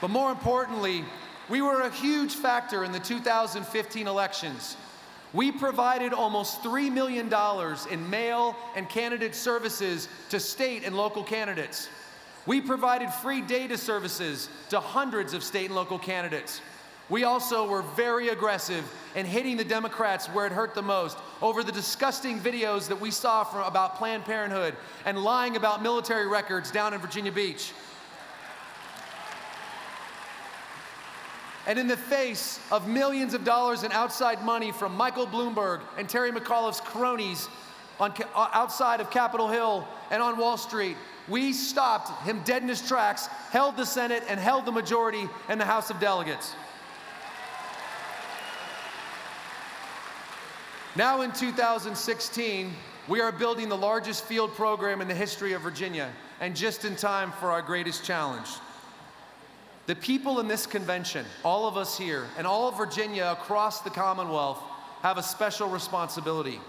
But more importantly, we were a huge factor in the 2015 elections. We provided almost $3 million in mail and candidate services to state and local candidates. We provided free data services to hundreds of state and local candidates. We also were very aggressive in hitting the Democrats where it hurt the most over the disgusting videos that we saw about Planned Parenthood and lying about military records down in Virginia Beach. And in the face of millions of dollars in outside money from Michael Bloomberg and Terry McAuliffe's cronies outside of Capitol Hill and on Wall Street, we stopped him dead in his tracks, held the Senate, and held the majority in the House of Delegates. Now in 2016, we are building the largest field program in the history of Virginia, and just in time for our greatest challenge. The people in this convention, all of us here, and all of Virginia across the Commonwealth have a special responsibility.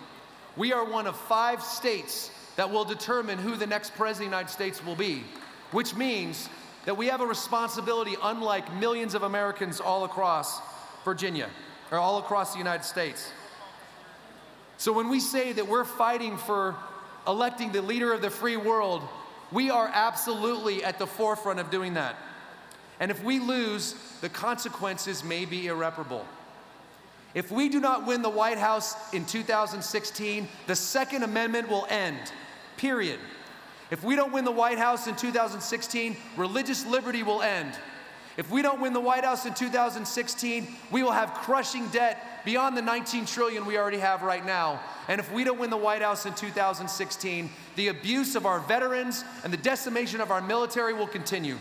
We are one of 5 states that will determine who the next president of the United States will be, which means that we have a responsibility unlike millions of Americans all across Virginia, or all across the United States. So when we say that we're fighting for electing the leader of the free world, we are absolutely at the forefront of doing that. And if we lose, the consequences may be irreparable. If we do not win the White House in 2016, the Second Amendment will end, period. If we don't win the White House in 2016, religious liberty will end. If we don't win the White House in 2016, we will have crushing debt beyond the $19 trillion we already have right now. And if we don't win the White House in 2016, the abuse of our veterans and the decimation of our military will continue.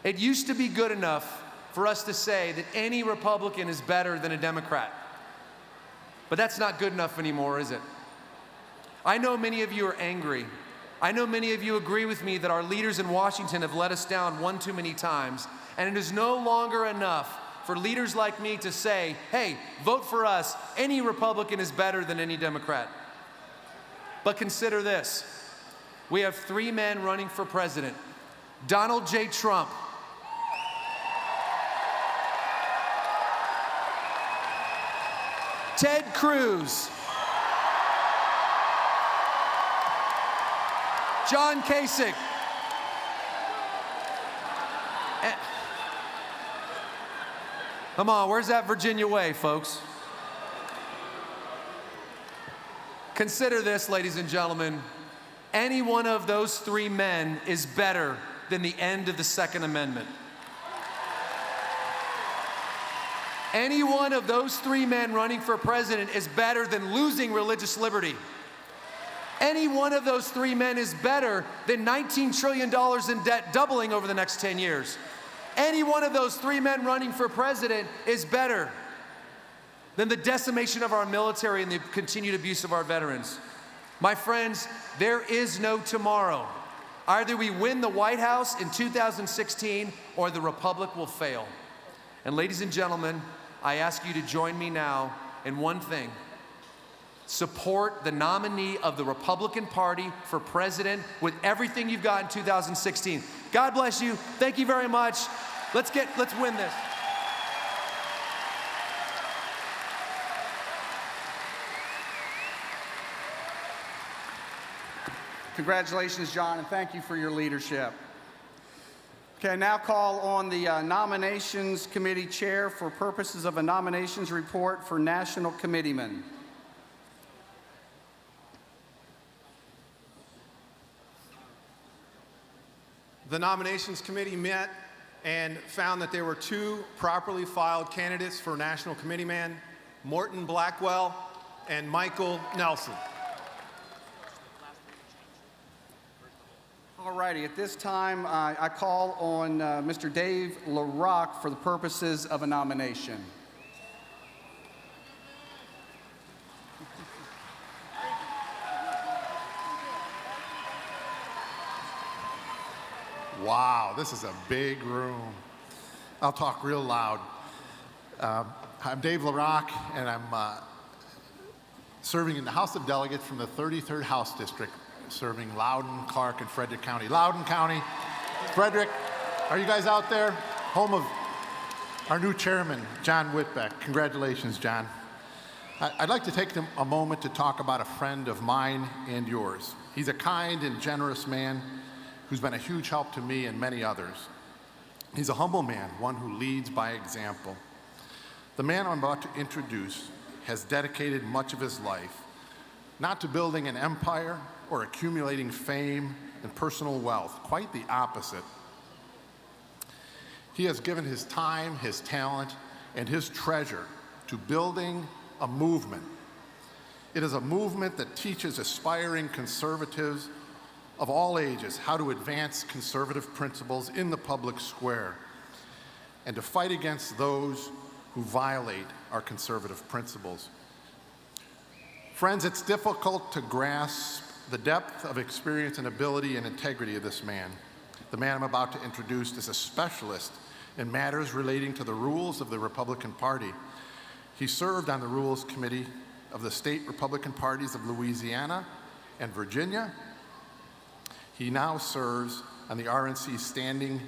It used to be good enough for us to say that any Republican is better than a Democrat. But that's not good enough anymore, is it? I know many of you are angry. I know many of you agree with me that our leaders in Washington have let us down one too many times, and it is no longer enough for leaders like me to say, hey, vote for us. Any Republican is better than any Democrat. But consider this. We have 3 men running for president. Donald J. Trump, Ted Cruz, John Kasich, come on, where's that Virginia way, folks? Consider this, ladies and gentlemen. Any one of those three men is better than the end of the Second Amendment. Any one of those three men running for president is better than losing religious liberty. Any one of those three men is better than $19 trillion in debt doubling over the next 10 years. Any one of those three men running for president is better than the decimation of our military and the continued abuse of our veterans. My friends, there is no tomorrow. Either we win the White House in 2016 or the Republic will fail. And ladies and gentlemen, I ask you to join me now in one thing. Support the nominee of the Republican Party for president with everything you've got in 2016. God bless you. Thank you very much. Let's win this. Congratulations, John, and thank you for your leadership. Okay, I now call on the Nominations Committee Chair for purposes of a nominations report for National Committeemen. The Nominations Committee met and found that there were two properly filed candidates for National Committeeman, Morton Blackwell and Michael Nelson. All righty, at this time, I call on Mr. Dave LaRocque for the purposes of a nomination. Wow, this is a big room. I'll talk real loud. I'm Dave LaRocque, and I'm serving in the House of Delegates from the 33rd House District, serving Loudoun, Clark, and Frederick County. Loudoun County, Frederick, are you guys out there? Home of our new chairman, John Whitbeck. Congratulations, John. I'd like to take a moment to talk about a friend of mine and yours. He's a kind and generous man who's been a huge help to me and many others. He's a humble man, one who leads by example. The man I'm about to introduce has dedicated much of his life not to building an empire or accumulating fame and personal wealth, quite the opposite. He has given his time, his talent, and his treasure to building a movement. It is a movement that teaches aspiring conservatives of all ages how to advance conservative principles in the public square and to fight against those who violate our conservative principles. Friends, it's difficult to grasp the depth of experience and ability and integrity of this man. The man I'm about to introduce is a specialist in matters relating to the rules of the Republican Party. He served on the Rules Committee of the state Republican parties of Louisiana and Virginia. He now serves on the RNC Standing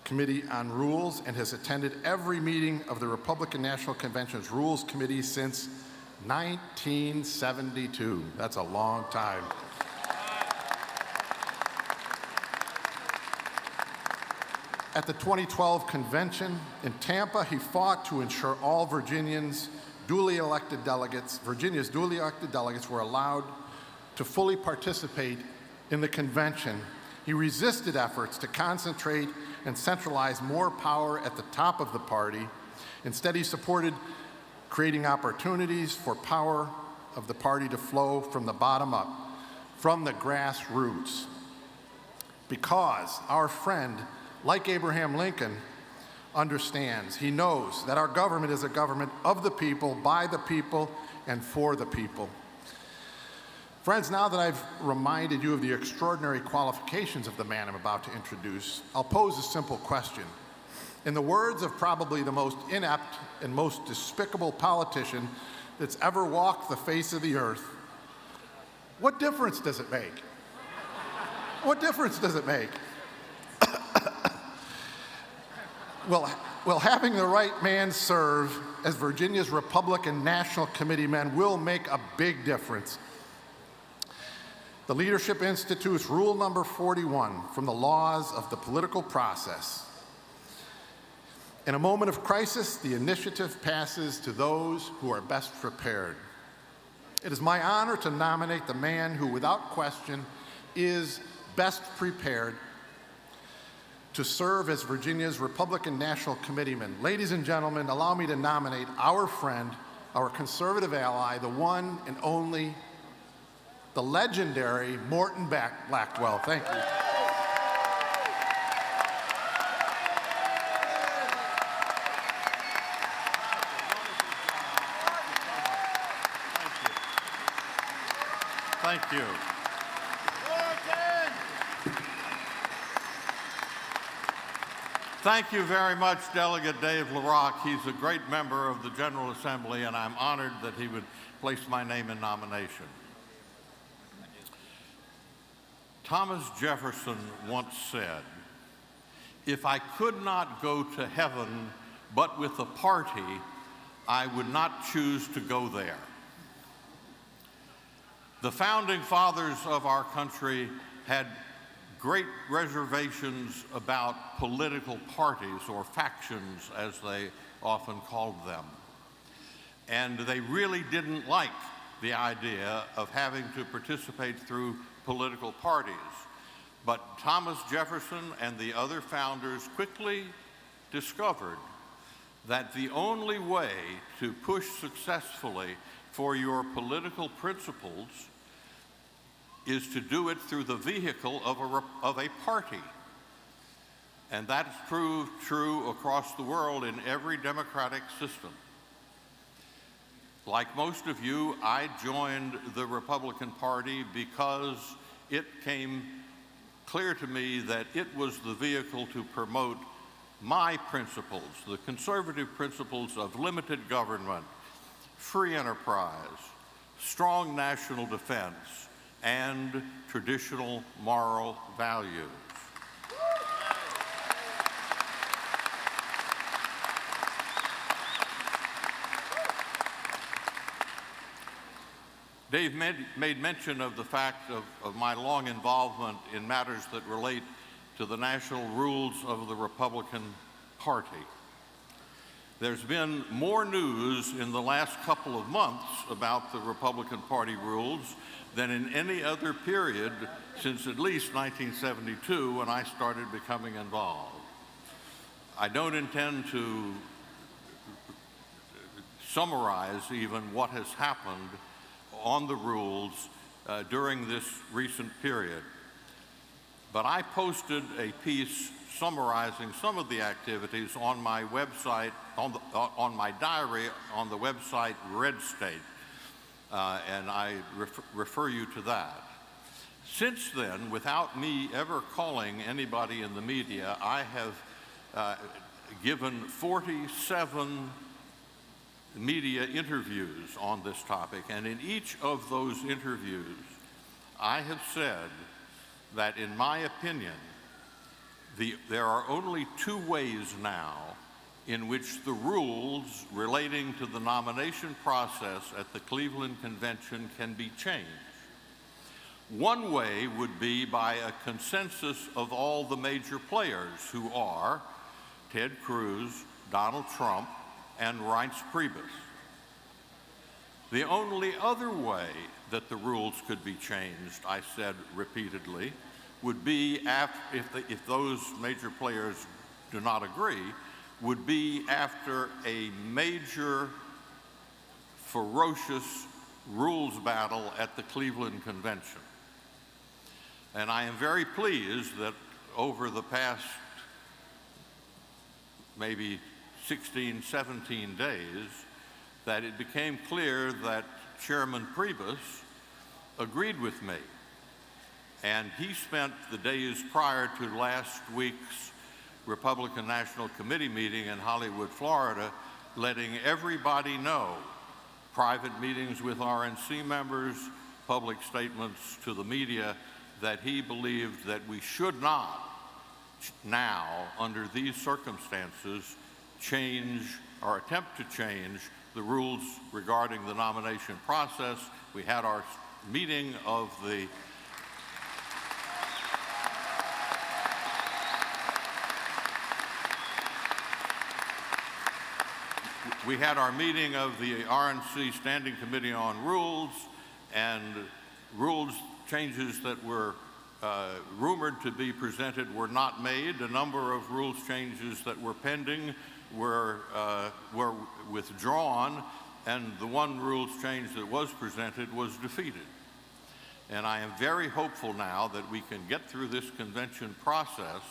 Committee on Rules and has attended every meeting of the Republican National Convention's Rules Committee since 1972. That's a long time. At the 2012 convention in Tampa, he fought to ensure all Virginia's duly elected delegates were allowed to fully participate in the convention. He resisted efforts to concentrate and centralize more power at the top of the party. Instead, he supported creating opportunities for power of the party to flow from the bottom up, from the grassroots. Because our friend, like Abraham Lincoln, understands, he knows that our government is a government of the people, by the people, and for the people. Friends, now that I've reminded you of the extraordinary qualifications of the man I'm about to introduce, I'll pose a simple question. In the words of probably the most inept and most despicable politician that's ever walked the face of the earth, what difference does it make? What difference does it make? Well, having the right man serve as Virginia's Republican National Committeeman will make a big difference. The Leadership Institute's rule number 41 from the laws of the political process. In a moment of crisis, the initiative passes to those who are best prepared. It is my honor to nominate the man who, without question, is best prepared to serve as Virginia's Republican National Committeeman. Ladies and gentlemen, allow me to nominate our friend, our conservative ally, the one and only, the legendary Morton Blackwell. Thank you. Thank you. Thank you very much, Delegate Dave LaRocque. He's a great member of the General Assembly, and I'm honored that he would place my name in nomination. Thomas Jefferson once said, "If I could not go to heaven but with a party, I would not choose to go there." The founding fathers of our country had great reservations about political parties, or factions as they often called them. And they really didn't like the idea of having to participate through political parties. But Thomas Jefferson and the other founders quickly discovered that the only way to push successfully for your political principles is to do it through the vehicle of a party. And that's proved true across the world in every democratic system. Like most of you, I joined the Republican Party because it came clear to me that it was the vehicle to promote my principles, the conservative principles of limited government, free enterprise, strong national defense, and traditional moral values. Dave made mention of the fact of my long involvement in matters that relate to the national rules of the Republican Party. There's been more news in the last couple of months about the Republican Party rules than in any other period since at least 1972, when I started becoming involved. I don't intend to summarize even what has happened on the rules during this recent period, but I posted a piece summarizing some of the activities on my website, on my diary on the website Red State, and I refer you to that. Since then, without me ever calling anybody in the media, I have given 47 media interviews on this topic, and in each of those interviews, I have said that, in my opinion, there are only two ways now in which the rules relating to the nomination process at the Cleveland Convention can be changed. One way would be by a consensus of all the major players, who are Ted Cruz, Donald Trump, and Reince Priebus. The only other way that the rules could be changed, I said repeatedly, would be if those major players do not agree, would be after a major, ferocious rules battle at the Cleveland Convention. And I am very pleased that over the past maybe 16, 17 days, that it became clear that Chairman Priebus agreed with me. And he spent the days prior to last week's Republican National Committee meeting in Hollywood, Florida, letting everybody know, private meetings with RNC members, public statements to the media, that he believed that we should not now, under these circumstances, change or attempt to change the rules regarding the nomination process. We had our meeting of the we had our meeting of the RNC Standing Committee on Rules, and rules changes that were rumored to be presented were not made. A number of rules changes that were pending were withdrawn, and the one rules change that was presented was defeated. And I am very hopeful now that we can get through this convention process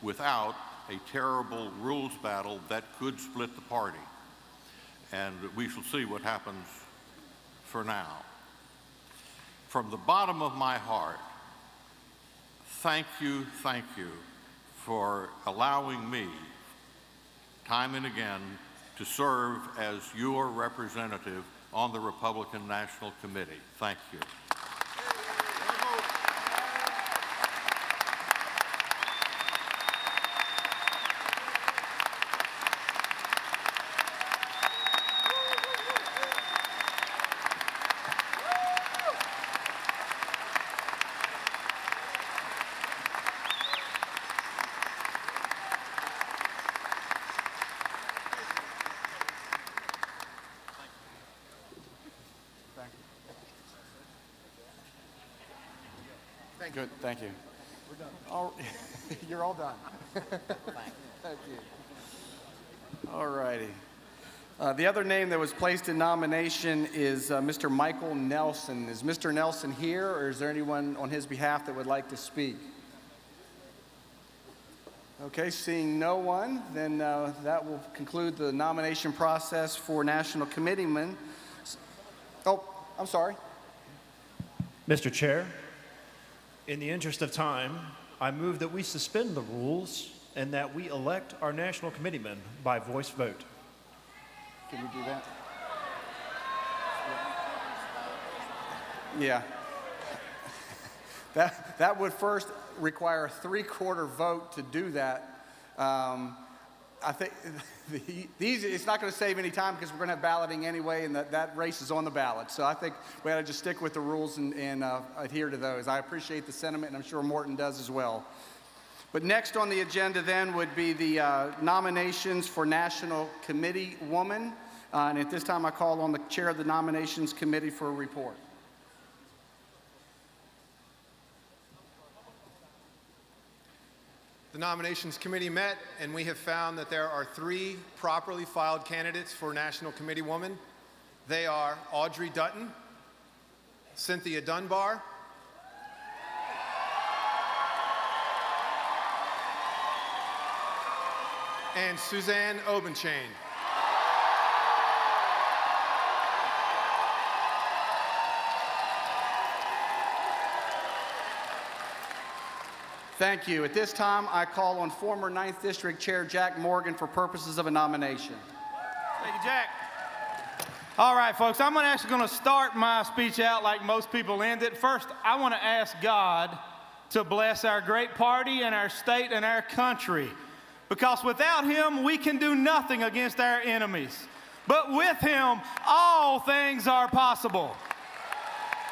without a terrible rules battle that could split the party. And we shall see what happens for now. From the bottom of my heart, thank you for allowing me, time and again, to serve as your representative on the Republican National Committee. Thank you. Good, thank you. We're done. You're all done. Thank you. All righty. The other name that was placed in nomination is Mr. Michael Nelson. Is Mr. Nelson here, or is there anyone on his behalf that would like to speak? Okay, seeing no one, then that will conclude the nomination process for National Committeeman. Oh, I'm sorry. Mr. Chair, in the interest of time, I move that we suspend the rules and that we elect our national committeemen by voice vote. Can we do that? Yeah. That would first require a three-quarter vote to do that. I think it's not going to save any time because we're going to have balloting anyway, and that race is on the ballot. So I think we ought to just stick with the rules and adhere to those. I appreciate the sentiment, and I'm sure Morton does as well. But next on the agenda then would be the nominations for National Committee Woman. And at this time, I call on the chair of the Nominations Committee for a report. The Nominations Committee met, and we have found that there are 3 properly filed candidates for National Committee Woman. They are Audrey Dutton, Cynthia Dunbar, and Suzanne Obenchain. Thank you. At this time, I call on former 9th District Chair Jack Morgan for purposes of a nomination. Thank you, Jack. All right, folks, I'm actually going to start my speech out like most people end it. First, I want to ask God to bless our great party and our state and our country, because without him, we can do nothing against our enemies. But with him, all things are possible.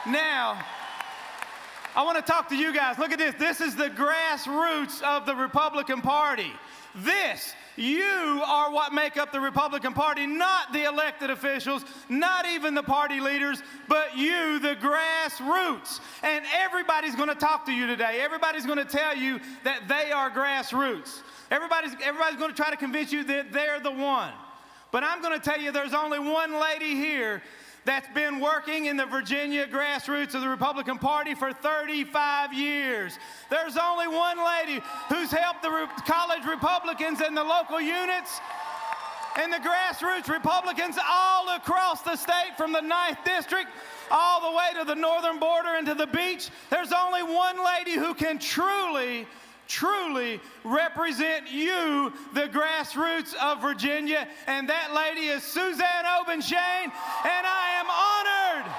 Now, I want to talk to you guys. Look at this. This is the grassroots of the Republican Party. You are what make up the Republican Party, not the elected officials, not even the party leaders, but you, the grassroots. And everybody's going to talk to you today. Everybody's going to tell you that they are grassroots. Everybody's going to try to convince you that they're the one. But I'm going to tell you there's only one lady here that's been working in the Virginia grassroots of the Republican Party for 35 years. There's only one lady who's helped the college Republicans and the local units and the grassroots Republicans all across the state, from the 9th District all the way to the northern border and to the beach. There's only one lady who can truly represent you, the grassroots of Virginia, and that lady is Suzanne Obenchain, and I am honored.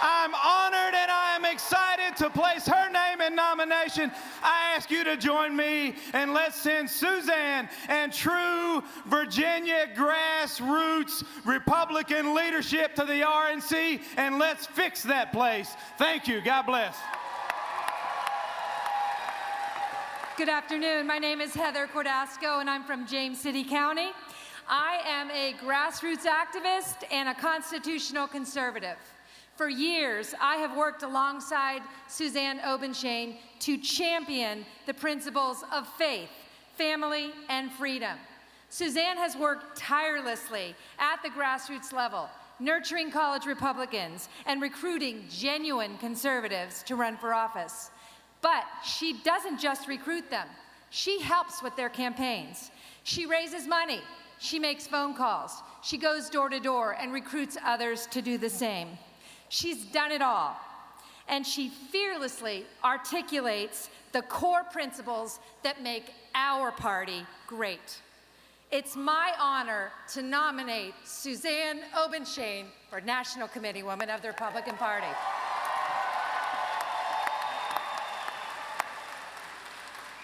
I'm honored and I am excited to place her name in nomination. I ask you to join me and let's send Suzanne and true Virginia grassroots Republican leadership to the RNC, and let's fix that place. Thank you. God bless. Good afternoon. My name is Heather Cordasco, and I'm from James City County. I am a grassroots activist and a constitutional conservative. For years, I have worked alongside Suzanne Obenshain to champion the principles of faith, family, and freedom. Suzanne has worked tirelessly at the grassroots level, nurturing college Republicans and recruiting genuine conservatives to run for office. But she doesn't just recruit them. She helps with their campaigns. She raises money. She makes phone calls. She goes door to door and recruits others to do the same. She's done it all. And she fearlessly articulates the core principles that make our party great. It's my honor to nominate Suzanne Obenshain for National Committee Woman of the Republican Party.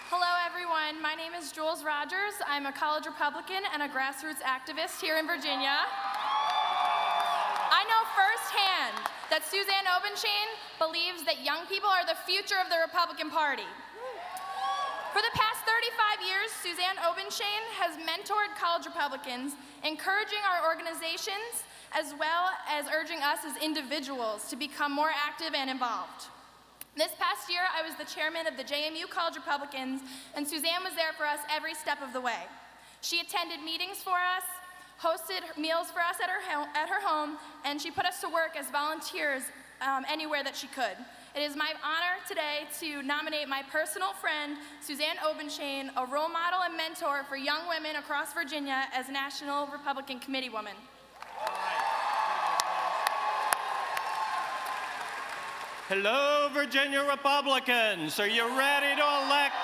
Hello, everyone. My name is Jules Rogers. I'm a college Republican and a grassroots activist here in Virginia. I know firsthand that Suzanne Obenshain believes that young people are the future of the Republican Party. For the past 35 years, Suzanne Obenshain has mentored college Republicans, encouraging our organizations, as well as urging us as individuals to become more active and involved. This past year, I was the chairman of the JMU College Republicans, and Suzanne was there for us every step of the way. She attended meetings for us, hosted meals for us at her home, and she put us to work as volunteers anywhere that she could. It is my honor today to nominate my personal friend, Suzanne Obenshain, a role model and mentor for young women across Virginia, as National Republican Committee Woman. Hello, Virginia Republicans. Are you ready to elect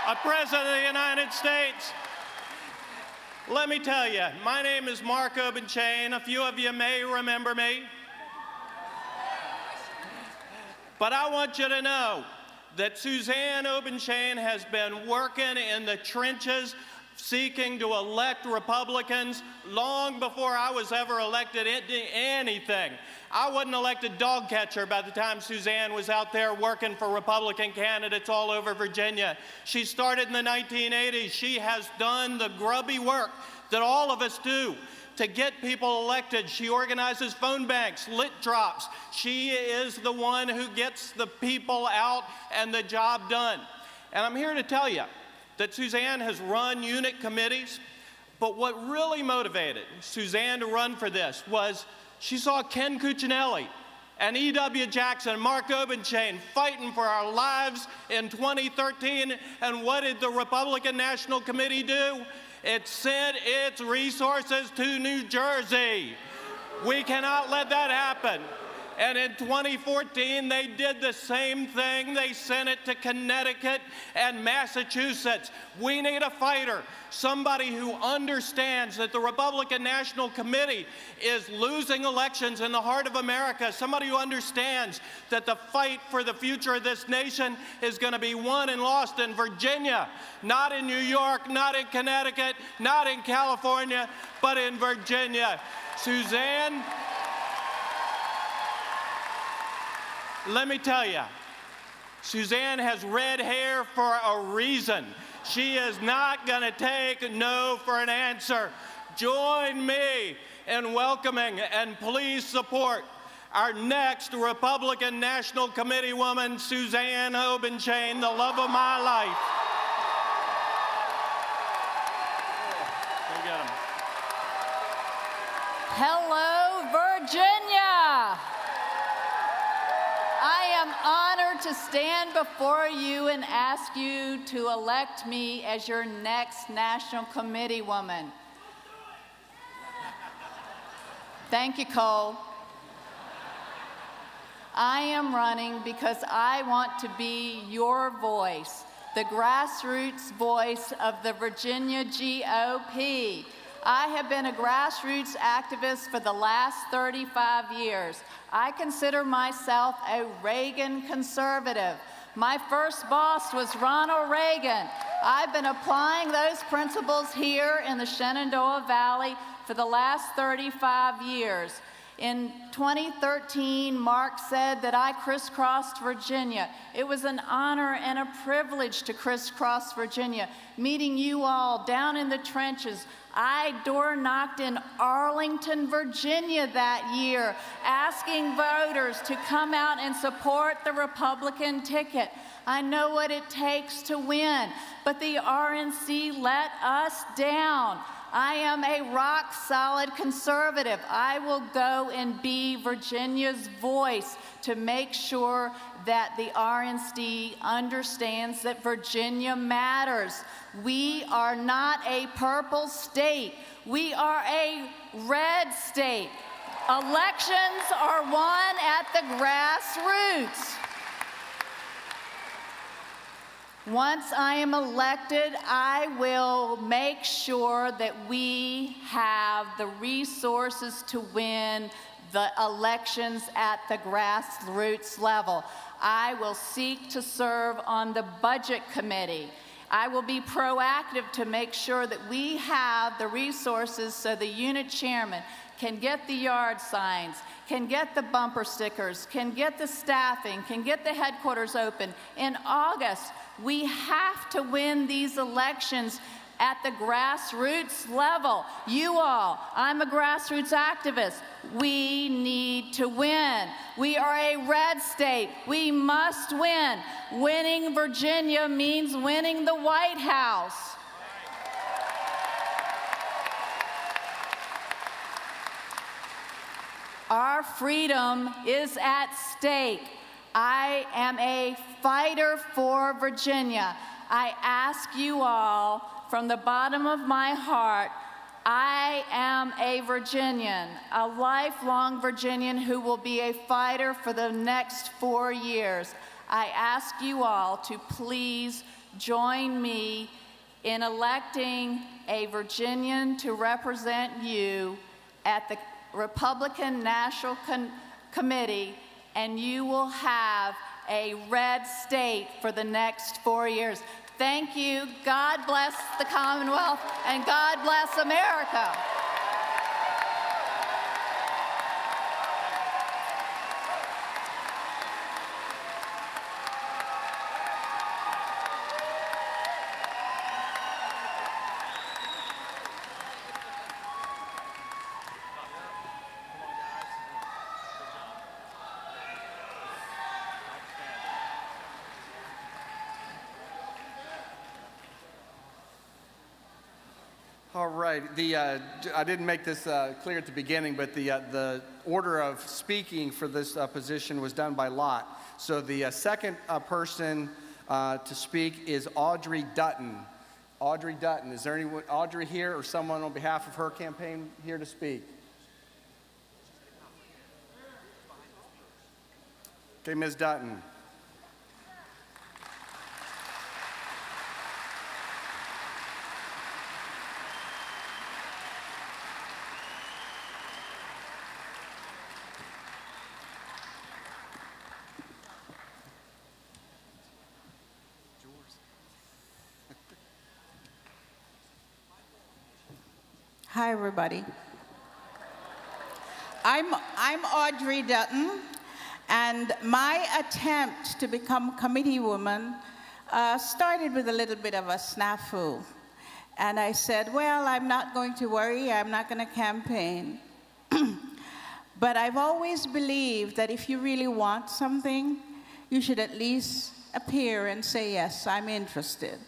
a president of the United States? Let me tell you, my name is Mark Obenshain. A few of you may remember me. But I want you to know that Suzanne Obenshain has been working in the trenches seeking to elect Republicans long before I was ever elected into anything. I wasn't elected dog catcher by the time Suzanne was out there working for Republican candidates all over Virginia. She started in the 1980s. She has done the grubby work that all of us do to get people elected. She organizes phone banks, lit drops. She is the one who gets the people out and the job done. And I'm here to tell you that Suzanne has run unit committees, but what really motivated Suzanne to run for this was she saw Ken Cuccinelli and E.W. Jackson and Mark Obenshain fighting for our lives in 2013, and what did the Republican National Committee do? It sent its resources to New Jersey. We cannot let that happen. And in 2014, they did the same thing. They sent it to Connecticut and Massachusetts. We need a fighter, somebody who understands that the Republican National Committee is losing elections in the heart of America, somebody who understands that the fight for the future of this nation is going to be won and lost in Virginia, not in New York, not in Connecticut, not in California, but in Virginia. Suzanne, let me tell you, Suzanne has red hair for a reason. She is not going to take no for an answer. Join me in welcoming and please support our next Republican National Committee woman, Suzanne Obenshain, the love of my life. Go get 'em. Hello, Virginia. I am honored to stand before you and ask you to elect me as your next National Committee woman. Thank you, Cole. I am running because I want to be your voice, the grassroots voice of the Virginia GOP. I have been a grassroots activist for the last 35 years. I consider myself a Reagan conservative. My first boss was Ronald Reagan. I've been applying those principles here in the Shenandoah Valley for the last 35 years. In 2013, Mark said that I crisscrossed Virginia. It was an honor and a privilege to crisscross Virginia, meeting you all down in the trenches. I door knocked in Arlington, Virginia that year, asking voters to come out and support the Republican ticket. I know what it takes to win, but the RNC let us down. I am a rock-solid conservative. I will go and be Virginia's voice to make sure that the RNC understands that Virginia matters. We are not a purple state. We are a red state. Elections are won at the grassroots. Once I am elected, I will make sure that we have the resources to win the elections at the grassroots level. I will seek to serve on the Budget Committee. I will be proactive to make sure that we have the resources so the unit chairman can get the yard signs, can get the bumper stickers, can get the staffing, can get the headquarters open. In August, we have to win these elections at the grassroots level. You all, I'm a grassroots activist. We need to win. We are a red state. We must win. Winning Virginia means winning the White House. Our freedom is at stake. I am a fighter for Virginia. I ask you all from the bottom of my heart, I am a Virginian, a lifelong Virginian who will be a fighter for the next 4 years. I ask you all to please join me in electing a Virginian to represent you at the Republican National Committee, and you will have a red state for the next 4 years. Thank you. God bless the Commonwealth, and God bless America. All right. I didn't make this clear at the beginning, but the order of speaking for this position was done by lot. So the second person to speak is Audrey Dutton. Audrey Dutton. Is there anyone, Audrey here, or someone on behalf of her campaign here to speak? Okay, Ms. Dutton. Hi, everybody. I'm Audrey Dutton, and my attempt to become committee woman started with a little bit of a snafu. And I said, well, I'm not going to worry, I'm not going to campaign. But I've always believed that if you really want something, you should at least appear and say, yes, I'm interested.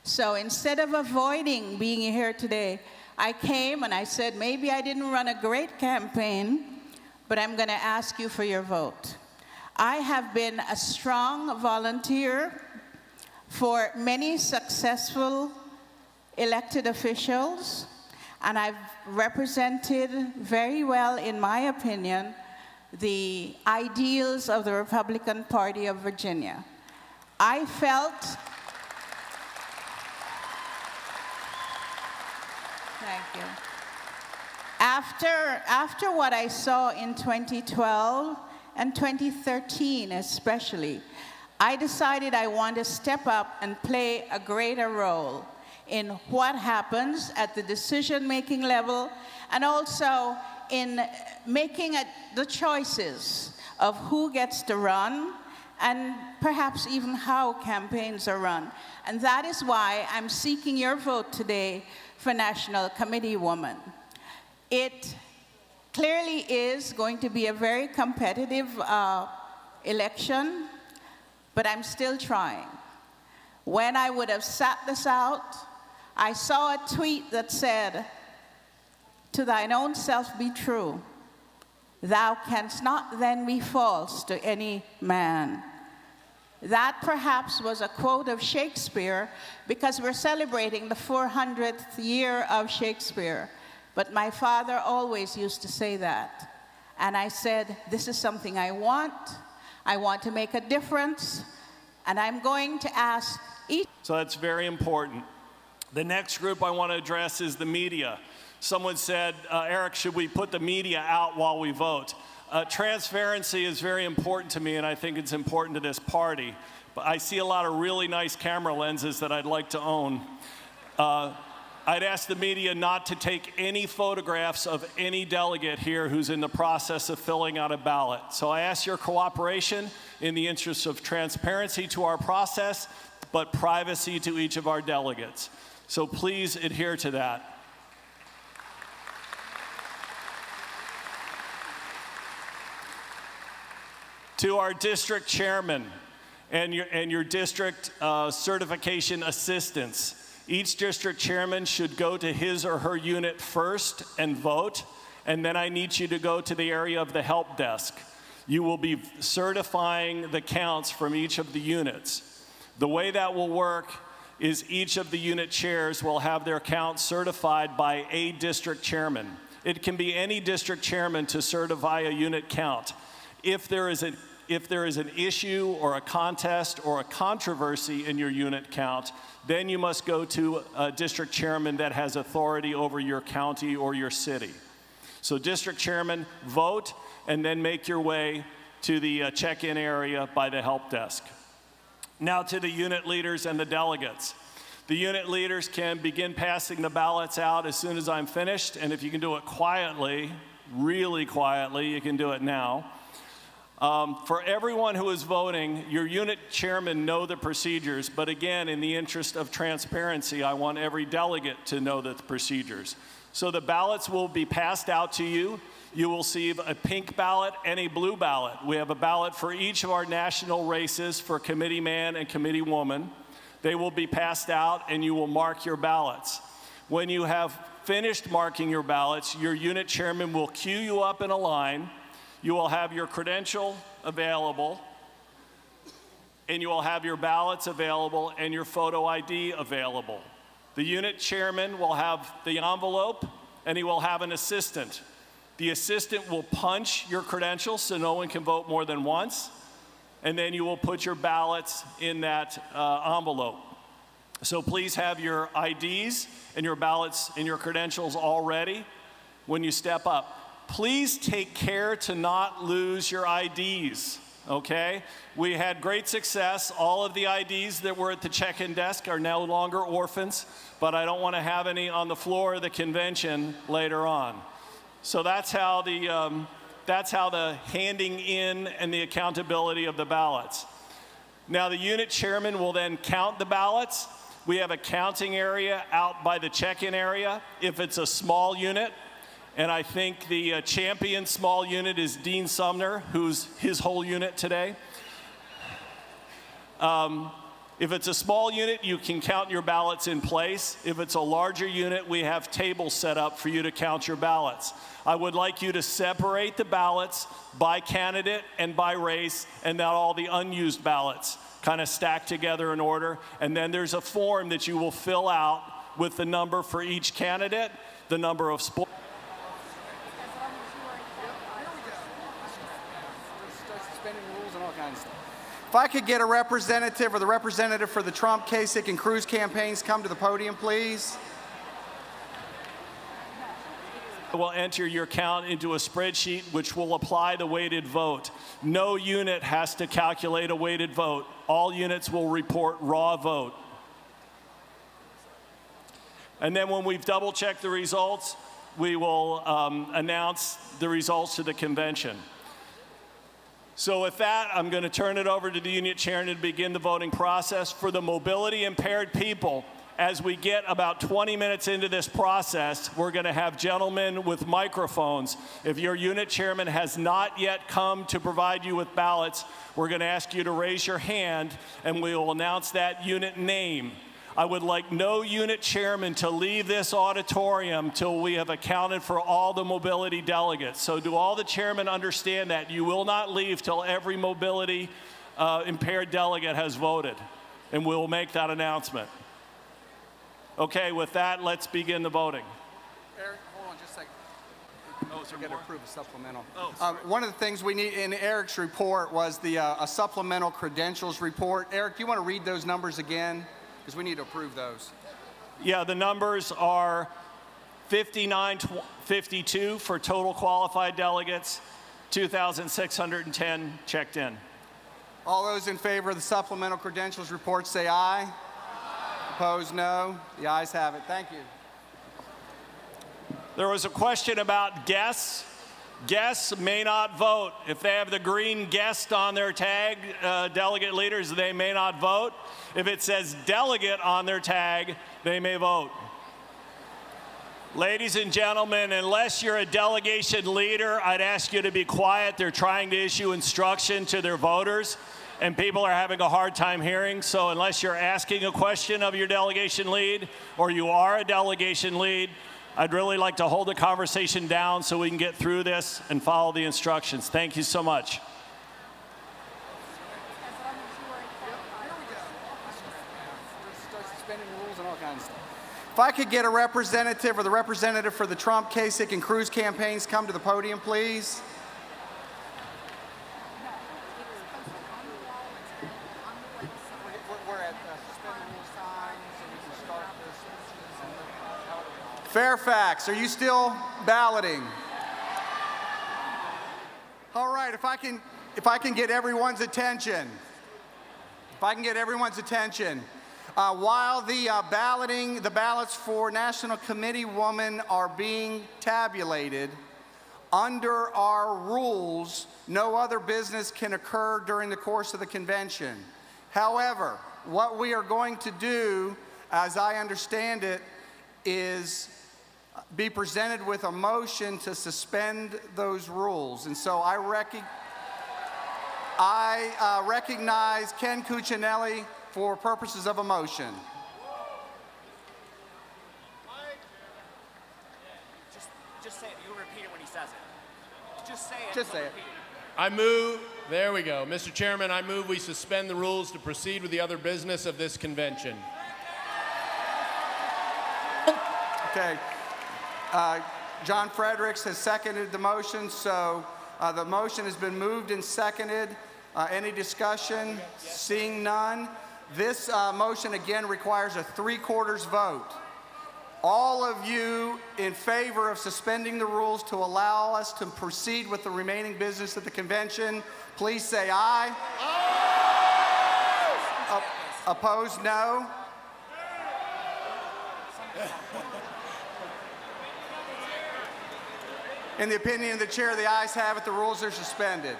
So instead of avoiding being here today, I came and I said, maybe I didn't run a great campaign, but I'm going to ask you for your vote. I have been a strong volunteer for many successful elected officials, and I've represented very well, in my opinion, the ideals of the Republican Party of Virginia. I felt Thank you. After what I saw in 2012 and 2013 especially, I decided I want to step up and play a greater role in what happens at the decision-making level and also in making the choices of who gets to run and perhaps even how campaigns are run. And that is why I'm seeking your vote today for National Committee Woman. It clearly is going to be a very competitive election, but I'm still trying. When I would have sat this out, I saw a tweet that said, "To thine own self be true. Thou canst not then be false to any man." That perhaps was a quote of Shakespeare because we're celebrating the 400th year of Shakespeare. But my father always used to say that. And I said, this is something I want. I want to make a difference. And I'm going to ask each. So that's very important. The next group I want to address is the media. Someone said, Eric, should we put the media out while we vote? Transparency is very important to me, and I think it's important to this party. But I see a lot of really nice camera lenses that I'd like to own. I'd ask the media not to take any photographs of any delegate here who's in the process of filling out a ballot. So I ask your cooperation in the interest of transparency to our process, but privacy to each of our delegates. So please adhere to that. To our district chairman and your district certification assistants, each district chairman should go to his or her unit first and vote, and then I need you to go to the area of the help desk. You will be certifying the counts from each of the units. The way that will work is each of the unit chairs will have their counts certified by a district chairman. It can be any district chairman to certify a unit count. If there is an issue or a contest or a controversy in your unit count, then you must go to a district chairman that has authority over your county or your city. So district chairman, vote, and then make your way to the check-in area by the help desk. Now to the unit leaders and the delegates. The unit leaders can begin passing the ballots out as soon as I'm finished, and if you can do it quietly, really quietly, you can do it now. For everyone who is voting, your unit chairmen know the procedures, but again, in the interest of transparency, I want every delegate to know the procedures. So the ballots will be passed out to you. You will receive a pink ballot and a blue ballot. We have a ballot for each of our national races for committee man and committee woman. They will be passed out and you will mark your ballots. When you have finished marking your ballots, your unit chairman will queue you up in a line. You will have your credential available, and you will have your ballots available and your photo ID available. The unit chairman will have the envelope, and he will have an assistant. The assistant will punch your credentials so no one can vote more than once, and then you will put your ballots in that envelope. So please have your IDs and your ballots and your credentials all ready when you step up. Please take care to not lose your IDs, okay? We had great success. All of the IDs that were at the check-in desk are no longer orphans, but I don't want to have any on the floor of the convention later on. So that's how the handing in and the accountability of the ballots. Now the unit chairman will then count the ballots. We have a counting area out by the check-in area if it's a small unit. And I think the champion small unit is Dean Sumner, who's his whole unit today. If it's a small unit, you can count your ballots in place. If it's a larger unit, we have tables set up for you to count your ballots. I would like you to separate the ballots by candidate and by race, and not all the unused ballots kind of stacked together in order. And then there's a form that you will fill out with the number for each candidate, the number of sports. If I could get a representative or the representative for the Trump, Kasich, and Cruz campaigns come to the podium, please. Will enter your count into a spreadsheet which will apply the weighted vote. No unit has to calculate a weighted vote. All units will report raw vote. And then when we've double-checked the results, we will announce the results of the convention. So with that, I'm going to turn it over to the unit chairman to begin the voting process. For the mobility impaired people, as we get about 20 minutes into this process, we're going to have gentlemen with microphones. If your unit chairman has not yet come to provide you with ballots, we're going to ask you to raise your hand, and we will announce that unit name. I would like no unit chairman to leave this auditorium till we have accounted for all the mobility delegates. So do all the chairmen understand that? You will not leave till every mobility impaired delegate has voted, and we'll make that announcement. Okay, with that, let's begin the voting. Eric, hold on just a second. Oh, so we're going to approve a supplemental. Oh, one of the things we need in Eric's report was a supplemental credentials report. Eric, do you want to read those numbers again? Because we need to approve those. Yeah, the numbers are 5952 for total qualified delegates, 2,610 checked in. All those in favor of the supplemental credentials report say aye. Opposed, no. The ayes have it. Thank you. There was a question about guests. Guests may not vote. If they have the green guest on their tag, delegate leaders, they may not vote. If it says delegate on their tag, they may vote. Ladies and gentlemen, unless you're a delegation leader, I'd ask you to be quiet. They're trying to issue instruction to their voters, and people are having a hard time hearing. So unless you're asking a question of your delegation lead, or you are a delegation lead, I'd really like to hold the conversation down so we can get through this and follow the instructions. Thank you so much. If I could get a representative or the representative for the Trump, Kasich, and Cruz campaigns come to the podium, please. We're at suspended rules time, so we can start the speeches. Fairfax, are you still balloting? All right, if I can get everyone's attention. While the ballots for National Committee women are being tabulated, under our rules, no other business can occur during the course of the convention. However, what we are going to do, as I understand it, is be presented with a motion to suspend those rules. And so I recognize Ken Cuccinelli for purposes of a motion. Just say it. You repeat it when he says it. Just say it. Just say it. I move, there we go. Mr. Chairman, I move we suspend the rules to proceed with the other business of this convention. Okay. John Fredericks has seconded the motion, so the motion has been moved and seconded. Any discussion? Seeing none. This motion again requires a 3/4 vote. All of you in favor of suspending the rules to allow us to proceed with the remaining business of the convention, please say aye. Aye. Opposed, no. In the opinion of the chair, the ayes have it. The rules are suspended.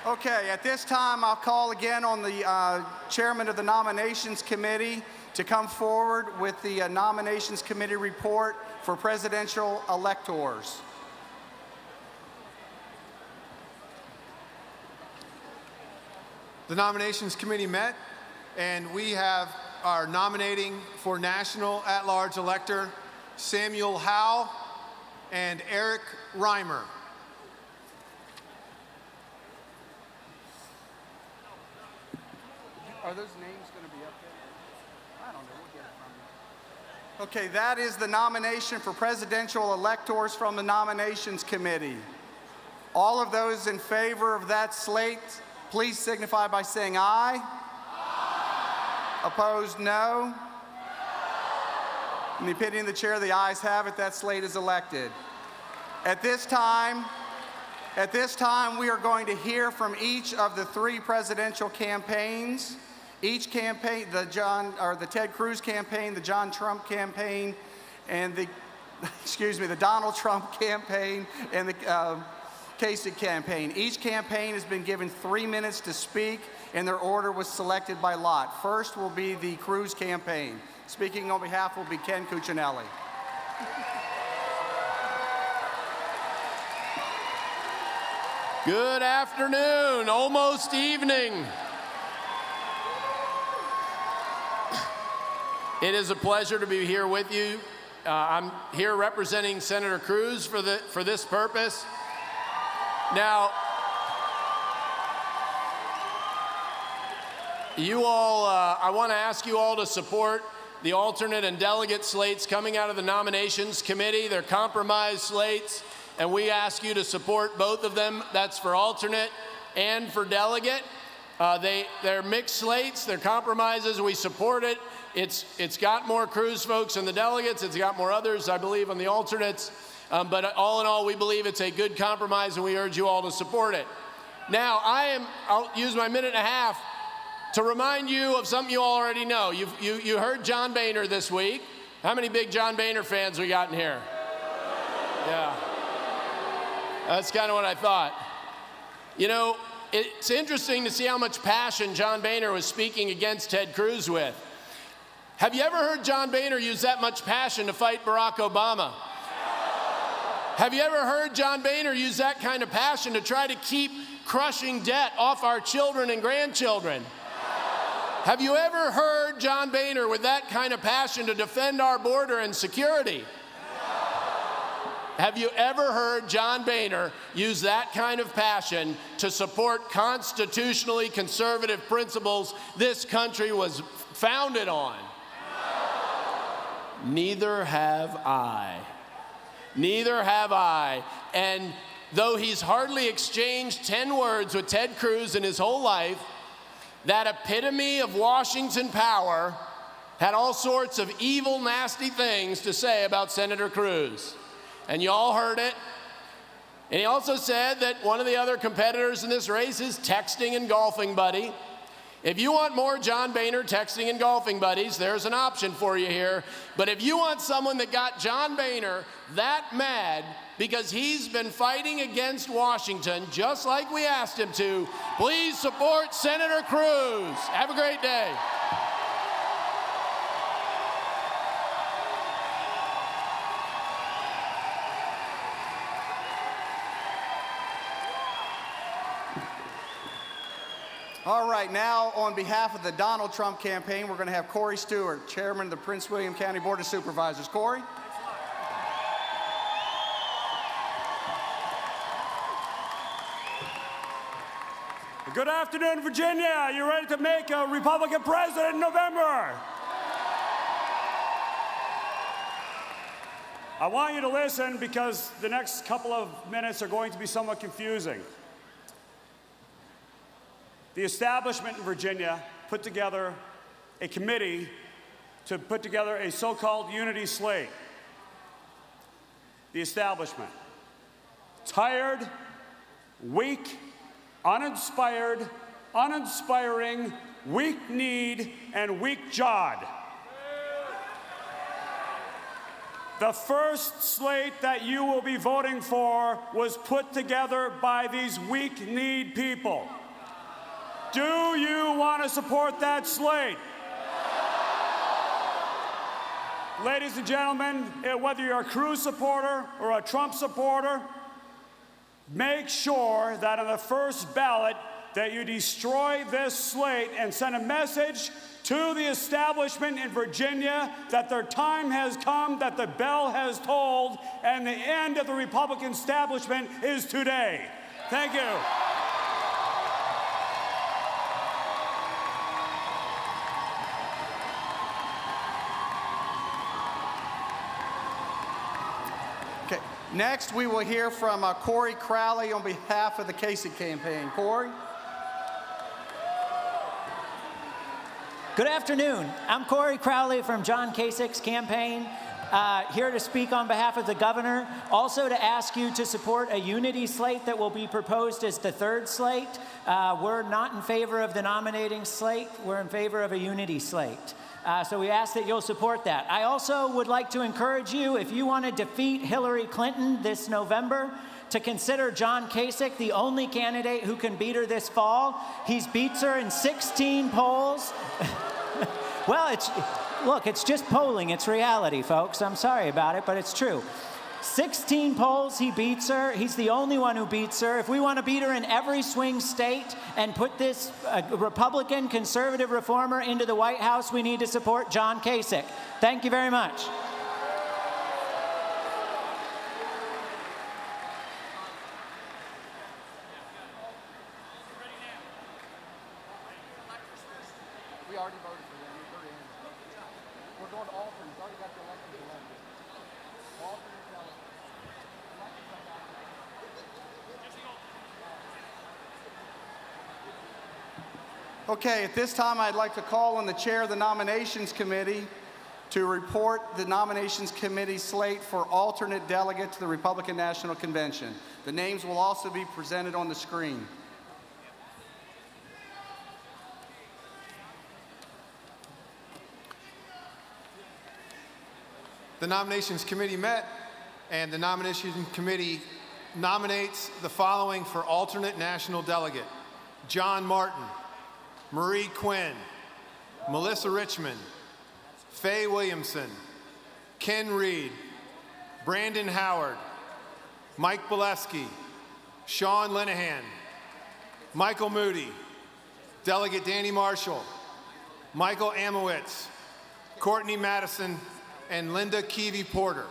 Okay, at this time, I'll call again on the chairman of the Nominations Committee to come forward with the Nominations Committee report for presidential electors. The Nominations Committee met, and we are nominating for National At-Large Elector Samuel Howe and Eric Reimer. Are those names going to be up there? I don't know. We'll get it from you. Okay, that is the nomination for presidential electors from the Nominations Committee. All of those in favor of that slate, please signify by saying aye. Aye. Opposed, no. In the opinion of the chair, the ayes have it. That slate is elected. At this time, we are going to hear from each of the 3 presidential campaigns. Each campaign, the Ted Cruz campaign, the John Trump campaign, and the, the Donald Trump campaign, and the Kasich campaign. Each campaign has been given 3 minutes to speak, and their order was selected by lot. First will be the Cruz campaign. Speaking on behalf will be Ken Cuccinelli. Good afternoon, almost evening. It is a pleasure to be here with you. I'm here representing Senator Cruz for this purpose. Now, you all, I want to ask you all to support the alternate and delegate slates coming out of the nominations committee. They're compromise slates, and we ask you to support both of them. That's for alternate and for delegate. They're mixed slates, they're compromises, we support it. It's got more Cruz folks in the delegates, it's got more others, I believe, on the alternates. But all in all, we believe it's a good compromise, and we urge you all to support it. Now, I'll use my minute and a half to remind you of something you all already know. You heard John Boehner this week. How many big John Boehner fans we got in here? Yeah. That's kind of what I thought. You know, it's interesting to see how much passion John Boehner was speaking against Ted Cruz with. Have you ever heard John Boehner use that much passion to fight Barack Obama? Have you ever heard John Boehner use that kind of passion to try to keep crushing debt off our children and grandchildren? Have you ever heard John Boehner with that kind of passion to defend our border and security? Have you ever heard John Boehner use that kind of passion to support constitutionally conservative principles this country was founded on? Neither have I. Neither have I. And though he's hardly exchanged 10 words with Ted Cruz in his whole life, that epitome of Washington power had all sorts of evil, nasty things to say about Senator Cruz. And you all heard it. And he also said that one of the other competitors in this race is texting and golfing buddy. If you want more John Boehner texting and golfing buddies, there's an option for you here. But if you want someone that got John Boehner that mad because he's been fighting against Washington just like we asked him to, please support Senator Cruz. Have a great day. All right, now on behalf of the Donald Trump campaign, we're going to have Corey Stewart, Chairman of the Prince William County Board of Supervisors. Corey? Good afternoon, Virginia. You ready to make a Republican president in November? I want you to listen because the next couple of minutes are going to be somewhat confusing. The establishment in Virginia put together a committee to put together a so-called unity slate. The establishment. Tired, weak, uninspired, uninspiring, weak-kneed, and weak-jawed. The first slate that you will be voting for was put together by these weak-kneed people. Do you want to support that slate? Ladies and gentlemen, whether you're a Cruz supporter or a Trump supporter, make sure that on the first ballot that you destroy this slate and send a message to the establishment in Virginia that their time has come, that the bell has tolled, and the end of the Republican establishment is today. Thank you. Next, we will hear from Corey Crowley on behalf of the Kasich campaign. Corey? Good afternoon. I'm Corey Crowley from John Kasich's campaign. here to speak on behalf of the governor. Also to ask you to support a unity slate that will be proposed as the third slate. We're not in favor of the nominating slate. We're in favor of a unity slate. So we ask that you'll support that. I also would like to encourage you, if you want to defeat Hillary Clinton this November, to consider John Kasich the only candidate who can beat her this fall. He beats her in 16 polls. Well, look, it's just polling. It's reality, folks. I'm sorry about it, but it's true. 16 polls, he beats her. He's the only one who beats her. If we want to beat her in every swing state and put this Republican conservative reformer into the White House, we need to support John Kasich. Thank you very much. We already voted for them. We're going to alternates. Already got the elections elected. Alternate delegates. Okay, at this time, I'd like to call on the chair of the Nominations Committee to report the Nominations Committee slate for alternate delegate to the Republican National Convention. The names will also be presented on the screen. The Nominations Committee met, and the Nominations Committee nominates the following for alternate national delegate: John Martin, Marie Quinn, Melissa Richmond, Faye Williamson, Ken Reed, Brandon Howard, Mike Bileski, Sean Linehan, Michael Moody, Delegate Danny Marshall, Michael Amowitz, Courtney Madison, and Linda Keevy Porter.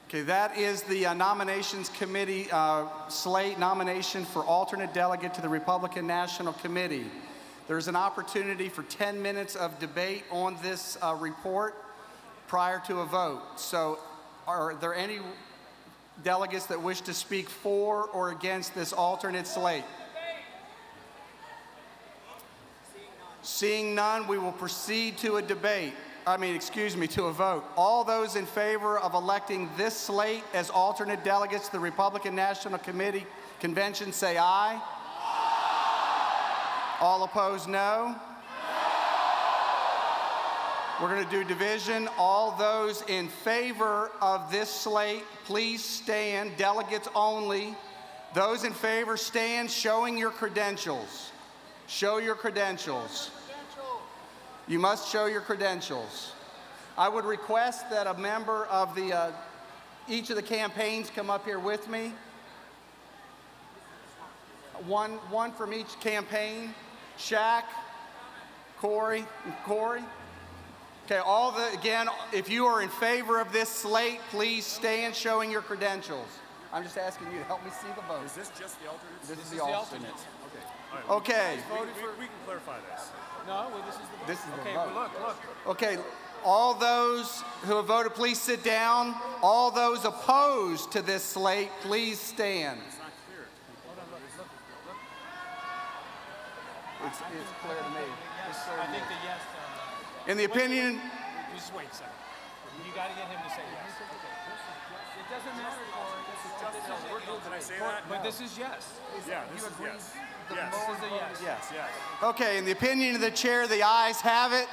Okay, that is the Nominations Committee slate nomination for alternate delegate to the Republican National Committee. There's an opportunity for 10 minutes of debate on this report prior to a vote. So are there any delegates that wish to speak for or against this alternate slate? Seeing none, we will proceed to a to a vote. All those in favor of electing this slate as alternate delegates to the Republican National Committee Convention, say aye. All opposed, no. We're going to do division. All those in favor of this slate, please stand. Delegates only. Those in favor, stand, showing your credentials. Show your credentials. You must show your credentials. I would request that a member of each of the campaigns come up here with me. One from each campaign. Shaq, Corey, and Corey. Okay, again, if you are in favor of this slate, please stand showing your credentials. I'm just asking you to help me see the vote. Is this just the alternates? This is the alternates. Okay. Okay. We can clarify this. No, well, this is the vote. This is the okay, vote. Well, look. Okay, all those who have voted, please sit down. All those opposed to this slate, please stand. It's not clear. Hold on, look. It's clear to me. I think the yes. In the opinion... Just wait a second. You got to get him to say yes. It doesn't matter, Corey. Can I say that? But this is yes. Yeah, this is yes. Yes. This is a yes. Yes. Yes. Okay, in the opinion of the chair, the ayes have it.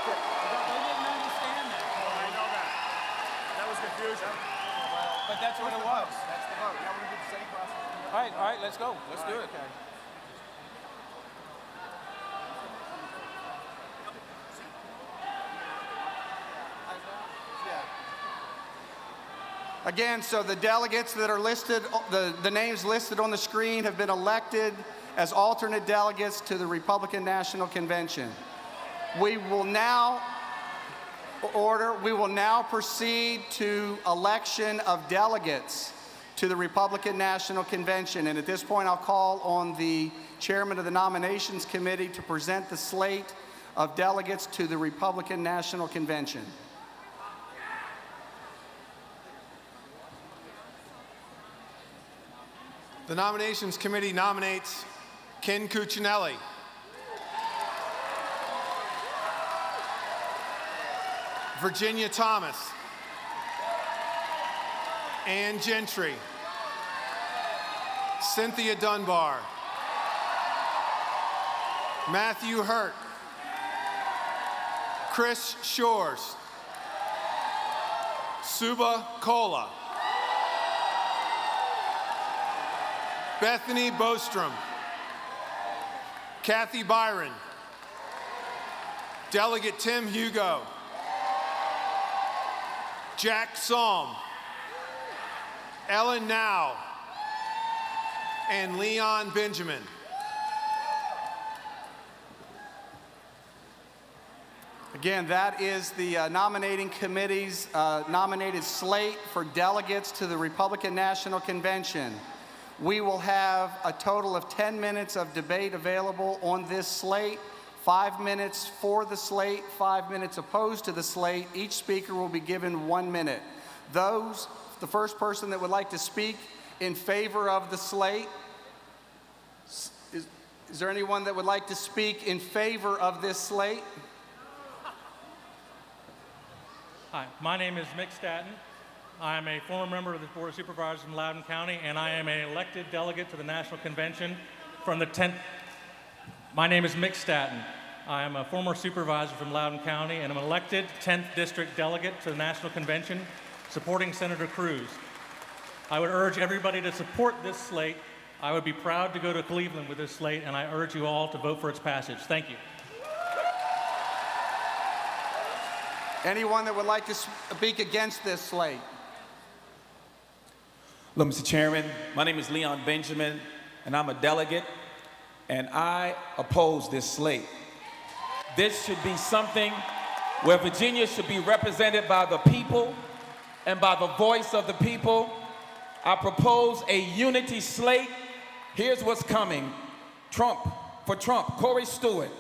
They didn't understand that. I know that. That was confusion. But that's what it was. That's the vote. Now we're going to do the same process. All right, let's go. Let's do it. Okay. Again, so the delegates that are listed, the names listed on the screen have been elected as alternate delegates to the Republican National Convention. We will now proceed to election of delegates to the Republican National Convention. And at this point, I'll call on the chairman of the Nominations Committee to present the slate of delegates to the Republican National Convention. The Nominations Committee nominates Ken Cuccinelli, Virginia Thomas, Ann Gentry, Cynthia Dunbar, Matthew Hurt, Chris Shores, Suba Kola, Bethany Bostrom, Kathy Byron, Delegate Tim Hugo, Jack Salm, Ellen Now, and Leon Benjamin. Again, that is the nominating committee's nominated slate for delegates to the Republican National Convention. We will have a total of 10 minutes of debate available on this slate, 5 minutes for the slate, 5 minutes opposed to the slate. Each speaker will be given 1 minute. The first person that would like to speak in favor of the slate, is there anyone that would like to speak in favor of this slate? Hi, my name is Mick Staton. I am a former member of the Board of Supervisors in Loudoun County, and I am an elected delegate to the National Convention from the 10th. My name is Mick Staton. I am a former supervisor from Loudoun County, and I'm an elected 10th District delegate to the National Convention, supporting Senator Cruz. I would urge everybody to support this slate. I would be proud to go to Cleveland with this slate, and I urge you all to vote for its passage. Thank you. Anyone that would like to speak against this slate? Hello, Mr. Chairman. My name is Leon Benjamin, and I'm a delegate, and I oppose this slate. This should be something where Virginia should be represented by the people and by the voice of the people. I propose a unity slate. Here's what's coming. Trump, for Trump, Corey Stewart,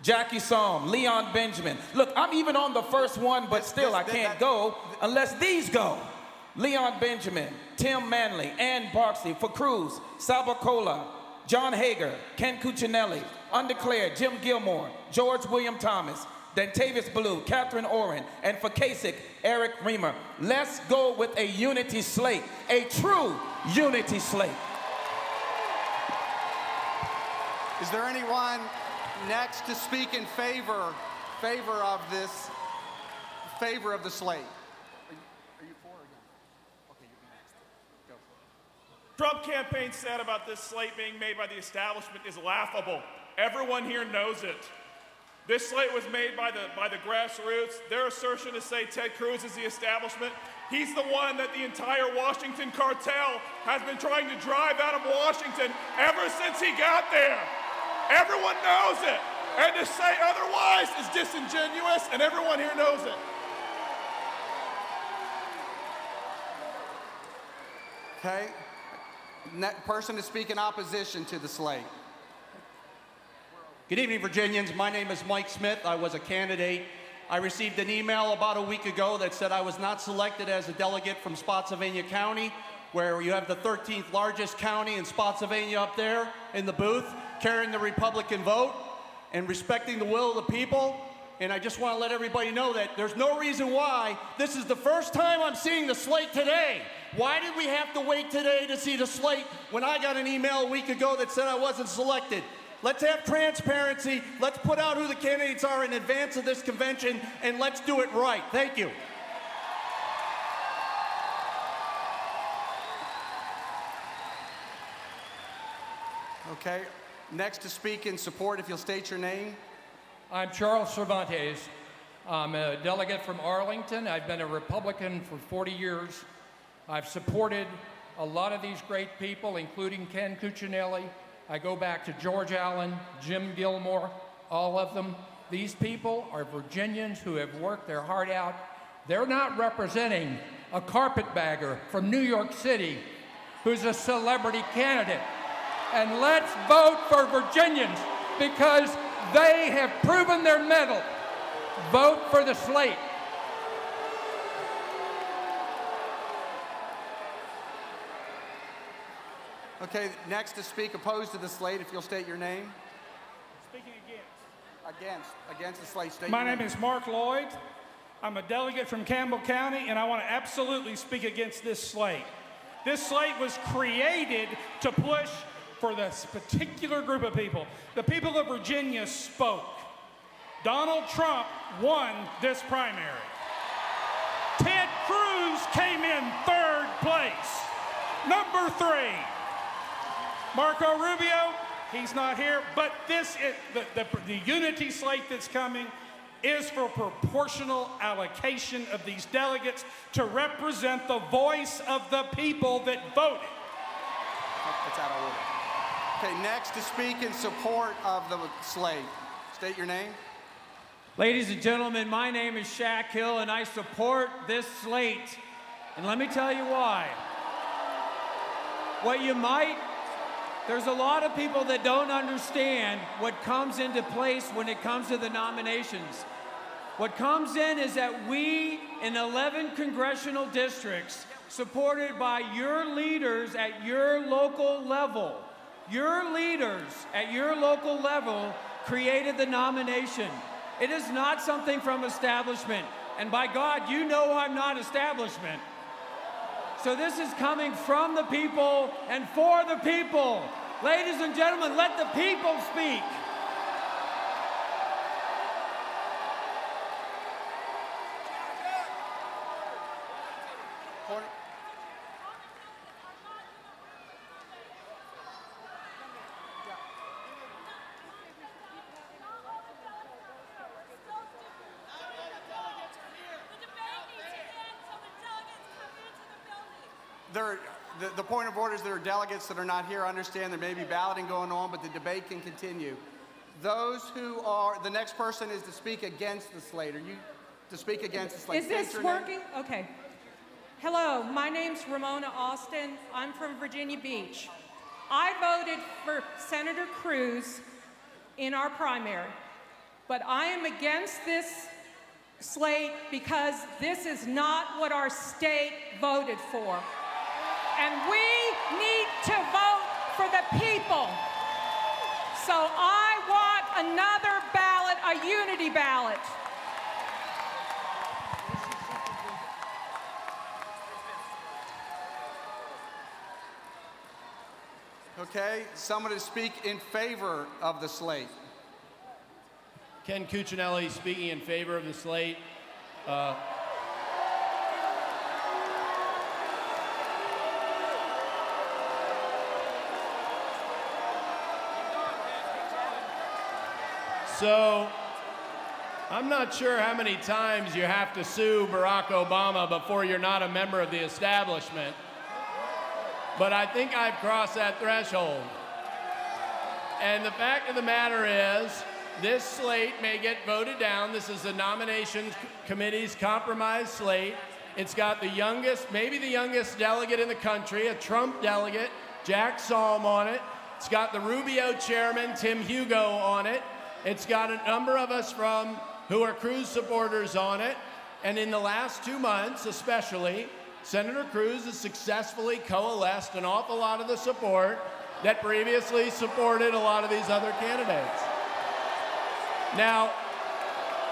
Jackie Salm, Leon Benjamin. Look, I'm even on the first one, but still I can't go unless these go. Leon Benjamin, Tim Manley, Ann Barksey, for Cruz, Sabacola, John Hager, Ken Cuccinelli, Undeclared, Jim Gilmore, George William Thomas, Dentavis Blue, Catherine Oren, and for Kasich, Eric Reamer. Let's go with a unity slate, a true unity slate. Is there anyone next to speak in favor of the slate? Are you for or against? Okay, you'll be next. Go. Trump campaign said about this slate being made by the establishment is laughable. Everyone here knows it. This slate was made by the grassroots. Their assertion to say Ted Cruz is the establishment. He's the one that the entire Washington cartel has been trying to drive out of Washington ever since he got there. Everyone knows it. And to say otherwise is disingenuous, and everyone here knows it. Okay. Person to speak in opposition to the slate. Good evening, Virginians. My name is Mike Smith. I was a candidate. I received an email about a week ago that said I was not selected as a delegate from Spotsylvania County, where you have the 13th largest county in Spotsylvania up there in the booth, carrying the Republican vote and respecting the will of the people. And I just want to let everybody know that there's no reason why. This is the first time I'm seeing the slate today. Why did we have to wait today to see the slate when I got an email a week ago that said I wasn't selected? Let's have transparency. Let's put out who the candidates are in advance of this convention, and let's do it right. Thank you. Okay. Next to speak in support, if you'll state your name. I'm Charles Cervantes. I'm a delegate from Arlington. I've been a Republican for 40 years. I've supported a lot of these great people, including Ken Cuccinelli. I go back to George Allen, Jim Gilmore, all of them. These people are Virginians who have worked their heart out. They're not representing a carpetbagger from New York City who's a celebrity candidate. And let's vote for Virginians because they have proven their mettle. Vote for the slate. Okay, next to speak opposed to the slate, if you'll state your name. Speaking against. Against the slate. State My your name is Mark Lloyd. I'm a delegate from Campbell County, and I want to absolutely speak against this slate. This slate was created to push for this particular group of people. The people of Virginia spoke. Donald Trump won this primary. Ted Cruz came in third place. Number 3, Marco Rubio, he's not here, but this is the unity slate that's coming is for proportional allocation of these delegates to represent the voice of the people that voted. That's out of order. Okay, next to speak in support of the slate. State your name. Ladies and gentlemen, my name is Shaq Hill, and I support this slate. And let me tell you why. There's a lot of people that don't understand what comes into place when it comes to the nominations. What comes in is that we, in 11 congressional districts, supported by your leaders at your local level, created the nomination. It is not something from establishment. And by God, you know I'm not establishment. So this is coming from the people and for the people. Ladies and gentlemen, let the people speak. The point of order is there are delegates that are not here. I understand there may be balloting going on, but the debate can continue. The next person is to speak against the slate. Are you to speak against the slate? Is this working? Okay. Hello, my name's Ramona Austin. I'm from Virginia Beach. I voted for Senator Cruz in our primary, but I am against this slate because this is not what our state voted for. And we need to vote for the people. So I want another ballot, a unity ballot. Okay, someone to speak in favor of the slate. Ken Cuccinelli speaking in favor of the slate. So, I'm not sure how many times you have to sue Barack Obama before you're not a member of the establishment, but I think I've crossed that threshold. And the fact of the matter is, this slate may get voted down. This is the nominations committee's compromise slate. It's got the youngest, maybe the youngest delegate in the country, a Trump delegate, Jack Salm on it. It's got the Rubio chairman, Tim Hugo, on it. It's got a number of us who are Cruz supporters on it. And in the last 2 months, especially, Senator Cruz has successfully coalesced an awful lot of the support that previously supported a lot of these other candidates. Now,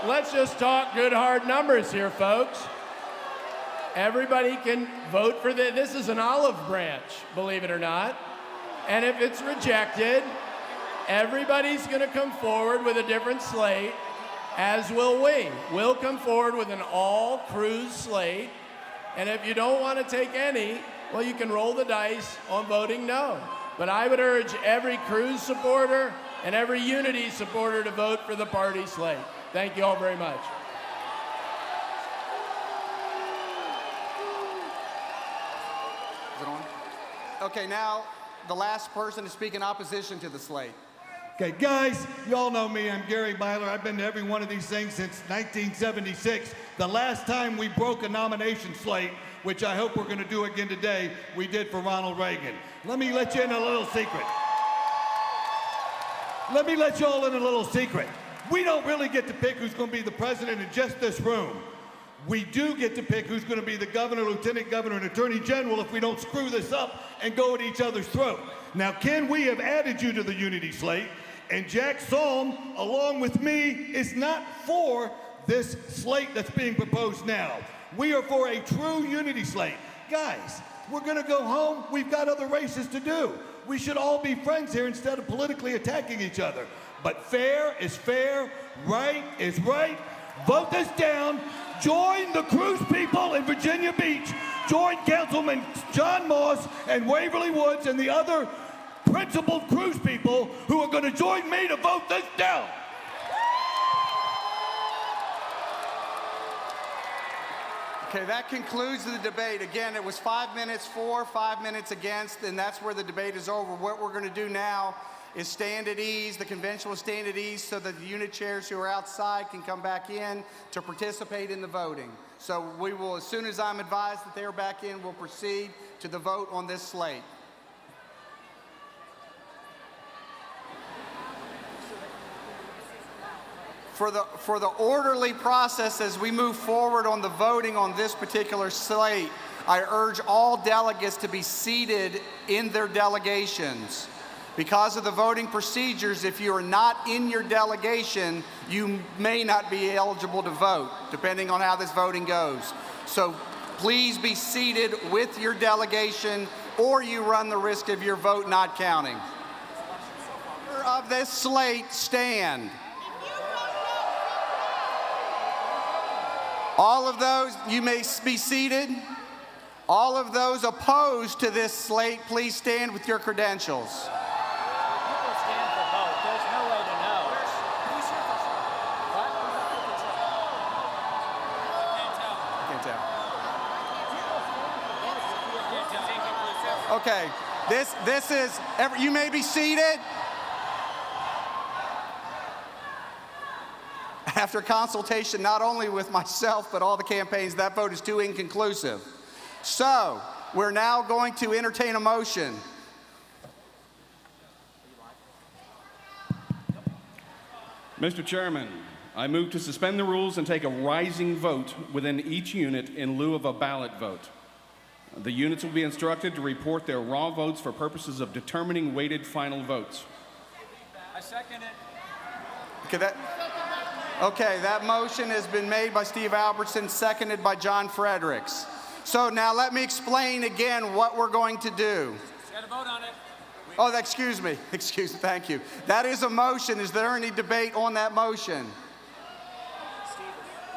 let's just talk good hard numbers here, folks. Everybody can vote for this is an olive branch, believe it or not. And if it's rejected, everybody's going to come forward with a different slate, as will we. We'll come forward with an all-Cruz slate, and if you don't want to take any, well, you can roll the dice on voting no. But I would urge every Cruz supporter and every unity supporter to vote for the party slate. Thank you all very much. Is it on? Okay, now the last person to speak in opposition to the slate. Okay, guys, you all know me. I'm Gary Byler. I've been to every one of these things since 1976. The last time we broke a nomination slate, which I hope we're going to do again today, we did for Ronald Reagan. Let me let you in a little secret. Let me let you all in a little secret. We don't really get to pick who's going to be the president in just this room. We do get to pick who's going to be the governor, lieutenant governor, and attorney general if we don't screw this up and go at each other's throat. Now, Ken, we have added you to the unity slate, and Jack Salm, along with me, is not for this slate that's being proposed now. We are for a true unity slate. Guys, we're going to go home. We've got other races to do. We should all be friends here instead of politically attacking each other. But fair is fair, right is right. Vote this down. Join the Cruz people in Virginia Beach. Join Councilman John Moss and Waverly Woods and the other principled Cruz people who are going to join me to vote this down. Okay, that concludes the debate. Again, it was 5 minutes for, 5 minutes against, and that's where the debate is over. What we're going to do now is stand at ease. The convention will stand at ease so that the unit chairs who are outside can come back in to participate in the voting. So we will, as soon as I'm advised that they are back in, we'll proceed to the vote on this slate. For the orderly process as we move forward on the voting on this particular slate, I urge all delegates to be seated in their delegations. Because of the voting procedures, if you are not in your delegation, you may not be eligible to vote, depending on how this voting goes. So please be seated with your delegation, or you run the risk of your vote not counting. Of this slate, stand. All of those, you may be seated. All of those opposed to this slate, please stand with your credentials. People stand for vote. There's no way to know. Can't tell. Okay, this is, you may be seated. After consultation not only with myself but all the campaigns, that vote is too inconclusive. So we're now going to entertain a motion. Mr. Chairman, I move to suspend the rules and take a rising vote within each unit in lieu of a ballot vote. The units will be instructed to report their raw votes for purposes of determining weighted final votes. I second it. Okay, that motion has been made by Steve Albertson, seconded by John Fredericks. So now let me explain again what we're going to do. Got to vote on it. Oh, excuse me, thank you. That is a motion. Is there any debate on that motion?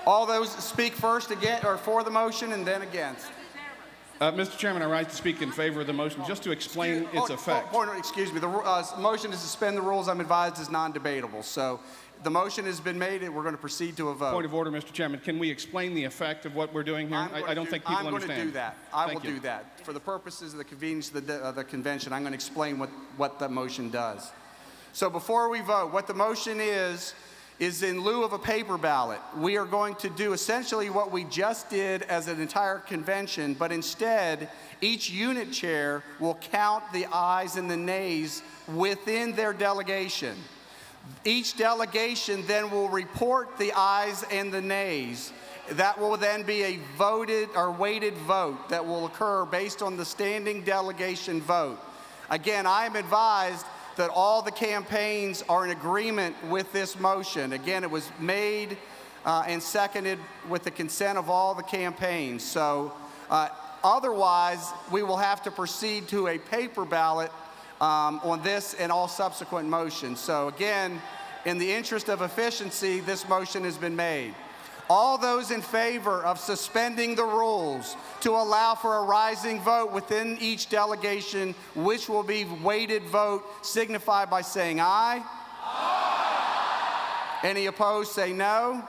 All those speak first again, or for the motion and then against. Mr. Chairman, I rise to speak in favor of the motion just to explain its effect. Excuse me, the motion to suspend the rules, I'm advised, is non-debatable. So the motion has been made and we're going to proceed to a vote. Point of order, Mr. Chairman. Can we explain the effect of what we're doing here? I don't think people understand. I'm going to do that. I will do that. For the purposes of the convenience of the convention, I'm going to explain what the motion does. So before we vote, what the motion is in lieu of a paper ballot. We are going to do essentially what we just did as an entire convention, but instead, each unit chair will count the ayes and the nays within their delegation. Each delegation then will report the ayes and the nays. That will then be a voted or weighted vote that will occur based on the standing delegation vote. Again, I am advised that all the campaigns are in agreement with this motion. Again, it was made and seconded with the consent of all the campaigns. So otherwise, we will have to proceed to a paper ballot on this and all subsequent motions. So again, in the interest of efficiency, this motion has been made. All those in favor of suspending the rules to allow for a rising vote within each delegation, which will be weighted vote, signify by saying aye. Aye. Any opposed, say no.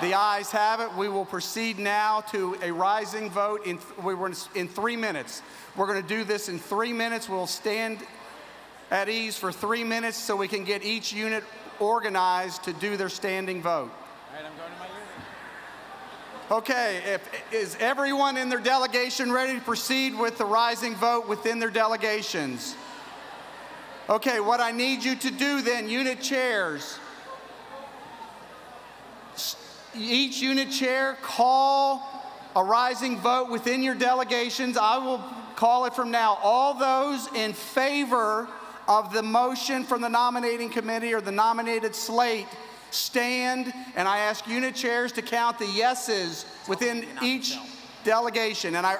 The ayes have it. We will proceed now to a rising vote in 3 minutes. We're going to do this in 3 minutes. We'll stand at ease for 3 minutes so we can get each unit organized to do their standing vote. All right, I'm going to my unit. Okay, is everyone in their delegation ready to proceed with the rising vote within their delegations? Okay, what I need you to do then, unit chairs, each unit chair call a rising vote within your delegations. I will call it from now. All those in favor of the motion from the nominating committee or the nominated slate, stand, and I ask unit chairs to count the yeses within each delegation. And I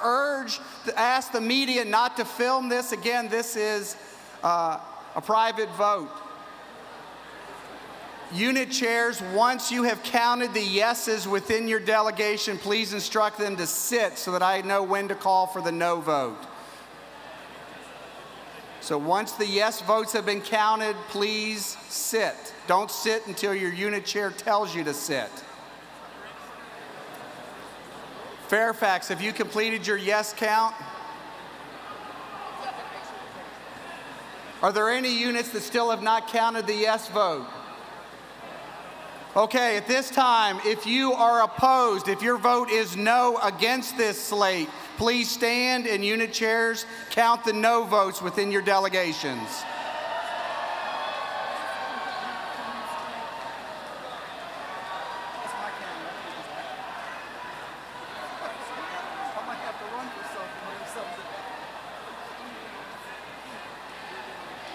ask the media not to film this. Again, this is a private vote. Unit chairs, once you have counted the yeses within your delegation, please instruct them to sit so that I know when to call for the no vote. So once the yes votes have been counted, please sit. Don't sit until your unit chair tells you to sit. Fairfax, have you completed your yes count? Are there any units that still have not counted the yes vote? Okay, at this time, if you are opposed, if your vote is no against this slate, please stand and unit chairs count the no votes within your delegations.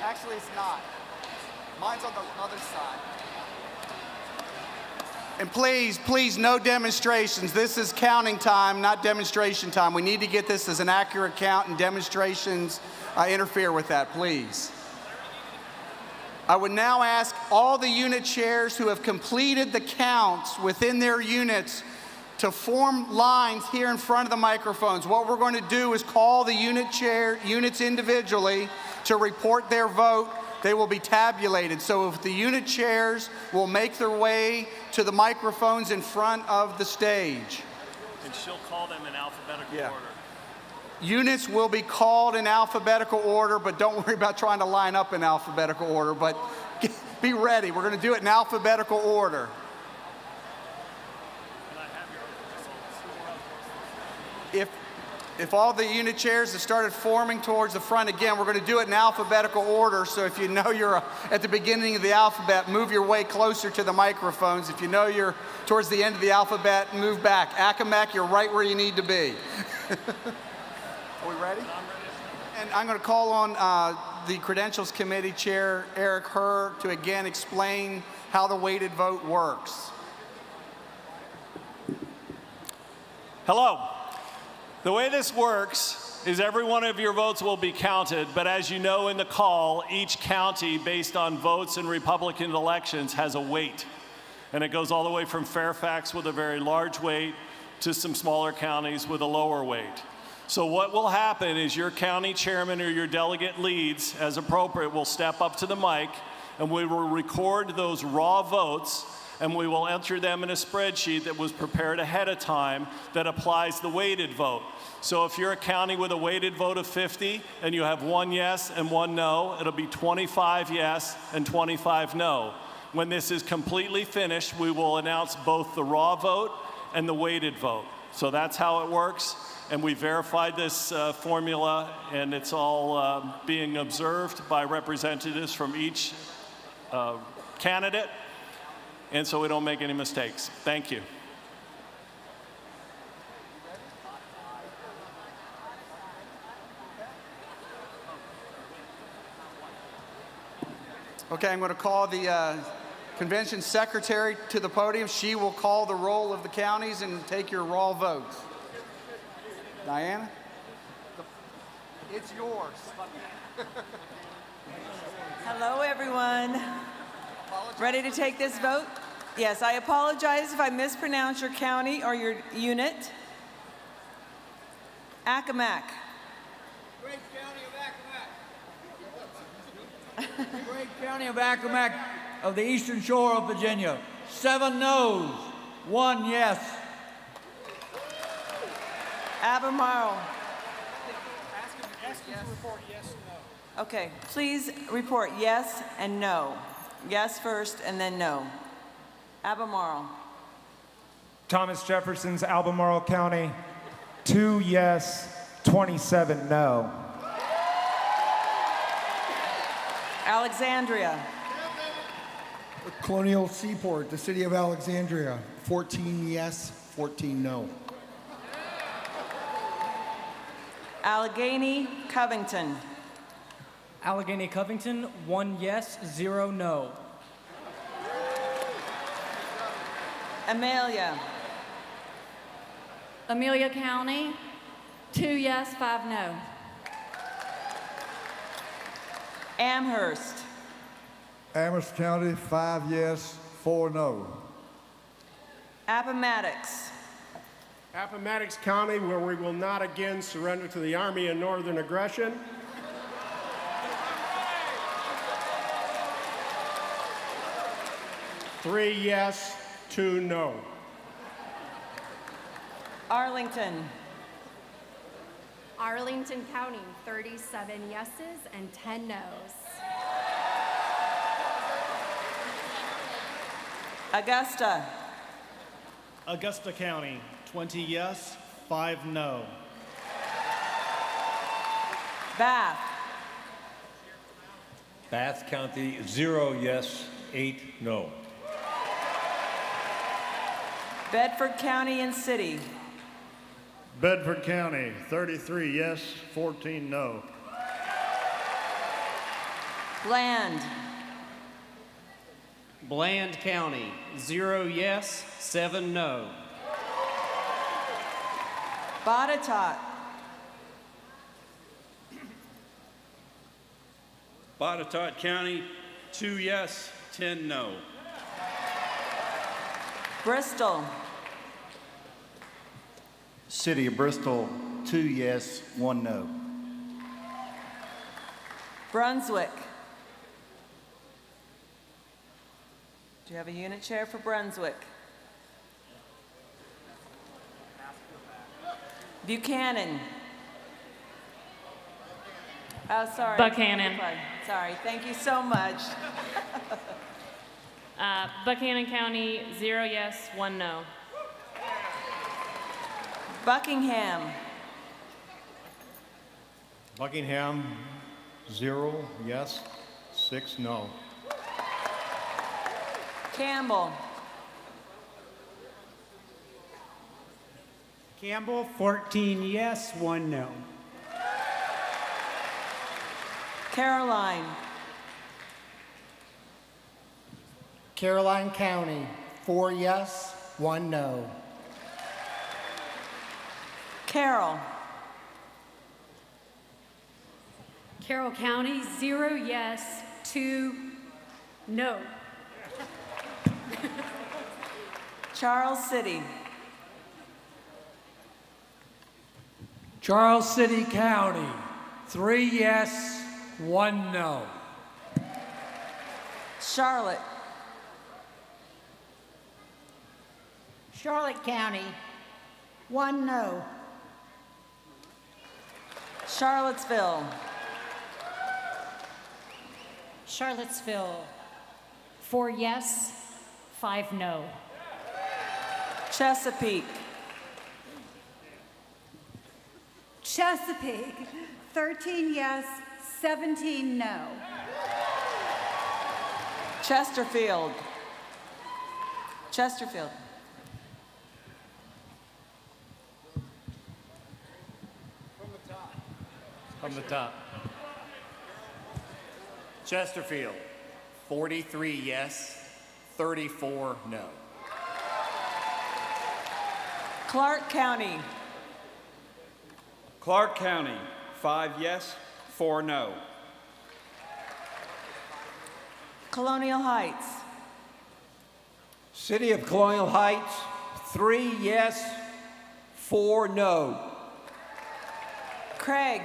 Actually, it's not. Mine's on the other side. And please, no demonstrations. This is counting time, not demonstration time. We need to get this as an accurate count, and demonstrations interfere with that, please. I would now ask all the unit chairs who have completed the counts within their units to form lines here in front of the microphones. What we're going to do is call the units individually to report their vote. They will be tabulated. So if the unit chairs will make their way to the microphones in front of the stage. And she'll call them in alphabetical order. Units will be called in alphabetical order, but don't worry about trying to line up in alphabetical order, but be ready. We're going to do it in alphabetical order. If all the unit chairs have started forming towards the front again, we're going to do it in alphabetical order. So if you know you're at the beginning of the alphabet, move your way closer to the microphones. If you know you're towards the end of the alphabet, move back. Accomack, you're right where you need to be. Are we ready? And I'm going to call on the Credentials Committee Chair, Eric Herr, to again explain how the weighted vote works. Hello. The way this works is every one of your votes will be counted, but as you know in the call, each county, based on votes in Republican elections, has a weight. And it goes all the way from Fairfax with a very large weight to some smaller counties with a lower weight. So what will happen is your county chairman or your delegate leads, as appropriate, will step up to the mic and we will record those raw votes and we will enter them in a spreadsheet that was prepared ahead of time that applies the weighted vote. So if you're a county with a weighted vote of 50 and you have 1 yes and 1 no, it'll be 25 yes and 25 no. When this is completely finished, we will announce both the raw vote and the weighted vote. So that's how it works. And we verified this formula, and it's all being observed by representatives from each candidate. And so we don't make any mistakes. Thank you. Okay, I'm going to call the convention secretary to the podium. She will call the roll of the counties and take your raw votes. Diana? It's yours. Hello, everyone. Ready to take this vote? Yes, I apologize if I mispronounce your county or your unit. Accomack. Great County of Accomack of the Eastern Shore of Virginia. 7 noes, 1 yes. Albemarle. Ask him to report yes and no. Okay, please report yes and no. Yes first and then no. Albemarle. Thomas Jefferson's Albemarle County, 2 yes, 27 no. Alexandria. Colonial Seaport, the city of Alexandria, 14 yes, 14 no. Allegheny, Covington. Allegheny, Covington, 1 yes, 0 no. Amelia. Amelia County, 2 yes, 5 no. Amherst. Amherst County, 5 yes, 4 no. Appomattox. Appomattox County, where we will not again surrender to the Army in northern aggression. Three yes, 2 no. Arlington. Arlington County, 37 yeses and 10 noes. Augusta. Augusta County, 20 yes, 5 no. Bath. Bath County, 0 yes, 8 no. Bedford County and City. Bedford County, 33 yes, 14 no. Bland. Bland County, 0 yes, 7 no. Botetourt. Botetourt County, 2 yes, 10 no. Bristol. City of Bristol, 2 yes, 1 no. Brunswick. Do you have a unit chair for Brunswick? Buchanan. Oh, sorry. Buchanan. Sorry, thank you so much. Buchanan County, 0 yes, 1 no. Buckingham. Buckingham, 0 yes, 6 no. Campbell. Campbell, 14 yes, 1 no. Caroline. Caroline County, 4 yes, 1 no. Carroll. Carroll County, 0 yes, 2 no. Charles City. Charles City County, 3 yes, 1 no. Charlotte. Charlotte County, 1 no. Charlottesville. Charlottesville, 4 yes, 5 no. Chesapeake. Chesapeake, 13 yes, 17 no. Chesterfield. Chesterfield. From the top. Chesterfield, 43 yes, 34 no. Clark County. Clark County, 5 yes, 4 no. Colonial Heights. City of Colonial Heights, 3 yes, 4 no. Craig.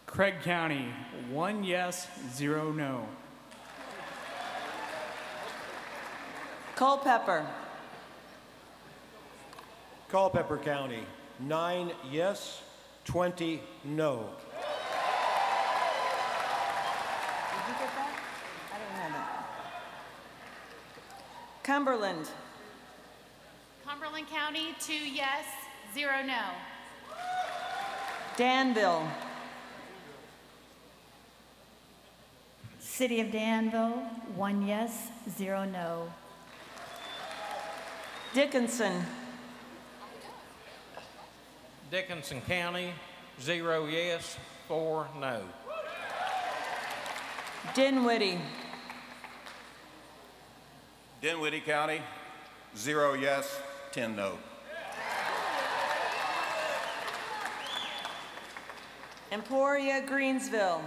Craig County, 1 yes, 0 no. Culpeper. Culpeper County, 9 yes, 20 no. Did you get that? I didn't have that. Cumberland. Cumberland County, 2 yes, 0 no. Danville. City of Danville, 1 yes, 0 no. Dickinson. Dickinson County, 0 yes, 4 no. Dinwiddie. Dinwiddie County, 0 yes, 10 no. Emporia, Greensville.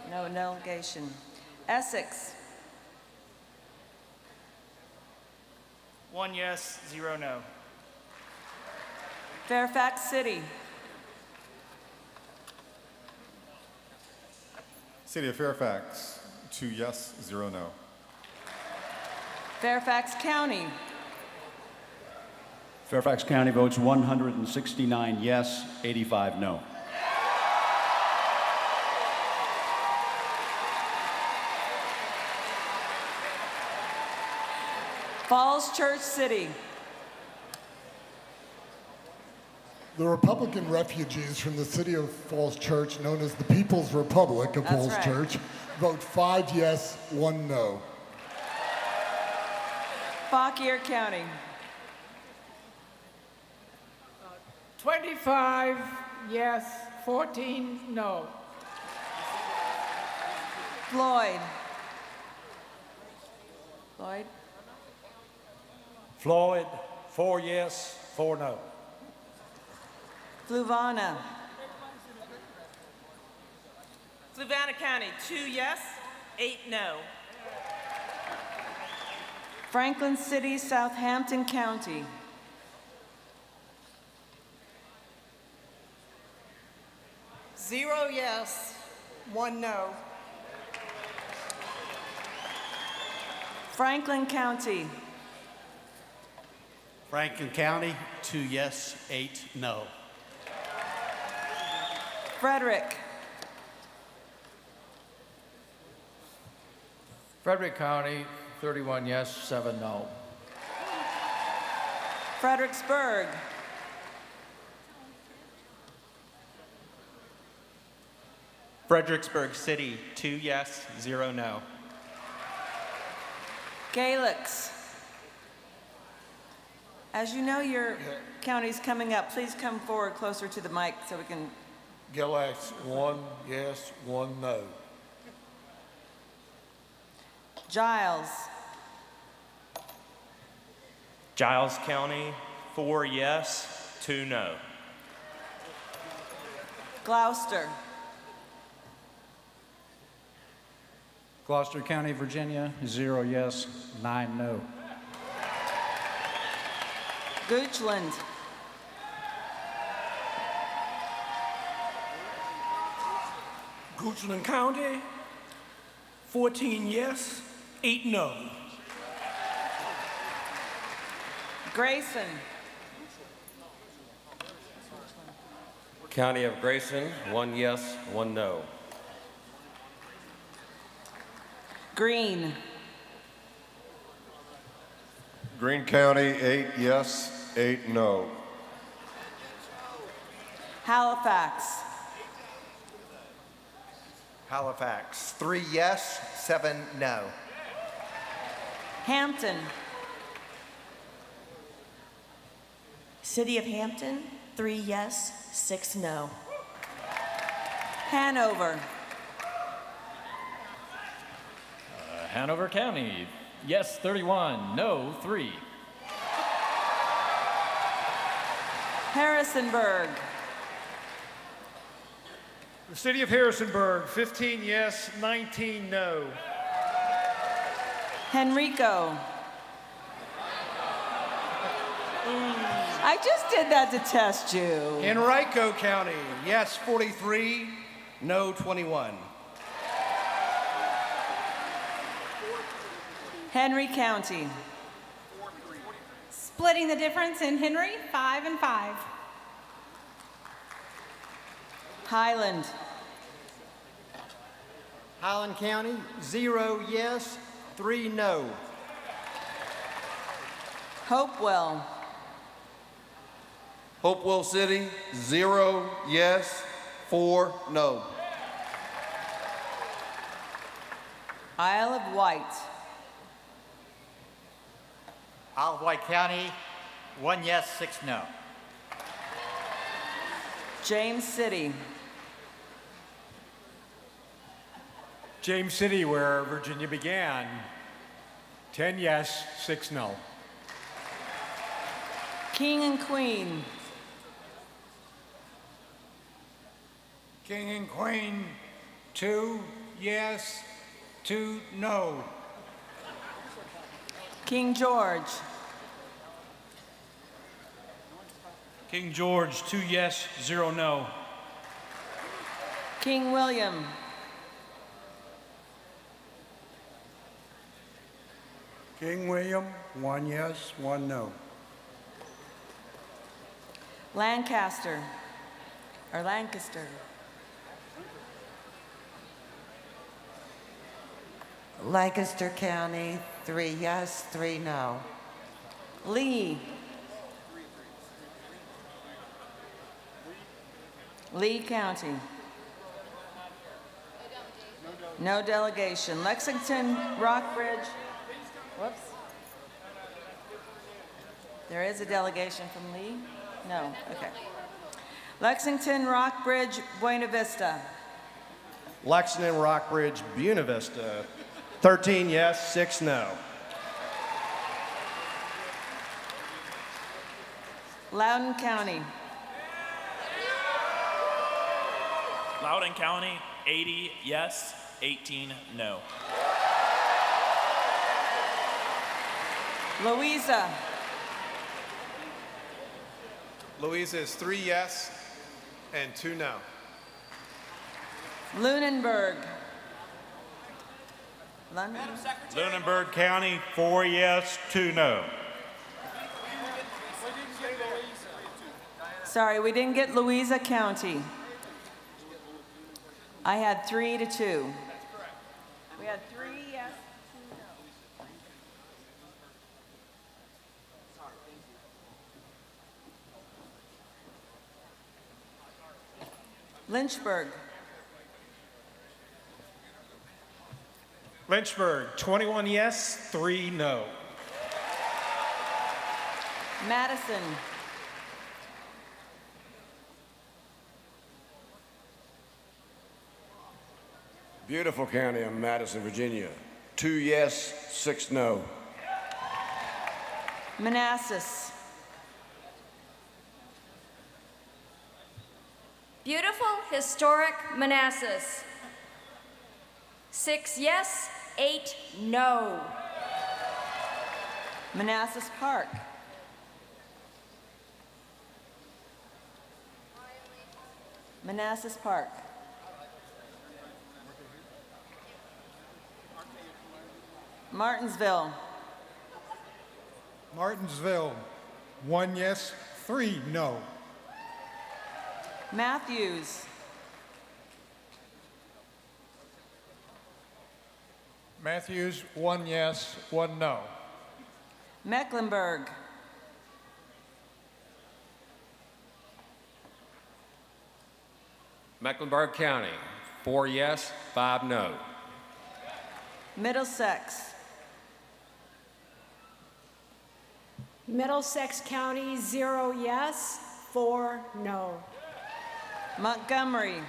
No delegation. Essex. 1 yes, 0 no. Fairfax City. City of Fairfax, 2 yes, 0 no. Fairfax County. Fairfax County votes 169 yes, 85 no. Falls Church City. The Republican refugees from the city of Falls Church, known as the People's Republic of That's Falls right. Church, vote 5 yes, 1 no. Fauquier County. 25 yes, 14 no. Floyd. Floyd. Floyd, 4 yes, 4 no. Fluvanna. Fluvanna County, 2 yes, 8 no. Franklin City, Southampton County. Zero yes, 1 no. Franklin County. Franklin County, 2 yes, 8 no. Frederick. Frederick County, 31 yes, 7 no. Fredericksburg. Fredericksburg City, 2 yes, 0 no. Galix. As you know, your county's coming up. Please come forward closer to the mic so we can. Galax, 1 yes, 1 no. Giles. Giles County, 4 yes, 2 no. Gloucester. Gloucester County, Virginia, 0 yes, 9 no. Goochland. Goochland County, 14 yes, 8 no. Grayson. County of Grayson, 1 yes, 1 no. Greene. Greene County, 8 yes, 8 no. Halifax. Halifax, 3 yes, 7 no. Hampton. City of Hampton, 3 yes, 6 no. Hanover. Hanover County, yes 31, no 3. Harrisonburg. The city of Harrisonburg, 15 yes, 19 no. Henrico. I just did that to test you. Henrico County, yes 43, no 21. Henry County. Splitting the difference in Henry, 5 and 5. Highland. Highland County, 0 yes, 3 no. Hopewell. Hopewell City, 0 yes, 4 no. Isle of Wight. Isle of Wight County, 1 yes, 6 no. James City. James City, where Virginia began, 10 yes, 6 no. King and Queen. King and Queen, 2 yes, 2 no. King George. King George, 2 yes, 0 no. King William. King William, 1 yes, 1 no. Lancaster. Lancaster County, 3 yes, 3 no. Lee. Lee County. No delegation. Lexington, Rockbridge. Whoops. There is a delegation from Lee? No, okay. Lexington, Rockbridge, Buena Vista. Lexington, Rockbridge, Buena Vista, 13 yes, 6 no. Loudoun County. Loudoun County, 80 yes, 18 no. Louisa. Louisa is 3 yes and 2 no. Lunenburg. Lunenburg County, 4 yes, 2 no. Sorry, we didn't get Louisa County. I had 3 to 2. We had 3 yes, 2 no. Lynchburg. Lynchburg, 21 yes, 3 no. Madison. Beautiful county of Madison, Virginia. 2 yes, 6 no. Manassas. Beautiful, historic Manassas. 6 yes, 8 no. Manassas Park. Manassas Park. Martinsville. Martinsville, 1 yes, 3 no. Matthews. Matthews, 1 yes, 1 no. Mecklenburg. Mecklenburg County, 4 yes, 5 no. Middlesex. Middlesex County, 0 yes, 4 no. Montgomery.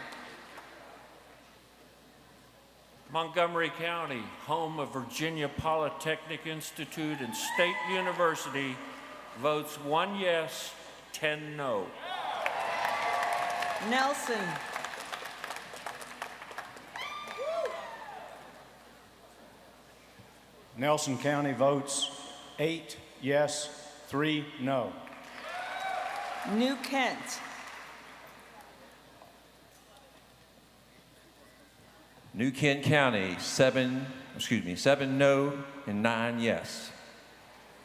Montgomery County, home of Virginia Polytechnic Institute and State University, votes 1 yes, 10 no. Nelson. Nelson County votes 8 yes, 3 no. New Kent. New Kent County, 7 no and 9 yes.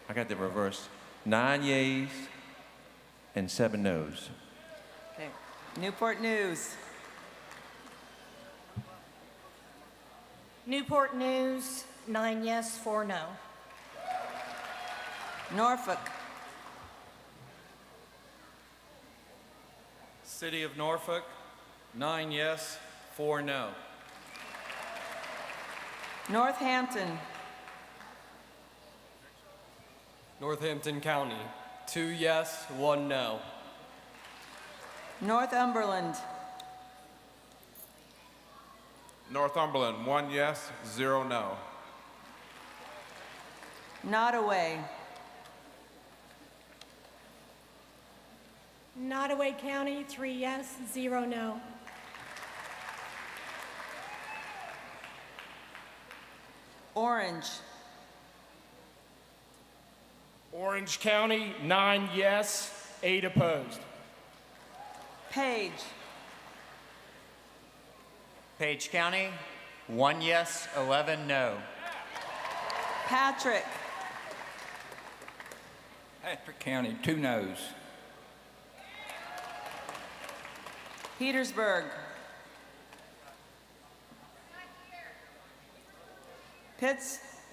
I got the reverse. 9 yeas and 7 no's. Okay. Newport News. Newport News, 9 yes, 4 no. Norfolk. City of Norfolk, 9 yes, 4 no. Northampton. Northampton County, 2 yes, 1 no. Northumberland. Northumberland, 1 yes, 0 no. Nottoway. Nottoway County, 3 yes, 0 no. Orange. Orange County, 9 yes, 8 opposed. Page. Page County, 1 yes, 11 no. Patrick. Patrick County, 2 noes. Petersburg.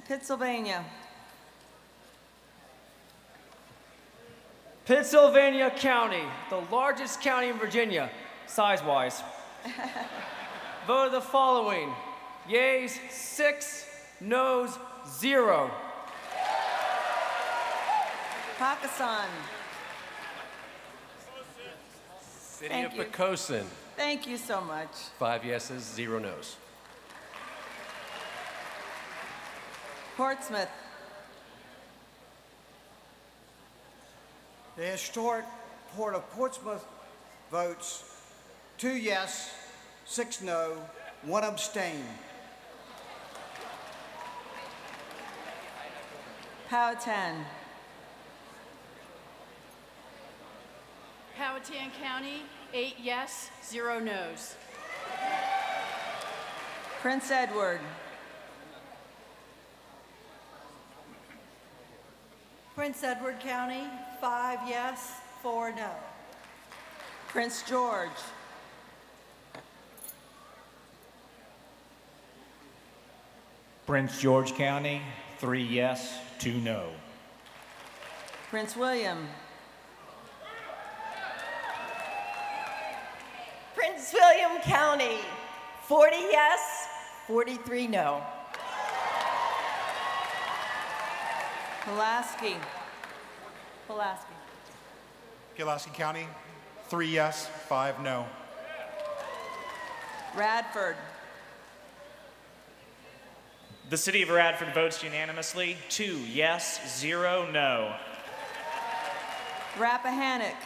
Pennsylvania. Pennsylvania County, the largest county in Virginia, size-wise. Vote of the following: yeas 6, noes 0. Hakkasan. City Thank of you. Poquoson, Thank you so much. 5 yeses, 0 nos. Portsmouth. The historic Port of Portsmouth votes 2 yes, 6 no, 1 abstain. Powhatan. Powhatan County, 8 yes, 0 no's. Prince Edward. Prince Edward County, 5 yes, 4 no. Prince George. Prince George County, 3 yes, 2 no. Prince William. Prince William County, 40 yes, 43 no. Pulaski. Pulaski. Pulaski County, 3 yes, 5 no. Radford. The city of Radford votes unanimously, 2 yes, 0 no. Rappahannock.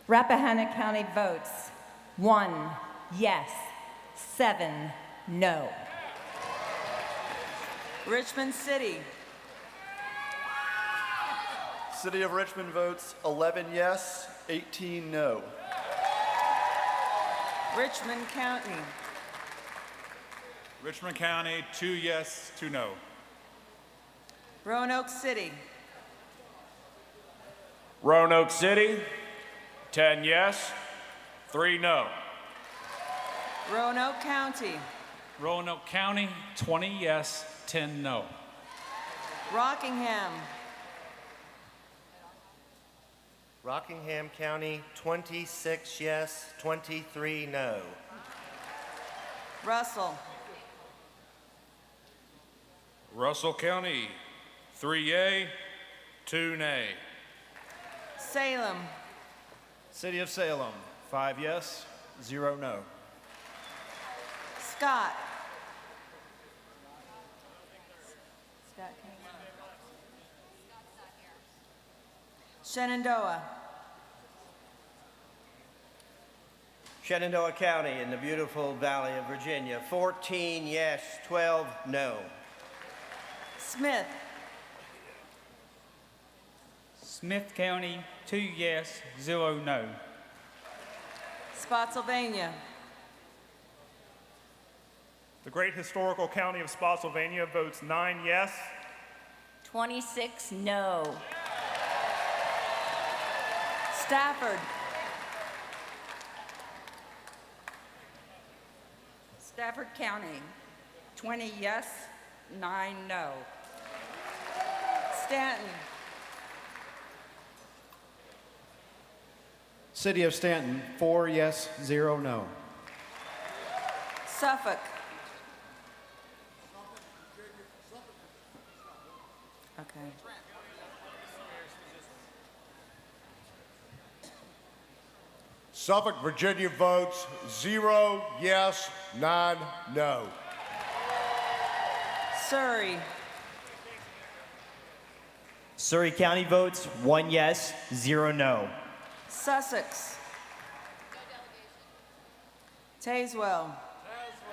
Rappahannock County votes 1 yes, 7 no. Richmond City. City of Richmond votes 11 yes, 18 no. Richmond County. Richmond County, 2 yes, 2 no. Roanoke City. Roanoke City, 10 yes, 3 no. Roanoke County. Roanoke County, 20 yes, 10 no. Rockingham. Rockingham County, 26 yes, 23 no. Russell. Russell County, 3 yea, 2 nay. Salem. City of Salem, 5 yes, 0 no. Scott. Scott County. Shenandoah. Shenandoah County in the beautiful Valley of Virginia, 14 yes, 12 no. Smith. Smith County, 2 yes, 0 no. Spotsylvania. The great historical county of Spotsylvania votes 9 yes, 26 no. Stafford. Stafford County, 20 yes, 9 no. Stanton. City of Stanton, 4 yes, 0 no. Suffolk. Okay. Suffolk, Virginia votes 0 yes, 9 no. Surrey. Surrey County votes 1 yes, 0 no. Sussex. Tazewell.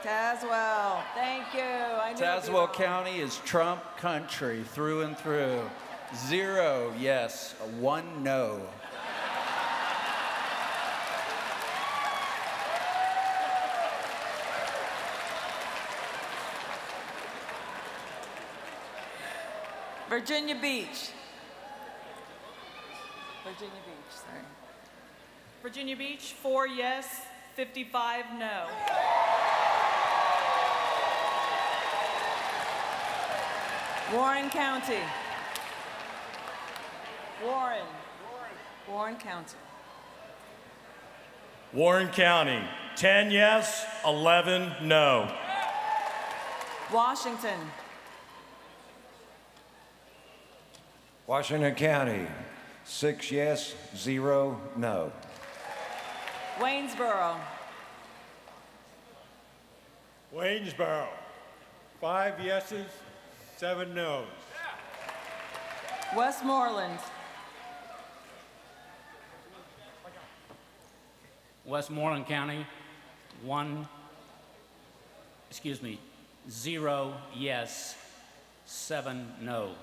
Tazewell. Thank you. I knew it'd be Tazewell wrong. County is Trump country through and through. 0 yes, 1 no. Virginia Beach. Virginia Beach, sorry. Virginia Beach, 4 yes, 55 no. Warren County. Warren County. Warren County, 10 yes, 11 no. Washington. Washington County, 6 yes, 0 no. Waynesboro. Waynesboro, 5 yeses, 7 noes. Westmoreland. Westmoreland County, 0 yes, 7 no.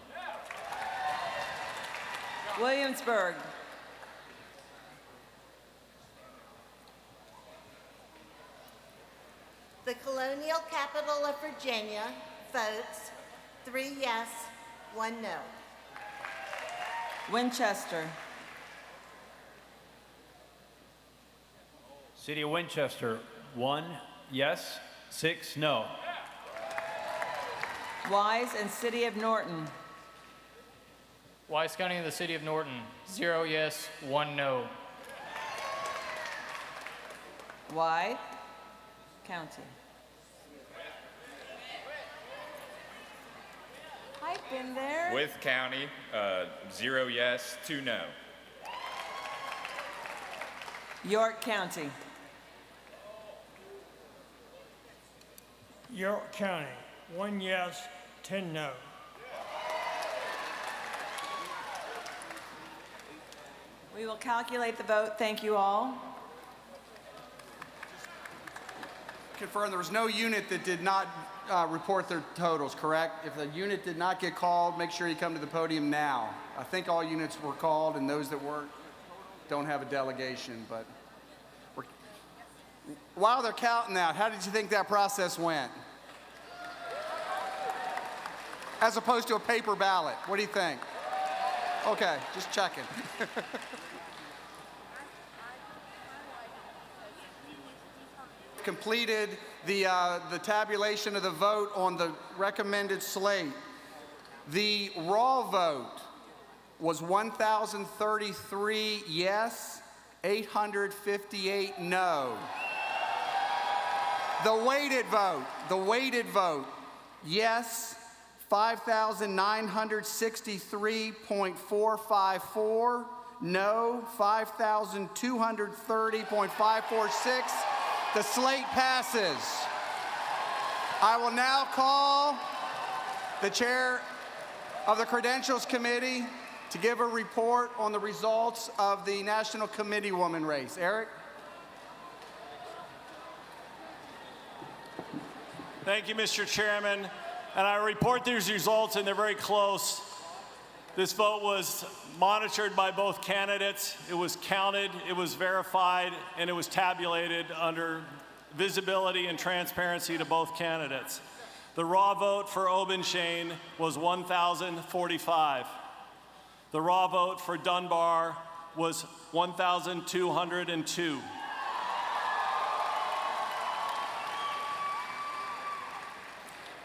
Williamsburg. The colonial capital of Virginia votes 3 yes, 1 no. Winchester. City of Winchester, 1 yes, 6 no. Wise and City of Norton. Wise County and the City of Norton, 0 yes, 1 no. Wythe County. I've been there. Wythe County, 0 yes, 2 no. York County. York County, 1 yes, 10 no. We will calculate the vote. Thank you all. Confirm there was no unit that did not report their totals, correct? If the unit did not get called, make sure you come to the podium now. I think all units were called, and those that weren't don't have a delegation. But while they're counting that, how did you think that process went? As opposed to a paper ballot, what do you think? Okay, just checking. Completed the tabulation of the vote on the recommended slate. The raw vote was 1,033 yes, 858 no. The weighted vote, yes, 5,963.454, no, 5,230.546. The slate passes. I will now call the chair of the Credentials Committee to give a report on the results of the National Committeewoman race. Eric? Thank you, Mr. Chairman. And I report these results, and they're very close. This vote was monitored by both candidates. It was counted, it was verified, and it was tabulated under visibility and transparency to both candidates. The raw vote for Obenshain was 1,045. The raw vote for Dunbar was 1,202.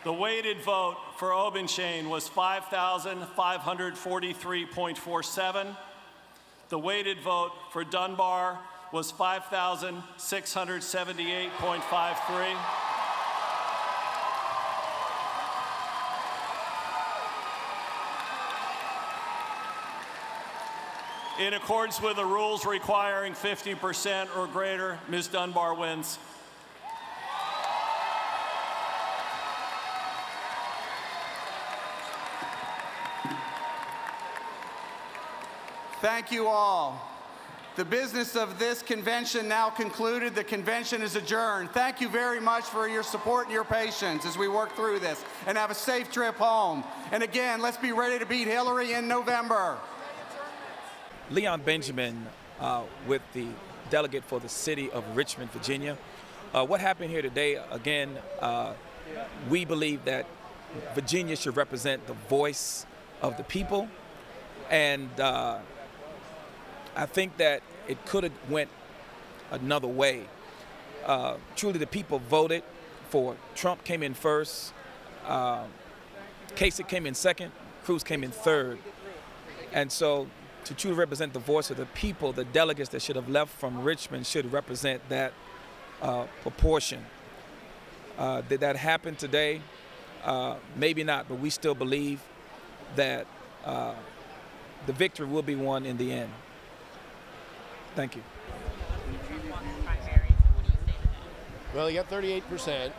The weighted vote for Obenshain was 5,543.47. The weighted vote for Dunbar was 5,678.53. in accordance with the rules requiring 50% or greater. Ms. Dunbar wins. Thank you all. The business of this convention now concluded. The convention is adjourned. Thank you very much for your support and your patience as we work through this, and have a safe trip home. And again, let's be ready to beat Hillary in November. Leon Benjamin with the delegate for the city of Richmond, Virginia. What happened here today, again, we believe that Virginia should represent the voice of the people. And I think that it could have went another way. Truly, the people voted for Trump came in first, Kasich came in second, Cruz came in third. And so to truly represent the voice of the people, the delegates that should have left from Richmond should represent that proportion. Did that happen today? Maybe not, but we still believe that the victory will be won in the end. Thank you. Well, you got 38%,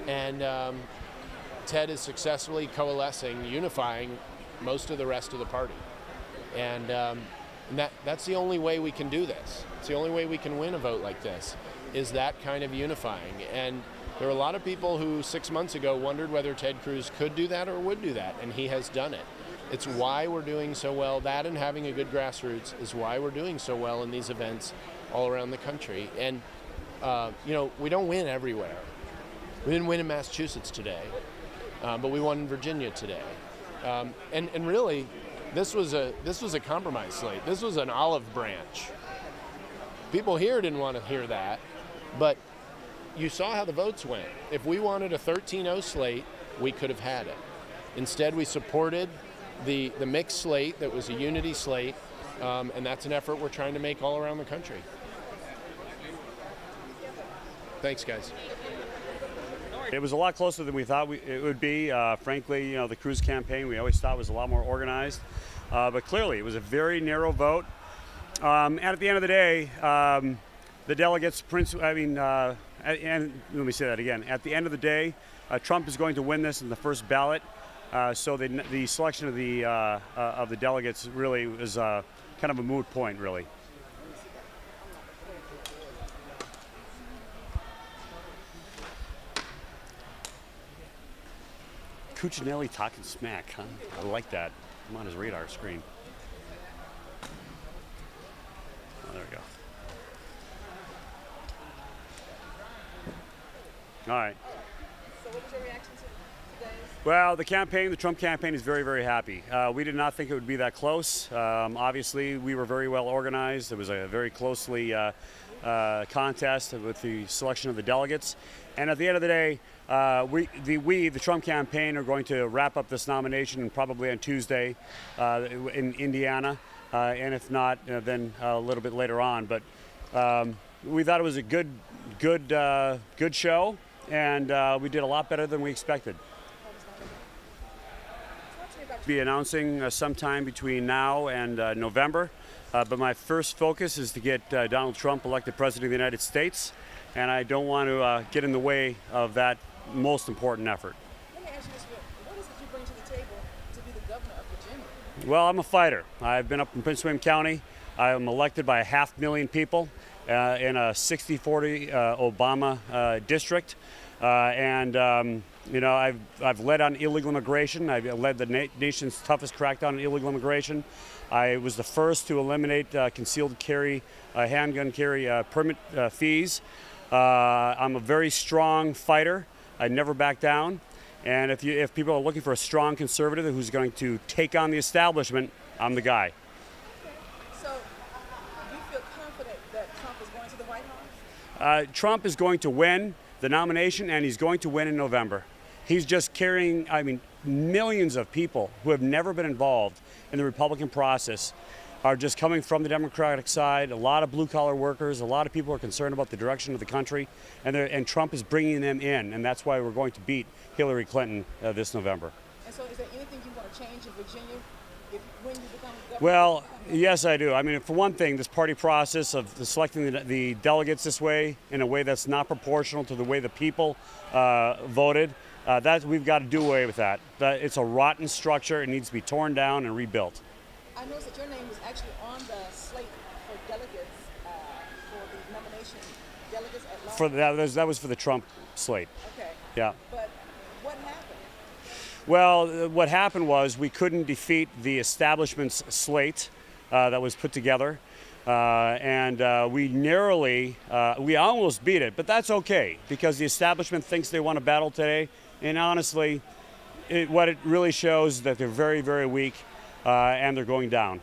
and Ted is successfully coalescing, unifying most of the rest of the party. And that's the only way we can do this. It's the only way we can win a vote like this, is that kind of unifying. And there are a lot of people who 6 months ago wondered whether Ted Cruz could do that or would do that, and he has done it. It's why we're doing so well. That and having a good grassroots is why we're doing so well in these events all around the country. And, you know, we don't win everywhere. We didn't win in Massachusetts today, but we won in Virginia today. And really, this was a compromise slate. This was an olive branch. People here didn't want to hear that, but you saw how the votes went. If we wanted a 13-0 slate, we could have had it. Instead, we supported the mixed slate that was a unity slate, and that's an effort we're trying to make all around the country. Thanks, guys. It was a lot closer than we thought it would be. Frankly, you know, the Cruz campaign we always thought was a lot more organized, but clearly it was a very narrow vote. And at the end of the day, the delegates, and let me say that again. At the end of the day, Trump is going to win this in the first ballot. So the selection of the delegates really is kind of a moot point, really. Cuccinelli talking smack, huh? I like that. I'm on his radar screen. Oh, there we go. All right. So what was your reaction to today's? Well, the Trump campaign is very, very happy. We did not think it would be that close. Obviously, we were very well organized. It was a very closely contest with the selection of the delegates. And at the end of the day, the Trump campaign are going to wrap up this nomination probably on Tuesday in Indiana. And if not, then a little bit later on. But we thought it was a good show, and we did a lot better than we expected. Be announcing sometime between now and November, but my first focus is to get Donald Trump elected President of the United States, and I don't want to get in the way of that most important effort. Let me ask you this, what is it you bring to the table to be the governor of Virginia? Well, I'm a fighter. I've been up in Prince William County. I'm elected by 500,000 people in a 60-40 Obama district. You know, I've led on illegal immigration. I've led the nation's toughest crackdown on illegal immigration. I was the first to eliminate concealed carry, handgun carry permit fees. I'm a very strong fighter. I never back down. And if people are looking for a strong conservative who's going to take on the establishment, I'm the guy. So, do you feel confident that Trump is going to the White House? Trump is going to win the nomination, and he's going to win in November. He's just carrying, millions of people who have never been involved in the Republican process are just coming from the Democratic side. A lot of blue-collar workers, a lot of people are concerned about the direction of the country, and Trump is bringing them in, and that's why we're going to beat Hillary Clinton this November. And so is there anything you want to change in Virginia when you become governor? Well, yes, I do. I mean, for one thing, this party process of selecting the delegates this way, in a way that's not proportional to the way the people voted, that we've got to do away with that. It's a rotten structure. It needs to be torn down and rebuilt. I noticed that your name was actually on the slate for delegates for the nomination delegates at large. For that was for the Trump slate. Okay. Yeah. But what happened? Well, what happened was we couldn't defeat the establishment's slate that was put together, and we narrowly, we almost beat it, but that's okay because the establishment thinks they won a battle today, and honestly, what it really shows is that they're very, very weak and they're going down.